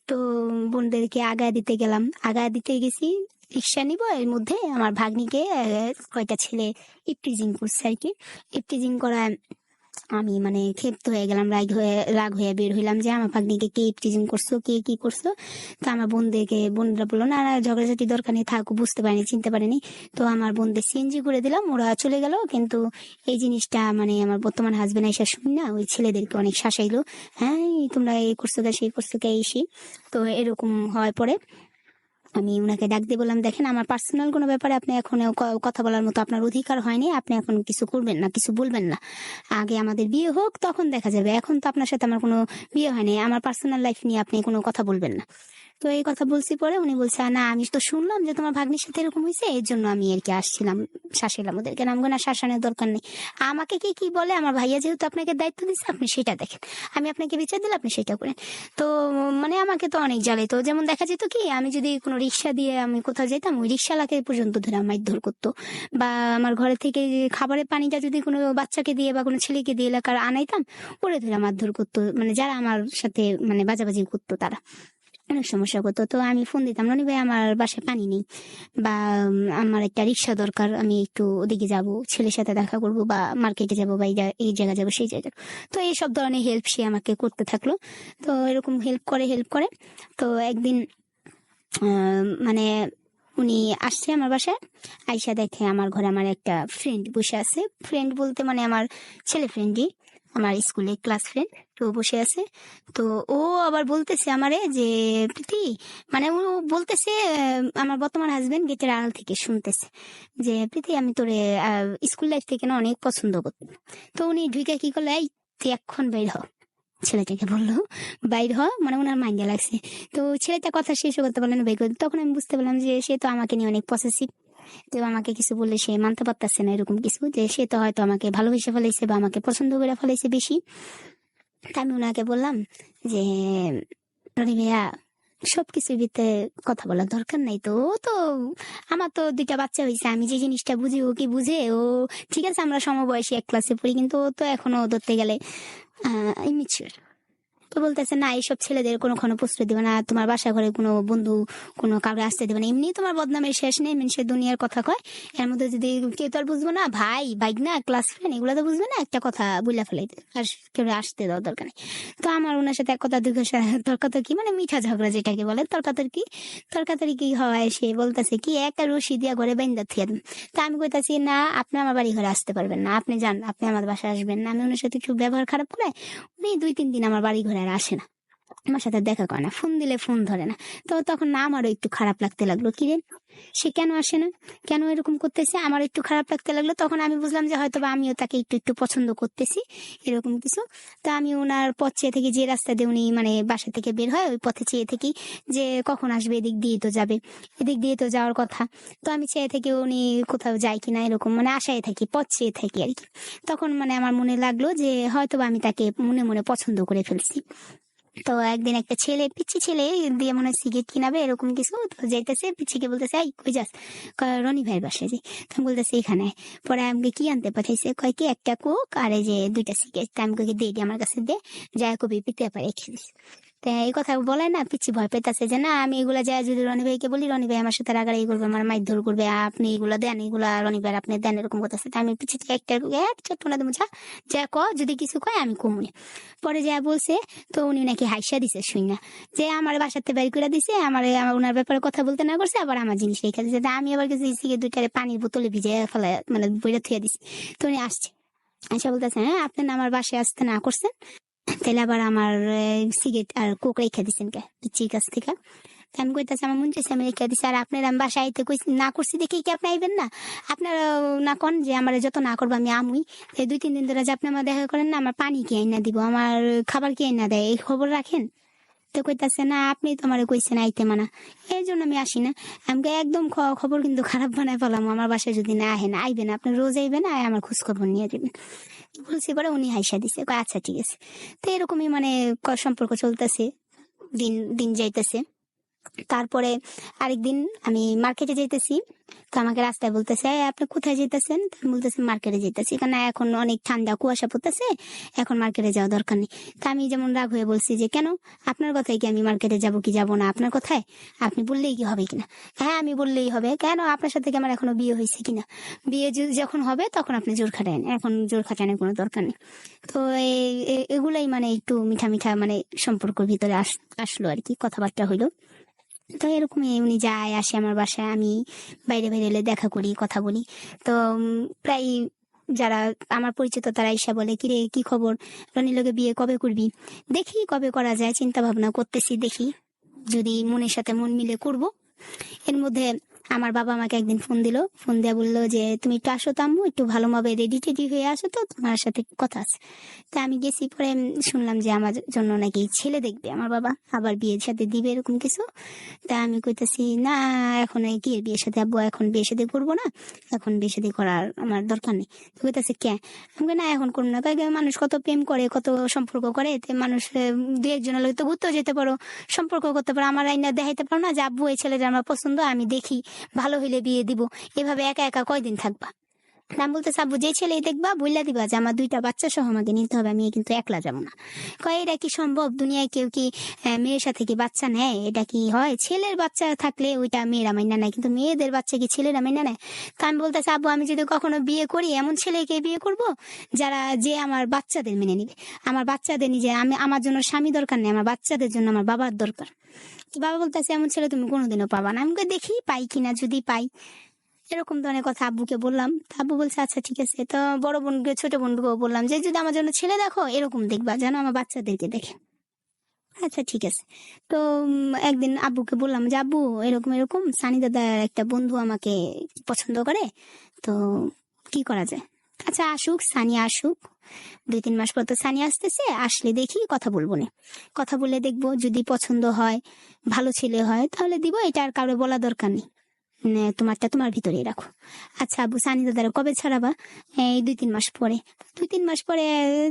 তো বোনদেরকে আগায় দিতে গেলাম, আগায় দিতে গেছি, রিক্সা নিব, এর মধ্যে আমার ভাগ্নিকে কয়টা ছেলে ইপটিজিং করছে আর কি। ইপটিজিং করায় আমি মানে ক্ষিপ্ত হয়ে গেলাম, রাগ হয়ে বের হইলাম যে আমার ভাগ্নিকে কে ইপটিজিং করছো, কে কি করছো। তো আমার বোনরা বললো না না ঝগড়াঝাটি দরকার নেই, থাকো, বুঝতে পারিনি, চিনতে পারিনি। তো আমার বোনদের সিএনজি করে দিলাম, ওরা চলে গেল। কিন্তু এই জিনিসটা মানে আমার বর্তমান হাজবেন্ড এসে শুনি না, ওই ছেলেদেরকে অনেক শাসাইলো, হ্যাঁ তোমরা এই করছো কে, সেই করছো কে, এই। তো এরকম হওয়ার পরে আমি উনাকে ডাক দিয়ে বললাম, দেখেন আমার পার্সোনাল কোনো ব্যাপারে আপনি এখন কথা বলার মতো আপনার অধিকার হয়নি, আপনি এখন কিছু করবেন না, কিছু বলবেন না, আগে আমাদের বিয়ে হোক তখন দেখা যাবে, এখন তো আপনার সাথে আমার কোনো বিয়ে হয়নি, আমার পার্সোনাল লাইফ নিয়ে আপনি কোনো কথা বলবেন না। তো এই কথা বলছি পরে উনি বলছে না আমি তো শুনলাম যে তোমার ভাগ্নির সাথে এরকম হয়েছে, এর জন্য আমি আর কি আসছিলাম, শাসাইলাম ওদেরকে। নাম না শাসানোর দরকার নেই, আমাকে কি কি বলে আমার ভাইয়া যেহেতু আপনাকে দায়িত্ব দিচ্ছে আপনি সেটা দেখেন, আমি আপনাকে বিচার দিলে আপনি সেটা করেন। তো মানে আমাকে তো অনেক জ্বালাইতো, যেমন দেখা যেত কি আমি যদি কোনো রিক্সা দিয়ে আমি কোথাও যেতাম ওই রিক্সাওয়ালাকে পর্যন্ত ধরে আমার মারধর করতো, বা আমার ঘরে থেকে যে খাবারের পানিটা যদি কোনো বাচ্চাকে দিয়ে বা কোনো ছেলেকে দিয়ে এলাকার আনাইতাম ওরে ধরে মারধর করতো, মানে যারা আমার সাথে মানে বাজাবাজি করতো তারা অনেক সমস্যা করতো। তো আমি ফোন দিতাম রনি ভাই আমার বাসায় পানি নেই, বা আমার একটা রিক্সা দরকার, আমি একটু ওদিকে যাব, ছেলের সাথে দেখা করব, বা মার্কেটে যাব, বা এই জায়গা যাবো সেই জায়গায়। তো এইসব ধরনের হেল্প সে আমাকে করতে থাকলো। তো এরকম হেল্প করে। তো একদিন মানে উনি আসছে আমার বাসায়, আইসা দেখে আমার ঘরে আমার একটা ফ্রেন্ড বসে আছে, ফ্রেন্ড বলতে মানে আমার ছেলে ফ্রেন্ডই, আমার স্কুলে ক্লাস ফ্রেন্ড। তো বসে আছে, তো ও আবার বলতেছে আমারে যে প্রীতি, মানে ও বলতেছে আমার বর্তমান হাজবেন্ড গেটের আড়াল থেকে শুনতেছে যে প্রীতি আমি তোরে স্কুল লাইফ থেকে না অনেক পছন্দ করতাম। তো উনি ঢুকে কি করলো, এই তুই এখন বের হ, ছেলেটাকে বললো বাইর হ, মানে ওনার মাইন্ডে লাগছে। তো ছেলেটা কথা শেষ করতে পারলেন বের করে, তখন আমি বুঝতে পারলাম যে সে তো আমাকে নিয়ে অনেক পসেসিভ, যে আমাকে কিছু বললে সে মানতে পারতেছে না এরকম কিছু, যে সে তো হয়তো আমাকে ভালোবেসে ফেলাইছে বা আমাকে পছন্দ করে ফেলাইছে বেশি। তা আমি ওনাকে বললাম যে রনি ভাইয়া সবকিছুর ভিতরে কথা বলার দরকার নাই, তো ও তো আমার তো দুইটা বাচ্চা হয়েছে, আমি যে জিনিসটা বুঝি ও কি বুঝে, ও ঠিক আছে আমরা সমবয়সী এক ক্লাসে পড়ি কিন্তু ও তো এখনো ধরতে গেলে ইমিচিউর। তো বলতেছে না এইসব ছেলেদের কোনো প্রশ্রয় দিবে না, তোমার বাসা ঘরে কোনো বন্ধু কোনো কাউরে আসতে দেবে না, এমনি তোমার বদনামের শেষ নেই, মানুষের দুনিয়ার কথা কয়, এর মধ্যে যদি কেউ তো আর বুঝবো না, ভাই বাইক না ক্লাস ফ্রেন্ড এগুলো তো বুঝবে না, একটা কথা বুঝলা ফেলাইতে আর কেউ আসতে দেওয়ার দরকার নেই। তো আমার ওনার সাথে এক কথা দুই কথা তর্কাতর্কি, মানে মিঠা ঝগড়া যেটাকে বলে তর্কাতর্কি হওয়ায় সে বলতেছে কি একটা রশি দিয়া ঘরে বাইন্দা থিয়া দেন। তা আমি কইতাছি না আপনি আমার বাড়ি ঘরে আসতে পারবেন না, আপনি যান, আপনি আমার বাসায় আসবেন না। আমি ওনার সাথে একটু ব্যবহার খারাপ করে উনি 2-3 দিন আমার বাড়ি ঘরে আর আসে না, আমার সাথে দেখা করে না, ফোন দিলে ফোন ধরে না। তো তখন না আমারও একটু খারাপ লাগতে লাগলো, কিরে সে কেন আসে না, কেন এরকম করতেছে, আমার একটু খারাপ লাগতে লাগলো। তখন আমি বুঝলাম যে হয়তো বা আমিও তাকে একটু একটু পছন্দ করতেছি এরকম কিছু। তা আমি ওনার পথ চেয়ে থেকে, যে রাস্তা দিয়ে উনি মানে বাসা থেকে বের হয় ওই পথে চেয়ে থাকি যে কখন আসবে, এদিক দিয়ে তো যাবে, এদিক দিয়ে তো যাওয়ার কথা। তো আমি চেয়ে থেকে উনি কোথাও যায় কিনা এরকম মানে আশায় থাকি, পথ চেয়ে থাকি আর কি। তখন মানে আমার মনে লাগলো যে হয়তো বা আমি তাকে মনে মনে পছন্দ করে ফেলছি। তো একদিন একটা ছেলে, পিচ্ছি ছেলে দিয়ে মনে হয় সিগারেট কিনাবে এরকম কিছু, তো যাইতেছে পিচ্ছিকে বলতেছে এই কই যাস, রনি ভাইয়ের বাসায় যাই। তো আমি বলতেছি এখানে। পরে আমাকে কি আনতে পাঠাইছে, কয় কি একটা কোক আর এই যে 2টা সিগারেট। আমি কই দে আমার কাছে দে, যা কবি পিতে পারে খেলিস। তা এই কথা বলে না, পিচ্ছি ভয় পেতেছে যে না আমি এগুলা যায় যদি রনি ভাইকে বলি রনি ভাই আমার সাথে রাগারাগি করবে, আমার মারধর করবে, আপনি এগুলা দেন, এগুলা রনি ভাই আপনি দেন, এরকম করতেছে। তা আমি পিচ্ছি একটা চট্টনা দেবো, যা ক যদি কিছু কয় আমি কমুনি। পরে যা বলছে, তো উনি নাকি হাইসা দিছে শুই না, যে আমার বাসাতে বের করে দিছে, আমার ওনার ব্যাপারে কথা বলতে না করছে, আবার আমার জিনিস রেখে দিছে। তা আমি আবার কিছু সিগারেট 2টারে পানির বোতলে ভিজে ফেলা মানে বইটা থুয়ে দিছি। তো উনি আসছে, আচ্ছা বলতেছে হ্যাঁ আপনি না আমার বাসায় আসতে না করছেন, তাহলে আবার আমার সিগারেট আর কোক রেখে দিচ্ছেন কে পিচ্ছির কাছ থেকে। তা আমি কইতাছি আমার মন চাইছে আমি রেখে দিচ্ছি, আর আপনার আমি বাসায় আইতে কইছি না করছি দেখি কি আপনি আইবেন না, আপনারা না কন যে আমার যত না করবো আমি আমুই। এই 2-3 দিন ধরে যে আপনি আমার দেখা করেন না, আমার পানি কি আইনা দিব, আমার খাবার কি আইনা দেয়, এই খবর রাখেন। তো কইতাছে না আপনি তো আমার কইছেন আইতে মানা, এই জন্য আমি আসি না। আমাকে একদম খবর কিন্তু খারাপ বানায় ফেলাম, আমার বাসায় যদি না আহে না, আইবেন আপনি রোজ আইবেন, আর আমার খোঁজ খবর নিয়ে দিবেন। বলছি পরে উনি হাইসা দিছে, কয় আচ্ছা ঠিক আছে। তো এরকমই মানে সম্পর্ক চলতেছে, দিন দিন যাইতেছে। তারপরে আরেকদিন আমি মার্কেটে যাইতেছি, তো আমাকে রাস্তায় বলতেছে "এই, আপনি কোথায় যেতেছেন?" তো আমি বলতেছি মার্কেটে যেতেছি, কারণ এখন অনেক ঠান্ডা কুয়াশা পড়তেছে, এখন মার্কেটে যাওয়া দরকার নেই। তা আমি যেমন রাগ হয়ে বলছি যে কেন, আপনার কথায় কি আমি মার্কেটে যাব কি যাব না, আপনার কথায় আপনি বললেই কি হবে কিনা। হ্যাঁ আমি বললেই হবে, কেন আপনার সাথে কি আমার এখনো বিয়ে হয়েছে কিনা, বিয়ে যখন হবে তখন আপনি জোর খাটায়েন, এখন জোর খাটানোর কোনো দরকার নেই। তো এগুলাই মানে একটু মিঠা মিঠা মানে সম্পর্কের ভিতরে আসলো আর কি, কথাবার্তা হইলো। তো এরকমই উনি যায় আসে আমার বাসায়, আমি বাইরে বাইরে এলে দেখা করি, কথা বলি। তো প্রায় যারা আমার পরিচিত তারা এসে বলে কিরে কি খবর, রনির লগে বিয়ে কবে করবি। দেখি কবে করা যায়, চিন্তা ভাবনা করতেছি, দেখি যদি মনের সাথে মন মিলে করব। এর মধ্যে আমার বাবা আমাকে একদিন ফোন দিল, ফোন দিয়ে বললো যে তুমি একটু আসো তো আম্মু, একটু ভালোভাবে রেডি টেডি হয়ে আসো, তো তোমার সাথে একটু কথা আছে। তা আমি গেছি, পরে শুনলাম যে আমার জন্য নাকি ছেলে দেখবে আমার বাবা, আবার বিয়ের সাথে দিবে এরকম কিছু। তা আমি কইতেছি না, এখন এই কি বিয়ের সাথে আব্বু, এখন বিয়ে সাথে করবো না, এখন বিয়ে সাথে করার আমার দরকার নেই। তো কইতেছে কে? আমি কই না এখন করবো না। কই মানুষ কত প্রেম করে, কত সম্পর্ক করে, এতে মানুষ দু একজনের লোক তো ঘুরতেও যেতে পারো, সম্পর্ক করতে পারো, আমার আইনা দেখাইতে পারো না যে আব্বু এই ছেলেটা আমার পছন্দ, আমি দেখি ভালো হইলে বিয়ে দিব। এভাবে একা একা কয়দিন থাকবা? আমি বলতেছি আব্বু যে ছেলেই দেখবা বইলা দিবা যে আমার 2টা বাচ্চা সহ আমাকে নিতে হবে, আমি কিন্তু একলা যাবো না। কয় এটা কি সম্ভব? দুনিয়ায় কেউ কি মেয়ের সাথে কি বাচ্চা নেয়? এটা কি হয়? ছেলের বাচ্চা থাকলে ওইটা মেয়েরা মাইনা নেয়, কিন্তু মেয়েদের বাচ্চা কি ছেলেরা মাইনা নেয়? তা আমি বলতেছি আব্বু আমি যদি কখনো বিয়ে করি, এমন ছেলেকে বিয়ে করব যে আমার বাচ্চাদের মেনে নিবে, আমার বাচ্চাদের নিজে, আমি আমার জন্য স্বামী দরকার নেই, আমার বাচ্চাদের জন্য আমার বাবার দরকার। তো বাবা বলতেছে এমন ছেলে তুমি কোনোদিনও পাবা না। আমি দেখি পাই কিনা, যদি পাই। এরকম ধরনের কথা আব্বুকে বললাম। তা আব্বু বলছে আচ্ছা ঠিক আছে। তো বড় বোনকে, ছোট বোনকেও বললাম যে যদি আমার জন্য ছেলে দেখো, এরকম দেখবা যেন আমার বাচ্চাদেরকে দেখে। আচ্ছা ঠিক আছে। তো একদিন আব্বুকে বললাম যে আব্বু এরকম এরকম সানি দাদার একটা বন্ধু আমাকে পছন্দ করে, তো কি করা যায়? আচ্ছা আসুক, সানি আসুক, 2-3 মাস পর তো সানি আসতেছে, আসলে দেখি কথা বলবো না, কথা বলে দেখবো, যদি পছন্দ হয়, ভালো ছেলে হয়, তাহলে দিব, এটা আর কারো বলা দরকার নেই, তোমারটা তোমার ভিতরেই রাখো। আচ্ছা আব্বু সানি দাদারা কবে ছাড়াবা? এই 2-3 মাস পরে। 2-3 মাস পরে?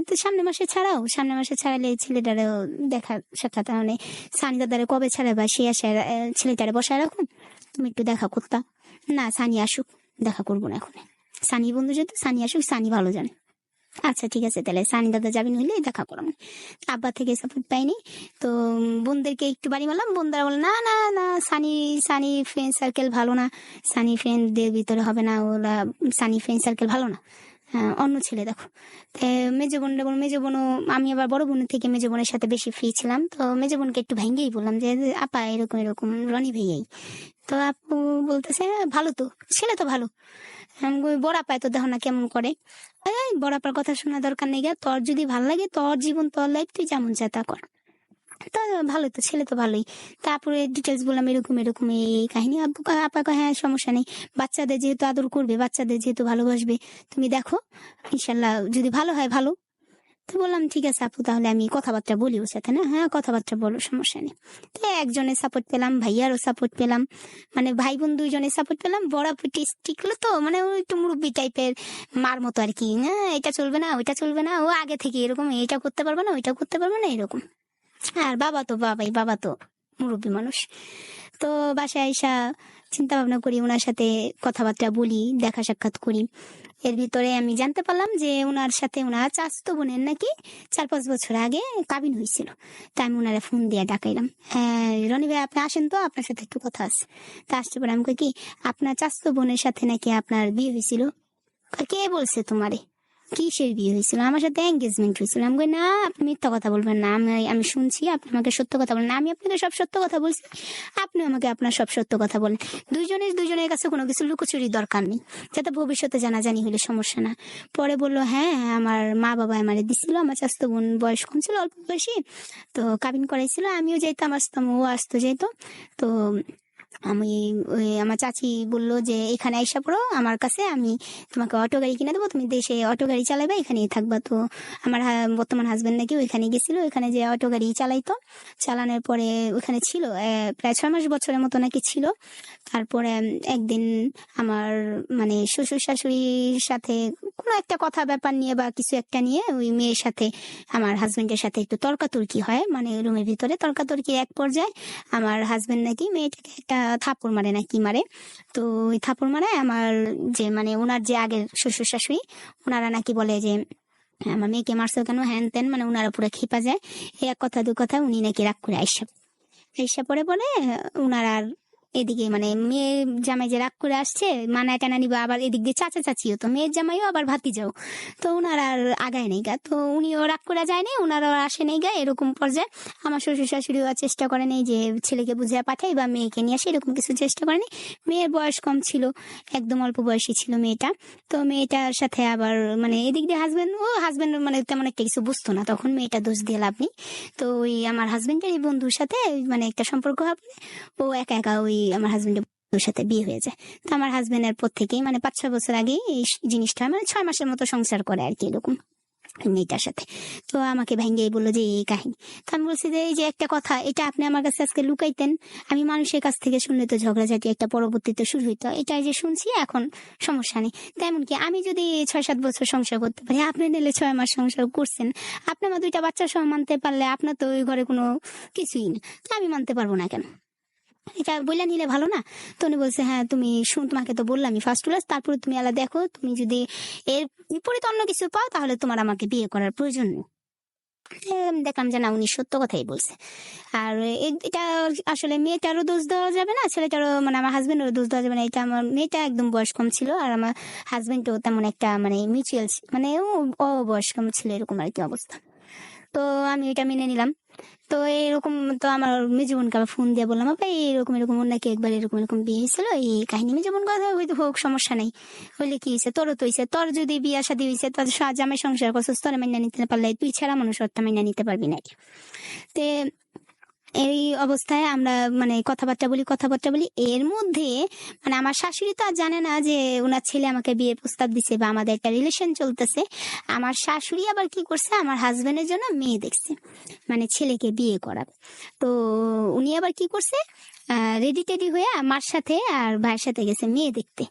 তো সামনের মাসে ছাড়াও, সামনের মাসে ছাড়ালে ছেলেটারও দেখা সাক্ষাৎ, মানে সানি দাদারে কবে ছাড়াবা সে আসে, ছেলেটারে বসায় রাখুন, তুমি একটু দেখা করতা। না সানি আসুক, দেখা করবো না এখন, সানি বন্ধু যেহেতু, সানি আসুক, সানি ভালো জানে। আচ্ছা ঠিক আছে, তাহলে সানি দাদা যাবেন হইলে দেখা করাম। আব্বা থেকে সাপোর্ট পাইনি, তো বোনদেরকে একটু বাড়ি মারলাম, বোনদারা বলে না না না, সানি সানি ফ্রেন্ড সার্কেল ভালো না, সানি ফ্রেন্ডদের ভিতরে হবে না ওরা, সানি ফ্রেন্ড সার্কেল ভালো না, অন্য ছেলে দেখো। মেজো বোনটা বল, মেজো বোনও, আমি আবার বড় বোনের থেকে মেজো বোনের সাথে বেশি ফ্রি ছিলাম, তো মেজো বোনকে একটু ভেঙ্গেই বললাম যে আপা এরকম এরকম রনি ভাইয়াই। তো আপু বলতেছে ভালো তো, ছেলে তো ভালো। আমি কই, বড় আপায় তো দেখো না কেমন করে। এই বড় আপার কথা শোনা দরকার নেই গা, তোর যদি ভাল লাগে, তোর জীবন তোর লাইফ, তুই যেমন চা তা কর। তো ভালোই তো, ছেলে তো ভালোই। তারপরে ডিটেলস বললাম এরকম এরকম এই কাহিনী। আব্বু আপা কয় হ্যাঁ সমস্যা নেই, বাচ্চাদের যেহেতু আদর করবে, বাচ্চাদের যেহেতু ভালোবাসবে, তুমি দেখো ইনশাল্লাহ যদি ভালো হয় ভালো। তো বললাম ঠিক আছে আপু, তাহলে আমি কথাবার্তা বলি ওর সাথে। না হ্যাঁ কথাবার্তা বলো, সমস্যা নেই। তো একজনের সাপোর্ট পেলাম, ভাইয়ারও সাপোর্ট পেলাম, মানে ভাই বোন 2জনের সাপোর্ট পেলাম। বড় আপু টিকলো তো, মানে ও একটু মুরব্বী টাইপের, মার মতো আর কি, না এটা চলবে না ওইটা চলবে না, ও আগে থেকে এরকম, এটা করতে পারবে না ওইটা করতে পারবে না এরকম। আর বাবা তো বাবাই, বাবা তো মুরব্বী মানুষ। তো বাসায় আইসা চিন্তা ভাবনা করি, ওনার সাথে কথাবার্তা বলি, দেখা সাক্ষাৎ করি। এর ভিতরে আমি জানতে পারলাম যে ওনার সাথে ওনার চাচাতো বোনের নাকি 4-5 বছর আগে কাবিন হয়েছিল। তা আমি ওনারা ফোন দিয়ে ডাকাইলাম, হ্যাঁ রনি ভাই আপনি আসেন তো, আপনার সাথে একটু কথা আছে। তা আসতে পারে, আমি কই কি আপনার চাচাতো বোনের সাথে নাকি আপনার বিয়ে হয়েছিল? কয়, কে বলছে তোমারে? কিসের বিয়ে হয়েছিল? আমার সাথে এঙ্গেজমেন্ট হয়েছিল। আমি কই না, আপনি মিথ্যা কথা বলবেন না, আমি শুনছি, আপনি আমাকে সত্য কথা বলেন। আমি আপনাকে সব সত্য কথা বলছি, আপনি আমাকে আপনার সব সত্য কথা বলেন। দুইজনের কাছে কোনো কিছু লুকোচুরির দরকার নেই, যাতে ভবিষ্যতে জানাজানি হলে সমস্যা না। পরে বললো হ্যাঁ আমার মা বাবা আমারে দিছিল, আমার চাচাতো বোন বয়স কম ছিল, অল্প বয়সী, তো কাবিন করাইছিল, আমিও যেতাম আসতাম, ও আসতো যেত। তো আমি আমার চাচি বললো যে এখানে আইসা পড়ো আমার কাছে, আমি তোমাকে অটো গাড়ি কিনে দেবো, তুমি দেশে অটো গাড়ি চালাবে, এখানেই থাকবা। তো আমার বর্তমান হাজবেন্ড নাকি ওইখানে গেছিল, ওইখানে যে অটো গাড়ি চালাইতো, চালানোর পরে ওইখানে ছিল প্রায় 6 মাস বছরের মতো নাকি ছিল। তারপরে একদিন আমার মানে শ্বশুর শাশুড়ির সাথে কোনো একটা কথা ব্যাপার নিয়ে বা কিছু একটা নিয়ে ওই মেয়ের সাথে আমার হাজবেন্ডের সাথে একটু তর্কাতর্কি হয়, মানে রুমের ভিতরে তর্কাতর্কি এক পর্যায়ে আমার হাজবেন্ড নাকি মেয়েটাকে একটা থাপ্পড় মারে না কি মারে। তো ওই থাপ্পড় মারে আমার যে মানে ওনার যে আগের শ্বশুর শাশুড়ি, ওনারা নাকি বলে যে আমার মেয়েকে মারছো কেন, হ্যান তেন, মানে ওনারা পুরো খেপা যায়। এই এক কথা দু কথা উনি নাকি রাগ করে আইসা আইসা পরে বলে উনার আর এদিকে মানে মেয়ের জামাই যে রাগ করে আসছে মানায় টানা নিবা, আবার এদিক দিয়ে চাচা চাচিও তো, মেয়ের জামাইও আবার ভাতি যাও, তো উনার আর আগায় নেই গা। তো উনিও রাগ করে যায় নাই, উনারও আসে নেই গা। এরকম পর্যায়ে আমার শ্বশুর শাশুড়িও আর চেষ্টা করে নেই যে ছেলেকে বুঝিয়ে পাঠাই বা মেয়েকে নিয়ে আসে, এরকম কিছু চেষ্টা করেনি। মেয়ের বয়স কম ছিল, একদম অল্প বয়সী ছিল মেয়েটা। তো মেয়েটার সাথে আবার মানে এদিক দিয়ে হাজবেন্ড মানে তেমন একটা কিছু বুঝতো না, তখন মেয়েটা দোষ দিয়ে লাভ নেই। তো ওই আমার হাজবেন্ডের এই বন্ধুর সাথে মানে একটা সম্পর্ক হবে, ও একা একা ওই আমার হাজবেন্ডের ওর সাথে বিয়ে হয়ে যায়। তো আমার হাজবেন্ডের পর থেকেই মানে 5-6 বছর আগে এই জিনিসটা মানে 6 মাসের মতো সংসার করে আর কি এরকম মেয়েটার সাথে। তো আমাকে ভাঙ্গিয়ে বললো যে এই কাহিনী। তো আমি বলছি যে এই যে একটা কথা, এটা আপনি আমার কাছে আজকে লুকাইতেন, আমি মানুষের কাছ থেকে শুনলে তো ঝগড়াঝাটি একটা পরবর্তীতে শুরু হইতো, এটাই যে শুনছি এখন সমস্যা নেই। তেমন কি আমি যদি 6-7 বছর সংসার করতে পারি, আপনি নিলে 6 মাস সংসার করছেন, আপনি আমার 2টা বাচ্চা সহ মানতে পারলে আপনার তো ওই ঘরে কোনো কিছুই না, তো আমি মানতে পারবো না কেন? এটা বইলা নিলে ভালো না? তো উনি বলছে হ্যাঁ তুমি তোমাকে তো বললামই ফার্স্ট ক্লাস, তারপরে তুমি আলাদা দেখো, তুমি যদি এর বিপরীত অন্য কিছু পাও তাহলে তোমার আমাকে বিয়ে করার প্রয়োজন নেই। দেখলাম যে না, উনি সত্য কথাই বলছে। আর এটা আসলে মেয়েটারও দোষ দেওয়া যাবে না, ছেলেটারও মানে আমার হাজবেন্ডেরও দোষ দেওয়া যাবে না। এটা আমার মেয়েটা একদম বয়স কম ছিল, আর আমার হাজবেন্ডও তেমন একটা মানে মিউচুয়াল মানে ও বয়স কম ছিল, এরকম আর কি অবস্থা। তো আমি এটা মেনে নিলাম। তো এরকম তো আমার মেজো বোনকে আবার ফোন দিয়ে বললাম আপা এরকম এরকম ওর নাকি একবার এরকম এরকম বিয়ে হয়েছিল, এই কাহিনী। মেজো বোন কথা হয়তো হোক, সমস্যা নেই, হইলে কি হয়েছে, তোরও তো হয়েছে, তোর যদি বিয়ে শাদী হয়েছে তোর জামাই সংসার করছিস, তোর মাইনা নিতে পারলে তুই ছাড়া মানুষ ওরটা মাইনা নিতে পারবি নাকি? তে এই অবস্থায় আমরা মানে কথাবার্তা বলি এর মধ্যে মানে আমার শাশুড়ি তো আর জানে না যে ওনার ছেলে আমাকে বিয়ের প্রস্তাব দিছে বা আমাদের একটা রিলেশন চলতেছে। আমার শাশুড়ি আবার কি করছে, আমার হাজবেন্ডের জন্য মেয়ে দেখছে, মানে ছেলেকে বিয়ে করাবে। তো উনি আবার কি করছে, রেডি টেডি হয়ে আমার সাথে আর ভাইয়ের সাথে গেছে মেয়ে দেখতে।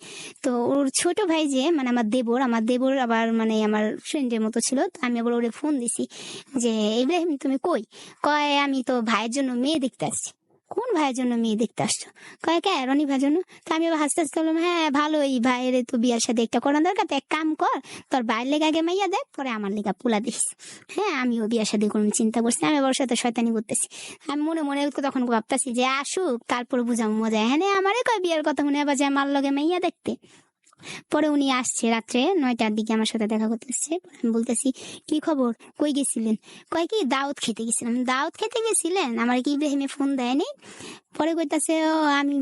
তো ওর ছোট ভাই যে মানে আমার দেবর আবার মানে আমার ফ্রেন্ডের মতো ছিল। তো আমি আবার ওরে ফোন দিছি যে ইব্রাহিম তুমি কই? কয় আমি তো ভাইয়ের জন্য মেয়ে দেখতে আসছি। কোন ভাইয়ের জন্য মেয়ে দেখতে আসছো? কয় কে, রনি ভাইয়ের জন্য। তো আমি আবার হাসতে হাসতে বললাম হ্যাঁ ভালো, এই ভাইয়ের তো বিয়ার সাথে একটা করার দরকার, তো এক কাম কর, তোর ভাইয়ের লেগে আগে মাইয়া দেখ, পরে আমার লেগা পোলা দিস। হ্যাঁ আমিও বিয়ার সাথে কোনো চিন্তা করছি, আমি ওর সাথে শয়তানি করতেছি। আমি মনে মনে তখন ভাবতেছি যে আসুক তারপর বুঝাম মজা, হ্যাঁ আমারে কয় বিয়ের কথা মনে আবার যে আমার লগে মাইয়া দেখতে। পরে উনি আসছে রাত্রে 9টার দিকে আমার সাথে দেখা করতে এসছে। আমি বলতেছি কি খবর, কই গেছিলেন? কয় কি দাওয়াত খেতে গেছিলাম। দাওয়াত খেতে গেছিলেন, আমার কি ইব্রাহিমে ফোন দেয়নি? পরে কইতাছে ও আমি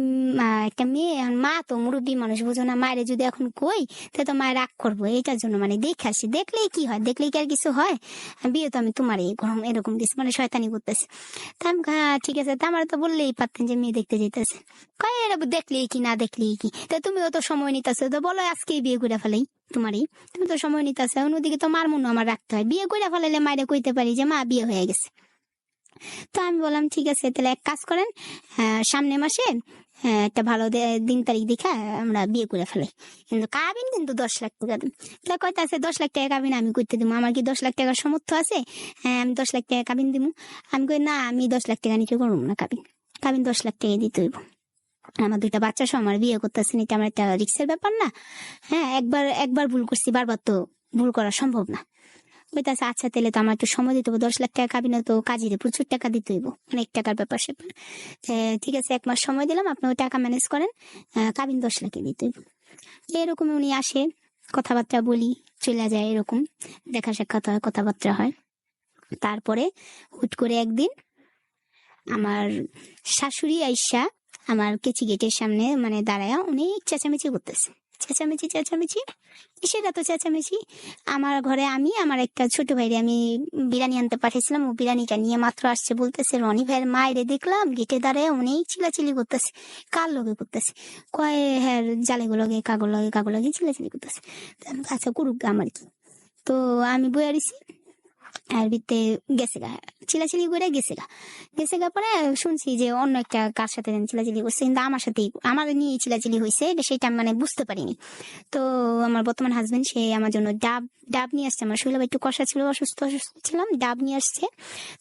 একটা মেয়ে, মা তো মুরব্বী মানুষ, বুঝো না, মায়ের যদি এখন কই তো মায়ের রাগ করবো, এইটার জন্য মানে দেখে আসি, দেখলেই কি হয়, দেখলেই কি আর কিছু হয়, বিয়ে তো আমি তোমারই গরম এরকম দিচ্ছি, মানে শয়তানি করতেছে। তা আমি ঠিক আছে, তা আমার তো বললেই পারতেন যে মেয়ে দেখতে যেতেছে। কয় এরা দেখলেই কি না দেখলেই কি, তা তুমিও তো সময় নিতেছো, তো বলো আজকেই বিয়ে করে ফেলাই তোমারই, তুমি তো সময় নিতেছো, অন্যদিকে তো মার মনে আমার রাখতে হয়, বিয়ে করে ফেলাইলে মায়েরা কইতে পারি যে মা বিয়ে হয়ে গেছে। তো আমি বললাম ঠিক আছে তাহলে এক কাজ করেন, সামনে মাসে একটা ভালো দিন তারিখ দেখে আমরা বিয়ে করে ফেলাই, কিন্তু কাবিন কিন্তু 10 লাখ টাকা দিন। তাহলে কয়টা আছে 10 লাখ টাকা কাবিন আমি করতে দিব, আমার কি 10 লাখ টাকার সামর্থ্য আছে? হ্যাঁ আমি 10 লাখ টাকা কাবিন দিব। আমি কই না আমি 10 লাখ টাকা নিতে করবো না, কাবিন কাবিন 10 লাখ টাকা দিতে হইব, আমার 2টা বাচ্চা সহ আমার বিয়ে করতেছেন, এটা আমার একটা রিক্সের ব্যাপার না? হ্যাঁ একবার ভুল করছি, বারবার তো ভুল করা সম্ভব না। বলতেছে আচ্ছা তাহলে তো আমার একটু সময় দিতে হবে, 10 লাখ টাকা কাবিনে তো কাজের প্রচুর টাকা দিতে হইব, অনেক টাকার ব্যাপার স্যাপার। ঠিক আছে 1 মাস সময় দিলাম, আপনি ওই টাকা ম্যানেজ করেন, কাবিন 10 লাখে দিতে হইব। এরকম উনি আসে, কথাবার্তা বলি, চলে যায়, এরকম দেখা সাক্ষাৎ হয়, কথাবার্তা হয়। তারপরে হুট করে একদিন আমার শাশুড়ি আইসা আমার কেচি গেটের সামনে মানে দাঁড়ায় অনেক চেঁচামেচি করতেছে, চেঁচামেচি কিসের এত চেঁচামেচি? আমার ঘরে আমি আমার একটা ছোট ভাইরে আমি বিরিয়ানি আনতে পাঠিয়েছিলাম, ও বিরিয়ানিটা নিয়ে মাত্র আসছে, বলতেছে রনি ভাইয়ের মায়েরে দেখলাম গেটে দাঁড়ায় অনেক চিলাচিলি করতেছে। কার লগে করতেছে? কয় হ্যাঁ জালেগো লগে কাগর লগে চিলাচিলি করতেছে। আচ্ছা করুক আমার কি, তো আমি বই আরিছি আর ভিতরে গেছে গা, চিলাচিলি করে গেছে গা পরে শুনছি যে অন্য একটা কার সাথে চিলাচিলি করছে, কিন্তু আমার সাথেই আমার নিয়ে চিলাচিলি হয়েছে, সেটা আমি মানে বুঝতে পারিনি। তো আমার বর্তমান হাজবেন্ড সে আমার জন্য ডাব নিয়ে আসছে, আমার শরীর একটু কষা ছিল, অসুস্থ ছিলাম, ডাব নিয়ে আসছে।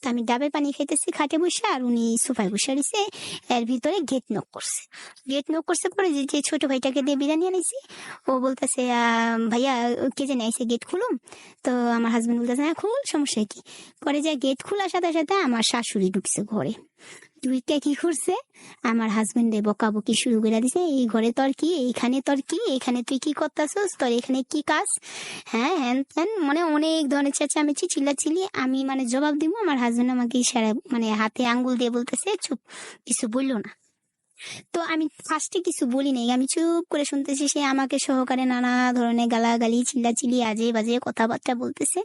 তো আমি ডাবের পানি খাইতেছি খাটে বসে, আর উনি সোফায় বসে রয়েছে। এর ভিতরে গেট নক করছে পরে যে ছোট ভাইটাকে দিয়ে বিরিয়ানি আনিছি, ও বলতেছে ভাইয়া কে জানি আইসে গেট খুলুম। তো আমার হাজবেন্ড বলতেছে হ্যাঁ খুল, সমস্যা কি? পরে যে গেট খোলার সাথে সাথে আমার শাশুড়ি ঢুকছে ঘরে, দুইটা কি করছে, আমার হাজবেন্ডে বকাবকি শুরু করে দিছে, এই ঘরে তোর কি, এইখানে তোর কি, এখানে তুই কি করতেছস, তোর এখানে কি কাজ, হ্যাঁ হ্যান ত্যান, মানে অনেক ধরনের চেঁচামেচি চিল্লাচিল্লি। আমি মানে জবাব দিব, আমার হাজবেন্ড আমাকে ইশারা মানে হাতে আঙ্গুল দিয়ে বলতেছে চুপ, কিছু বললো না। তো আমি ফার্স্টে কিছু বলি নাই, আমি চুপ করে শুনতেছি। সে আমাকে সহকারে নানা ধরনের গালাগালি চিল্লাচিল্লি আজে বাজে কথাবার্তা বলতেছে।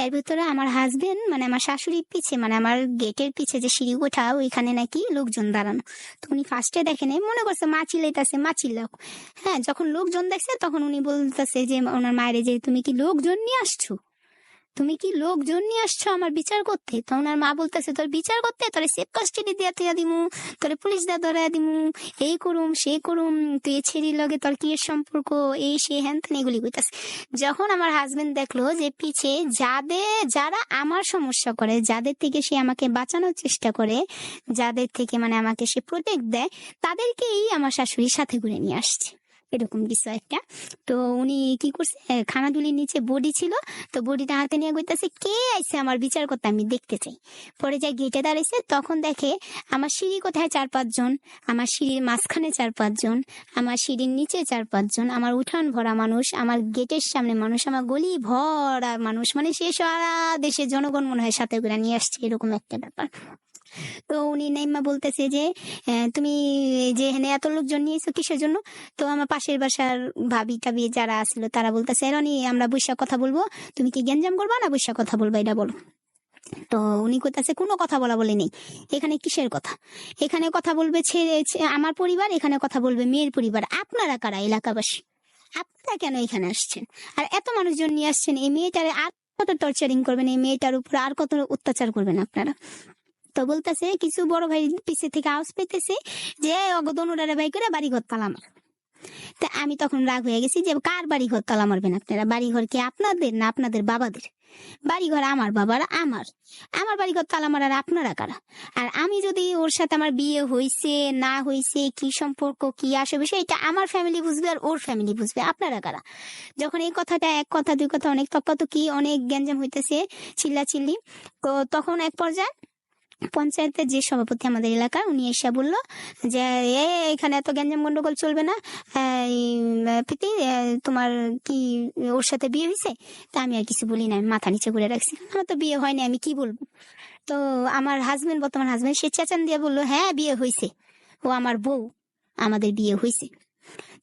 এর ভিতরে আমার হাজবেন্ড মানে আমার শাশুড়ির পিছে মানে আমার গেটের পিছে যে সিঁড়ি ওঠা ওইখানে নাকি লোকজন দাঁড়ানো। তো উনি ফার্স্টে দেখেন মনে করছে মা চিল্লাইতেছে, মা চিল্লাক। হ্যাঁ, যখন লোকজন দেখছে তখন উনি বলতেছে যে ওনার মায়েরে যে তুমি কি লোকজন নিয়ে আসছো, তুমি কি লোকজন নিয়ে আসছো আমার বিচার করতে? তো ওনার মা বলতেছে তোর বিচার করতে, তোরে সেফ কাস্টাডি দিয়া তুইয়া দিমু, তোরে পুলিশ দিয়া ধরাইয়া দিমু, এই করুম সেই করুম, তুই এ ছেড়ির লগে তোর কি এর সম্পর্ক, এই সে হ্যান ত্যান এগুলি কইতাছে। যখন আমার হাজবেন্ড দেখলো যে পিছে যারা আমার সমস্যা করে, যাদের থেকে সে আমাকে বাঁচানোর চেষ্টা করে, যাদের থেকে মানে আমাকে সে প্রোটেক্ট দেয়, তাদেরকেই আমার শাশুড়ির সাথে করে নিয়ে আসছে, এরকম কিছু একটা। তো উনি কি করছে, খানাদুলির নিচে বডি ছিল, তো বডিটা হাতে নিয়ে কইতাছে কে আইছে আমার বিচার করতে, আমি দেখতে চাই। পরে যা গেটে দাঁড়াইছে তখন দেখে আমার সিঁড়ি কোথায় 4-5 জন, আমার সিঁড়ির মাঝখানে 4-5 জন, আমার সিঁড়ির নিচে 4-5 জন, আমার উঠান ভরা মানুষ, আমার গেটের সামনে মানুষ, আমার গলি ভরা মানুষ, মানে সে সারা দেশের জনগণ মনে হয় সাথে করে নিয়ে আসছে, এরকম একটা ব্যাপার। তো উনি নাইমা বলতেছে যে তুমি যে এখানে এত লোকজন নিয়েছো কিসের জন্য? তো আমার পাশের বাসার ভাবি টাবি যারা আসলো তারা বলতেছে রনি আমরা বৈশা কথা বলবো, তুমি কি গ্যাঞ্জাম করবা না বৈশা কথা বলবা এটা বলো। তো উনি কইতাছে কোনো কথা বলা বলে নেই, এখানে কিসের কথা, এখানে কথা বলবে আমার পরিবার, এখানে কথা বলবে মেয়ের পরিবার, আপনারা কারা এলাকাবাসী, আপনারা কেন এখানে আসছেন, আর এত মানুষজন নিয়ে আসছেন, এই মেয়েটারে আর কত টর্চারিং করবেন, এই মেয়েটার উপর আর কত অত্যাচার করবেন আপনারা। তো বলতেছে কিছু বড় ভাই পিছে থেকে আওয়াজ পেতেছে যে অগদনুরারে ভাই করে বাড়ি ঘর তালা মার। তা আমি তখন রাগ হয়ে গেছি যে কার বাড়ি ঘর তালা মারবেন আপনারা, বাড়ি ঘর কি আপনাদের না আপনাদের বাবাদের? বাড়ি ঘর আমার বাবার, আমার আমার বাড়ি ঘর তালা মারার আপনারা কারা? আর আমি যদি ওর সাথে আমার বিয়ে হয়েছে না হয়েছে, কি সম্পর্ক কি আসবে সেটা আমার ফ্যামিলি বুঝবে আর ওর ফ্যামিলি বুঝবে, আপনারা কারা? যখন এই কথাটা এক কথা দুই কথা অনেক তপ্পাতকি অনেক গ্যাঞ্জাম হইতেছে, চিল্লাচিল্লি, তো তখন এক পর্যায়ে পঞ্চায়েতের যে সভাপতি আমাদের এলাকার উনি এসে বললো যে এখানে এত গ্যাঞ্জাম গন্ডগোল চলবে না, প্রীতি তোমার কি ওর সাথে বিয়ে হয়েছে? তা আমি আর কিছু বলি না, আমি মাথা নিচে করে রাখছি, আমার তো বিয়ে হয়নি আমি কি বলবো। তো আমার হাজবেন্ড, বর্তমান হাজবেন্ড, সে চেঁচান দিয়ে বললো হ্যাঁ বিয়ে হয়েছে, ও আমার বউ, আমাদের বিয়ে হয়েছে।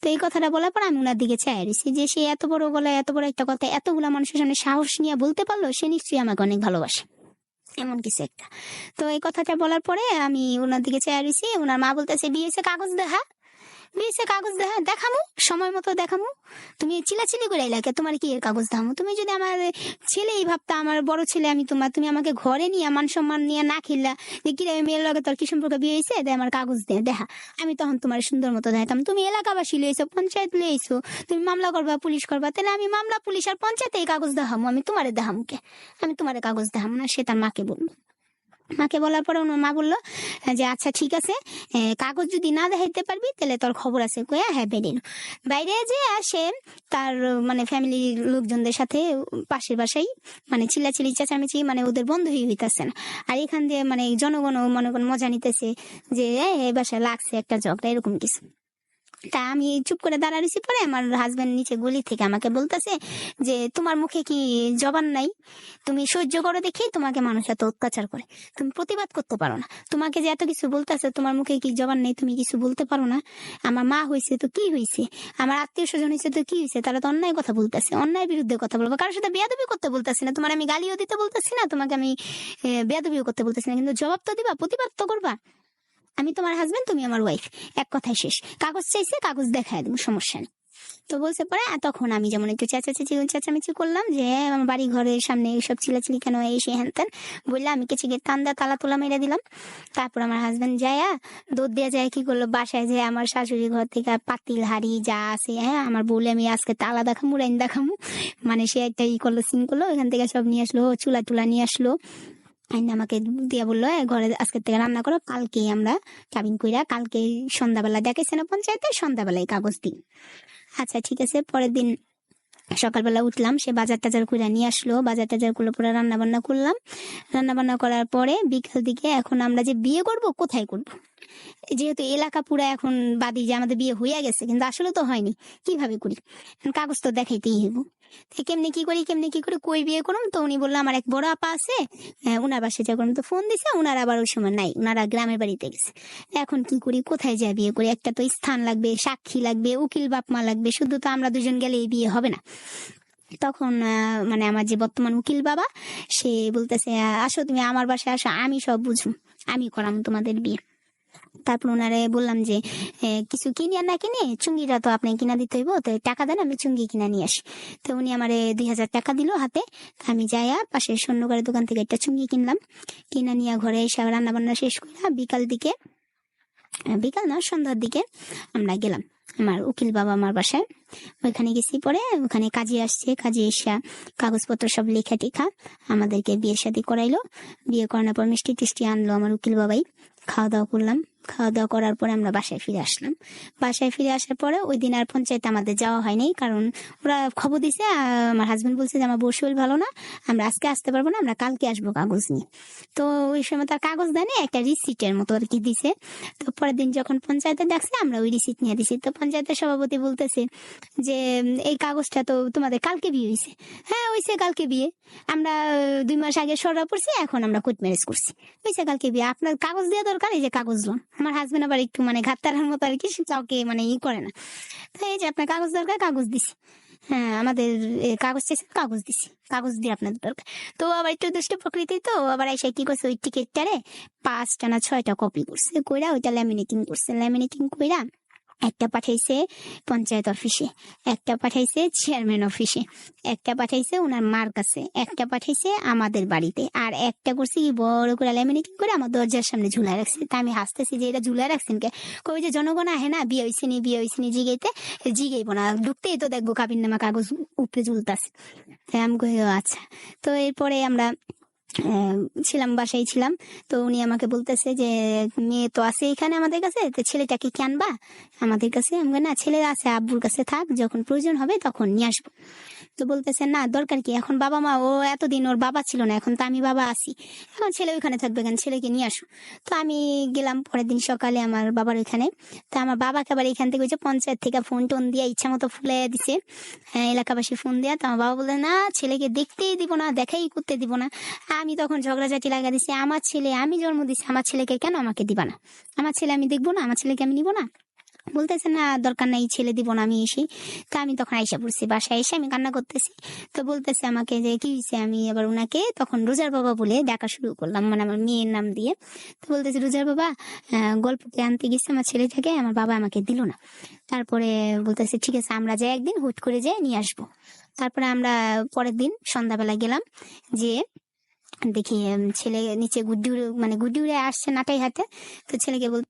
তো এই কথাটা বলার পর আমি ওনার দিকে চেয়ে রয়েছি যে সে এত বড় গলায় এত বড় একটা কথা এতগুলা মানুষের সামনে সাহস নিয়ে বলতে পারলো, সে নিশ্চয়ই আমাকে অনেক ভালোবাসে, এমন কিছু একটা। তো এই কথাটা বলার পরে আমি ওনার দিকে চেয়ে রয়েছি, ওনার মা বলতেছে বিয়েছে কাগজ দেখা, বিয়েছে কাগজ দেখা, দেখামু সময় মতো দেখামু, তুমি চিলাচিলি করে এলাকে তোমার কি এর কাগজ দেখামু? তুমি যদি আমার ছেলেই ভাবতা আমার বড় ছেলে আমি তোমার, তুমি আমাকে ঘরে নিয়ে মান সম্মান নিয়ে না খেললা যে কিরে মেয়ের লগে তোর কি সম্পর্ক বিয়ে হয়েছে, আমার কাগজ দিয়ে দেখা, আমি তখন তোমার সুন্দর মতো দেখাতাম। তুমি এলাকাবাসী লইছো, পঞ্চায়েত লইছো, তুমি মামলা করবা পুলিশ করবা, তাহলে আমি মামলা পুলিশ আর পঞ্চায়েতে এই কাগজ দেখামু, আমি তোমারে দেখামু কে? আমি তোমারে কাগজ দেখামু না। সে তার মাকে বললো, মাকে বলার পরে ওনার মা বললো যে আচ্ছা ঠিক আছে, কাগজ যদি না দেখাইতে পারবি তাহলে তোর খবর আছে, কয়া হ্যাঁ বেরিয়ে বাইরে যে আসে তার মানে ফ্যামিলির লোকজনদের সাথে পাশের বাসায় মানে চিল্লাচিল্লি চেঁচামেচি, মানে ওদের বন্ধই হইতেছে না। আর এখান দিয়ে মানে জনগণ মনে করেন মজা নিতেছে যে এই বাসায় লাগছে একটা ঝগড়া, এরকম কিছু। তা আমি চুপ করে দাঁড়াইছি, পরে আমার হাজবেন্ড নিচে গলি থেকে আমাকে বলতেছে যে তোমার মুখে কি জবান নাই, তুমি সহ্য করো দেখি তোমাকে মানুষ এত অত্যাচার করে, তুমি প্রতিবাদ করতে পারো না, তোমাকে যে এত কিছু বলতেছে তোমার মুখে কি জবান নেই, তুমি কিছু বলতে পারো না? আমার মা হয়েছে তো কি হয়েছে, আমার আত্মীয় স্বজন হয়েছে তো কি হয়েছে, তারা তো অন্যায় কথা বলতেছে, অন্যায় বিরুদ্ধে কথা বলবো, কারোর সাথে বেয়াদবি করতে বলতেছি না, তোমার আমি গালিও দিতে বলতেছি না, তোমাকে আমি বেয়াদবিও করতে বলতেছি না, কিন্তু জবাব তো দিবা, প্রতিবাদ তো করবা। আমি তোমার হাজবেন্ড, তুমি আমার ওয়াইফ, এক কথায় শেষ, কাগজ চাইছে কাগজ দেখায় দেবো, সমস্যা নেই। তো বলছে পরে তখন আমি যেমন একটু চেঁচামেচি করলাম যে আমার বাড়ি ঘরের সামনে এইসব চিলাচিলি কেন, এই সে হ্যান ত্যান বললাম, আমি কিছু টান দা তালা তোলা মেরে দিলাম। তারপর আমার হাজবেন্ড যায়া দৌড় দিয়ে যায় কি করলো, বাসায় যে আমার শাশুড়ি ঘর থেকে পাতিল হাড়ি যা আছে, হ্যাঁ আমার বলে আমি আজকে তালা দেখামু রাইন দেখামু, মানে সে একটা করলো সিন করলো, এখান থেকে সব নিয়ে আসলো, চুলা টুলা নিয়ে আসলো, আমাকে দিয়া বললো ঘরে আজকের থেকে রান্না করো, কালকে আমরা কাবিন কইরা কালকে সন্ধ্যাবেলা দেখেছে না পঞ্চায়েতে, সন্ধ্যাবেলায় কাগজ দিন। আচ্ছা ঠিক আছে। পরের দিন সকালবেলা উঠলাম, সে বাজার টাজার করে নিয়ে আসলো, বাজার টাজার করলো, পুরো রান্না বান্না করলাম, রান্না বান্না করার পরে বিকাল দিকে এখন আমরা যে বিয়ে করব কোথায় করব, যেহেতু এলাকা পুরা এখন বাদী যে আমাদের বিয়ে হইয়া গেছে, কিন্তু আসলে তো হয়নি, কিভাবে করি, কাগজ তো দেখাইতেই হইব। তো কেমনে কি করি কই বিয়ে করুম। তো উনি বললো আমার এক বড় আপা আছে, উনার বাসায় যা করুম। তো ফোন দিছে, উনার আবার ওই সময় নাই, উনারা গ্রামের বাড়িতে গেছে। এখন কি করি, কোথায় যা বিয়ে করি, একটা তো স্থান লাগবে, সাক্ষী লাগবে, উকিল বাপ মা লাগবে, শুধু তো আমরা দুজন গেলে এই বিয়ে হবে না। তখন মানে আমার যে বর্তমান উকিল বাবা, সে বলতেছে আসো তুমি আমার বাসায় আসো, আমি সব বুঝুম, আমি করাম তোমাদের বিয়ে। তারপর ওনারে বললাম যে কিছু কিনে আর না কিনে চুঙ্গিটা তো আপনি কিনা দিতে হইব, তো টাকা দেন আমি চুঙ্গি কিনা নিয়ে আসি। তো উনি আমারে 2,000 টাকা দিল হাতে। তা আমি যাইয়া পাশের স্বর্ণকারের দোকান থেকে একটা চুঙ্গি কিনলাম, কিনা নিয়ে ঘরে এসে রান্না বান্না শেষ করে বিকাল না সন্ধ্যার দিকে আমরা গেলাম আমার উকিল বাবা আমার বাসায়। ওইখানে গেছি, পরে ওখানে কাজে আসছে, কাজে এসে কাগজপত্র সব লেখা টেখা আমাদেরকে বিয়ে শাদী করাইলো। বিয়ে করানোর পর মিষ্টি টিষ্টি আনলো আমার উকিল বাবাই, খাওয়া দাওয়া করলাম। খাওয়া দাওয়া করার পরে আমরা বাসায় ফিরে আসলাম। বাসায় ফিরে আসার পরে ওই দিন আর পঞ্চায়েতে আমাদের যাওয়া হয়নি, কারণ ওরা খবর দিছে, আমার হাজবেন্ড বলছে যে আমার বউ শরীর ভালো না, আমরা আজকে আসতে পারবো না, আমরা কালকে আসবো কাগজ নিয়ে। তো ওই সময় তার কাগজ দেয় না, একটা রিসিটের মতো আর কি দিছে। তো পরের দিন যখন পঞ্চায়েতে ডাকছে আমরা ওই রিসিট নিয়ে দিছি। তো পঞ্চায়েতের সভাপতি বলতেছে যে এই কাগজটা তো তোমাদের কালকে বিয়ে হয়েছে। হ্যাঁ হয়েছে কালকে বিয়ে, আমরা 2 মাস আগে সরা পড়ছি, এখন আমরা কোর্ট ম্যারেজ করছি, হয়েছে কালকে বিয়ে, আপনার কাগজ দেওয়া দরকার, এই যে কাগজ লোন। আমার হাজবেন্ড আবার একটু মানে ঘাটতারার মতো আর কি, সে কাউকে মানে করে না। তো এই যে আপনার কাগজ দরকার, কাগজ দিছি। হ্যাঁ আমাদের কাগজ চাইছে, কাগজ দিছি, কাগজ দিয়ে আপনাদের দরকার। তো আবার একটু দুষ্ট প্রকৃতি, তো আবার এসে কি করছে, ওই টিকিটটারে 5টা না 6টা কপি করছে, কইরা ওইটা ল্যামিনেটিং করছে, ল্যামিনেটিং কইরা একটা পাঠাইছে পঞ্চায়েত অফিসে, একটা পাঠাইছে চেয়ারম্যান অফিসে, একটা পাঠাইছে ওনার মার কাছে, একটা পাঠাইছে আমাদের বাড়িতে, আর একটা করছে কি বড় করে ল্যামিনেটিং করে আমার দরজার সামনে ঝুলাই রাখছে। তা আমি হাসতেছি যে এটা ঝুলাই রাখছেন কে? কই যে জনগণ আহে না বিয়ে হয়েছে নি জিগাইতে, জিগাইবো না, ঢুকতেই তো দেখবো কাবিন নামা কাগজ উপরে ঝুলতাছে। তাই আমি কই ও আচ্ছা। তো এরপরে আমরা ছিলাম, বাসায় ছিলাম। তো উনি আমাকে বলতেছে যে মেয়ে তো আছে এখানে আমাদের কাছে, তো ছেলেটাকে কি আনবা আমাদের কাছে? আমি বলি, না ছেলে আছে আব্বুর কাছে, থাক, যখন প্রয়োজন হবে তখন নিয়ে আসবো। তো বলতেছে না দরকার কি, এখন বাবা মা, ও এতদিন ওর বাবা ছিল না, এখন তো আমি বাবা আছি, এখন ছেলে ওইখানে থাকবে কেন, ছেলেকে নিয়ে আসো। তো আমি গেলাম পরের দিন সকালে আমার বাবার ওইখানে। তো আমার বাবাকে আবার এখান থেকে ওই যে পঞ্চায়েত থেকে ফোন টোন দিয়ে ইচ্ছা মতো ফুলে দিছে, হ্যাঁ এলাকাবাসী ফোন দেয়া। তো আমার বাবা বলে না ছেলেকে দেখতেই দিব না, দেখাই করতে দিব না। আমি তখন ঝগড়াঝাটি লাগা দিছি, আমার ছেলে আমি জন্ম দিছি, আমার ছেলেকে কেন আমাকে দিবা না, আমার ছেলে আমি দেখবো না, আমার ছেলেকে আমি নিবো না? বলতেছে না দরকার নাই, ছেলে দিব না আমি এসে। তো আমি তখন আইসা পড়ছি, বাসায় এসে আমি কান্না করতেছি। তো বলতেছে আমাকে যে কি হয়েছে, আমি আবার ওনাকে তখন রোজার বাবা বলে ডাকা শুরু করলাম, মানে আমার মেয়ের নাম দিয়ে। তো বলতেছে রোজার বাবা, গল্পকে আনতে গেছে আমার ছেলেটাকে, আমার বাবা আমাকে দিল না। তারপরে বলতেছে ঠিক আছে আমরা যাই একদিন, হুট করে যাই নিয়ে আসবো। তারপরে আমরা পরের দিন সন্ধ্যাবেলা গেলাম, যে দেখি ছেলে নিচে গুড্ডি উড়ে, মানে গুড্ডি উড়ে আসছে নাটাই হাতে। তো ছেলেকে বল